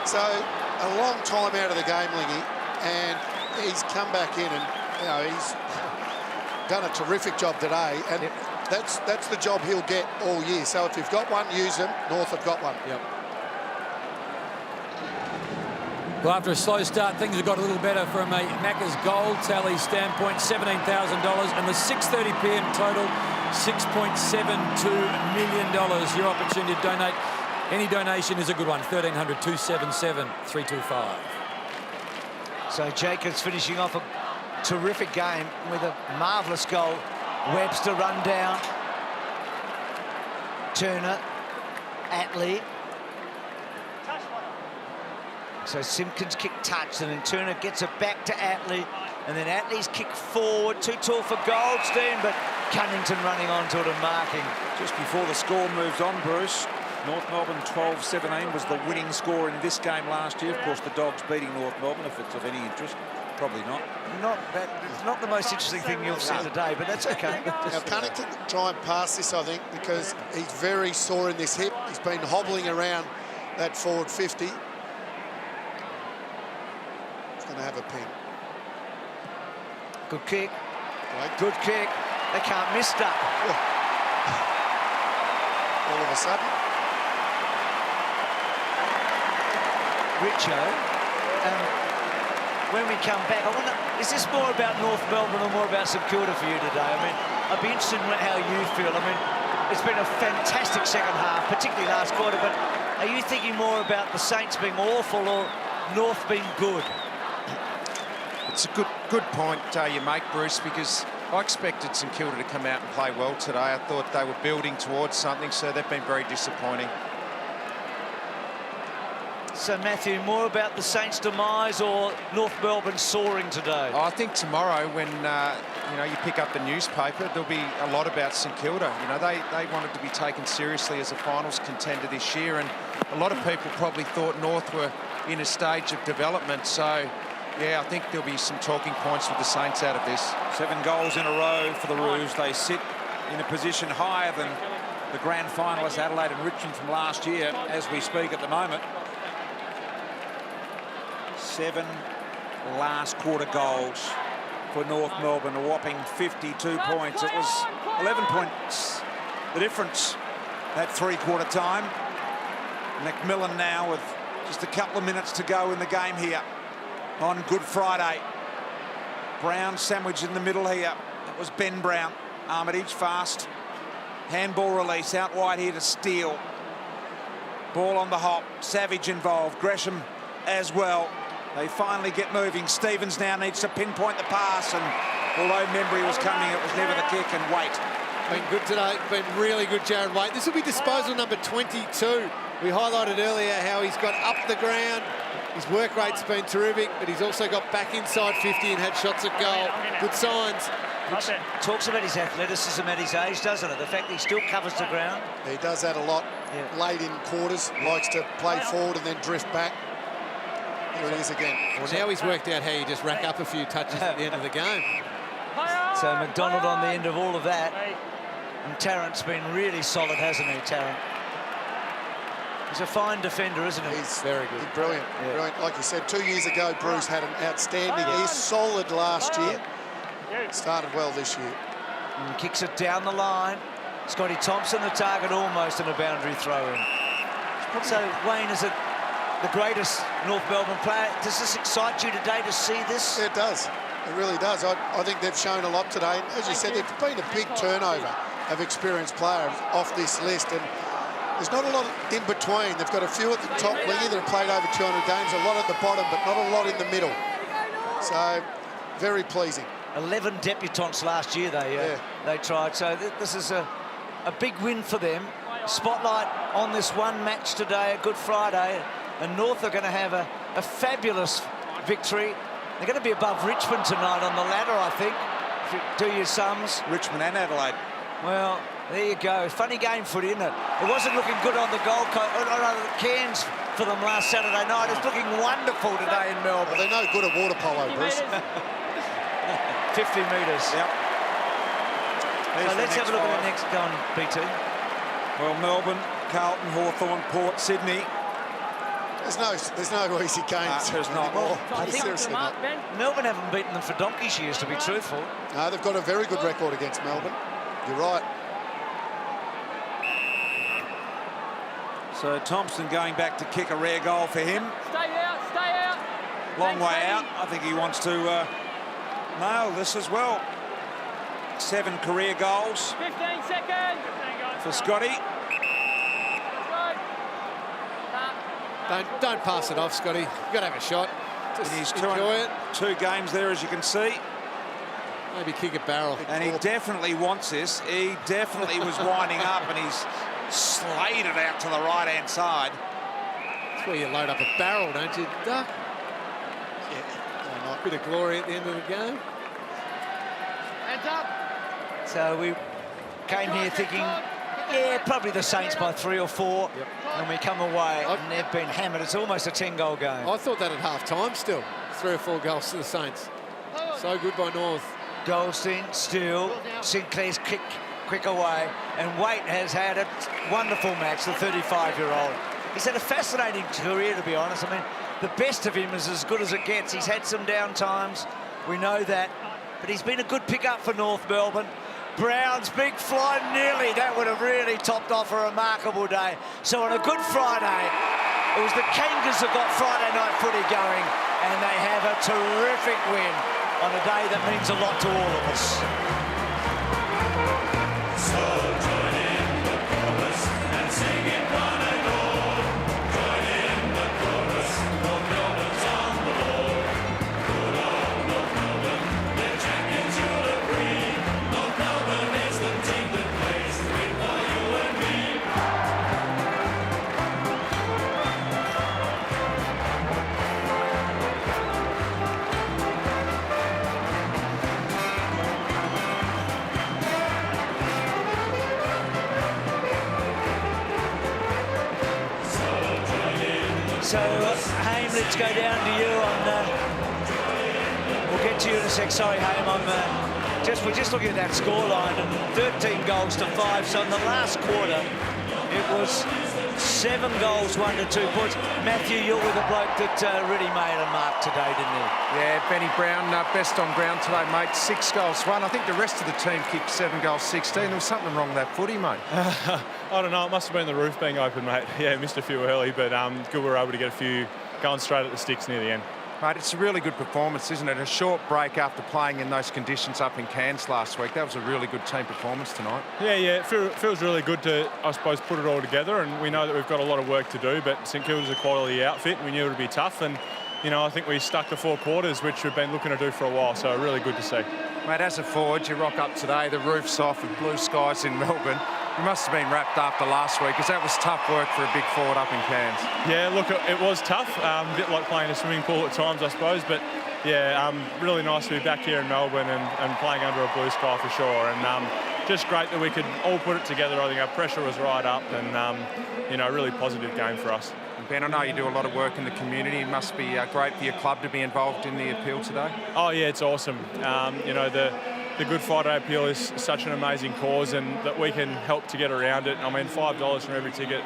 So, a long time out of the game, Lingy, and he's come back in and, he's done a terrific job today, and that's the job he'll get all year. So if you've got one, use them. North have got one. Yep. Well, after a slow start, things have got a little better from a Macca's gold tally standpoint, $17,000, and the 6:30 p.m. total, $6.72 million. Your opportunity to donate. Any donation is a good one. 1300-277-325. So Jacobs finishing off a terrific game with a marvellous goal. Webster run down. Turner. Atley. So Simpkins kick touched, and then Turner gets it back to Atley, and then Atley's kick forward, too tall for Goldstein, but Cunnington running onto it and marking. Just before the score moves on, Bruce, North Melbourne 12-17 was the winning score in this game last year. Of course, the Dogs beating North Melbourne, if it's of any interest. Probably not. It's not the most interesting thing you'll see today, but that's okay. Now, Cunnington can try and pass this, I think, because he's very sore in this hip. He's been hobbling around that forward 50. He's going to have a pin. Good kick. Right. Good kick. They can't miss that. All of a sudden. Richo, when we come back, I wonder, is this more about North Melbourne or more about St Kilda for you today? I mean, I'd be interested in how you feel. I mean, it's been a fantastic second half, particularly last quarter, but are you thinking more about the Saints being awful or North being good? It's a good point you make, Bruce, because I expected St Kilda to come out and play well today. I thought they were building towards something, so they've been very disappointing. So, Matthew, more about the Saints' demise or North Melbourne soaring today? I think tomorrow, when you pick up the newspaper, there'll be a lot about St Kilda. They wanted to be taken seriously as a finals contender this year, and a lot of people probably thought North were in a stage of development. So, yeah, I think there'll be some talking points with the Saints out of this. 7 goals in a row for the Roos. They sit in a position higher than the grand finalists Adelaide and Richmond from last year as we speak at the moment. 7 last quarter goals for North Melbourne, a whopping 52 points. It was 11 points, the difference at 3/4 time. McMillan now with just a couple of minutes to go in the game here on Good Friday. Brown sandwiched in the middle here. It was Ben Brown. Armitage fast. Handball release out wide here to Steele. Ball on the hop. Savage involved. Gresham as well. They finally get moving. Stevens now needs to pinpoint the pass, and although Membry was coming, it was never the kick, and Waite. Been good today. Been really good, Jared Waite. This will be disposal number 22. We highlighted earlier how he's got up the ground, His work rate's been terrific, but he's also got back inside 50 and had shots at goal. Good signs. Which talks about his athleticism at his age, doesn't it? The fact that he still covers the ground. He does that a lot. Late in quarters, likes to play forward and then drift back. Here it is again. Well, now he's worked out how you just rack up a few touches at the end of the game. So McDonald on the end of all of that. And Tarrant's been really solid, hasn't he, Tarrant? He's a fine defender, isn't he? He's very good. He's brilliant. Brilliant. Like you said, 2 years ago, Bruce had an outstanding. He's solid last year. Started well this year. And kicks it down the line. Scotty Thompson, the target, almost in a boundary throw-in. So, Wayne, is it the greatest North Melbourne player? Does this excite you today to see this? Yeah, it does. It really does. I think they've shown a lot today. As you said, there's been a big turnover of experienced players off this list, and there's not a lot in between. They've got a few at the top wingy that have played over 200 games, a lot at the bottom, but not a lot in the middle. So, very pleasing. 11 debutants last year they tried, so this is a big win for them. Spotlight on this one match today, a Good Friday, and North are going to have a fabulous victory. They're going to be above Richmond tonight on the ladder, I think, if you do your sums. Richmond and Adelaide. Well, there you go. Funny game footy, isn't it? It wasn't looking good on the Gold Coast, Cairns for them last Saturday night. It's looking wonderful today in Melbourne. Well, they're no good at water polo, Bruce. 50 metres. Yep. So let's have a look at the next gun, BT. Well, Melbourne, Carlton, Hawthorn, Port, Sydney. There's no easy games there's not. anymore. I think Seriously not. Melbourne haven't beaten them for donkey's years, to be truthful. No, they've got a very good record against Melbourne. You're right. So Thompson going back to kick a rare goal for him. Stay out, stay out. Long way out. I think he wants to nail this as well. 7 career goals 15 seconds. for Scotty. Don't pass it off, Scotty. You've got to have a shot. Just enjoy it. 2 games there, as you can see. Maybe kick a barrel. And he definitely wants this. He definitely was winding up, and he's slayed it out to the right-hand side. That's where you load up a barrel, don't you, Duck? Yeah. Bit of glory at the end of the game. Hands up. So we came here thinking, yeah, probably the Saints by 3 or 4. Yep. And we come away and they've been hammered. It's almost a 10-goal game. I thought that at half-time still. 3 or 4 goals to the Saints. So good by North. Goldstein, still, Sinclair's quick away. And Waite has had a wonderful match, the 35-year-old. He's had a fascinating career, to be honest. I mean, the best of him is as good as it gets. He's had some down times. We know that. But he's been a good pickup for North Melbourne. Brown's big fly, nearly. That would have really topped off a remarkable day. So on a Good Friday, it was the Kangas that got Friday night footy going, and they have a terrific win on a day that means a lot to all of us. So join in the chorus and sing it one and all. Join in the chorus, North Melbourne's on the ball. Good old North Melbourne, they're champions, you'll agree. North Melbourne is the team that plays with for you and me. So, Haim, let's go down to you. We'll get to you in a sec. Sorry, Haim, we're just looking at that scoreline, and 13 goals to 5. So in the last quarter, it was 7 goals, 1 to 2 points. Matthew, you're with a bloke that really made a mark today, didn't he? Yeah, Benny Brown, best on ground today, mate. 6 goals, 1. I think the rest of the team kicked 7 goals, 16. There was something wrong with that footy, mate. I don't know, it must have been the roof being open, mate. Yeah, missed a few early, but good we were able to get a few going straight at the sticks near the end. Mate, it's a really good performance, isn't it? A short break after playing in those conditions up in Cairns last week. That was a really good team performance tonight. Yeah, it feels really good to, I suppose, put it all together, and we know that we've got a lot of work to do, but St Kilda's a quality outfit, and we knew it would be tough, and, you know, I think we stuck the 4 quarters, which we've been looking to do for a while, so really good to see. Mate, as a forward, you rock up today, the roof's off with blue skies in Melbourne. You must have been wrapped after last week, because that was tough work for a big forward up in Cairns. Yeah, look, it was tough. A bit like playing a swimming pool at times, I suppose. But yeah, really nice to be back here in Melbourne and playing under a blue sky for sure. And just great that we could all put it together. I think our pressure was right up, and you know, really positive game for us. And Ben, I know you do a lot of work in the community. It must be great for your club to be involved in the appeal today. Oh yeah, it's awesome. You know, the Good Friday appeal is such an amazing cause, and that we can help to get around it. I mean, $5 from every ticket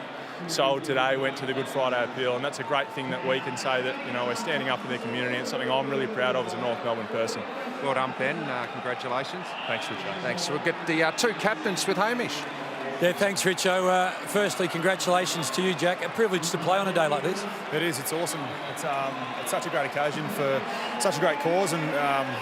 sold today went to the Good Friday appeal, and that's a great thing that we can say that, you know, we're standing up in the community. It's something I'm really proud of as a North Melbourne person. Well done, Ben. Congratulations. Thanks, Richo. Thanks. We'll get the two captains with Hamish. Yeah, thanks, Richo. Firstly, congratulations to you, Jack. A privilege to play on a day like this. It is. It's awesome. It's such a great occasion for such a great cause, and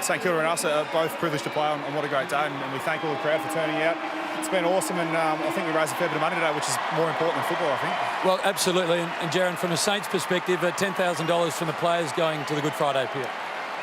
St Kilda and us are both privileged to play on what a great day, and we thank all the crowd for turning out. It's been awesome, and I think we raised a fair bit of money today, which is more important than football, I think. Well, absolutely. And Jaron, from the Saints' perspective, $10,000 from the players going to the Good Friday appeal.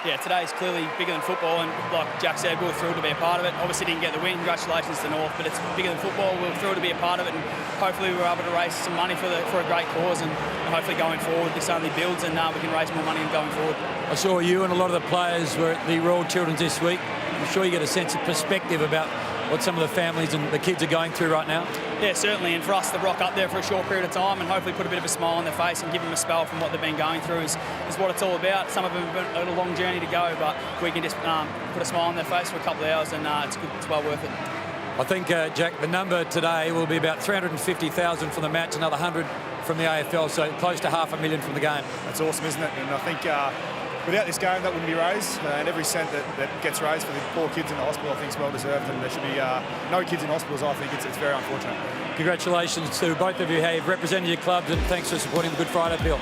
Yeah, today's clearly bigger than football, and like Jack said, we were thrilled to be a part of it. Obviously didn't get the win, congratulations to North, but it's bigger than football. We were thrilled to be a part of it, and hopefully we were able to raise some money for a great cause, and hopefully going forward this only builds, and we can raise more money going forward. I saw you and a lot of the players were at the Royal Children's this week. I'm sure you get a sense of perspective about what some of the families and the kids are going through right now. Yeah, certainly, and for us to rock up there for a short period of time and hopefully put a bit of a smile on their face and give them a spell from what they've been going through is what it's all about. Some of them have got a long journey to go, but we can just put a smile on their face for a couple of hours, and it's good. It's well worth it. I think, Jack, the number today will be about 350,000 from the match, another 100 from the AFL, so close to $500,000 from the game. That's awesome, isn't it? And I think without this game, that wouldn't be raised, and every cent that gets raised for the poor kids in the hospital, I think, is well deserved, and there should be no kids in hospitals. I think it's very unfortunate. Congratulations to both of you, how you've represented your clubs, and thanks for supporting the Good Friday appeal.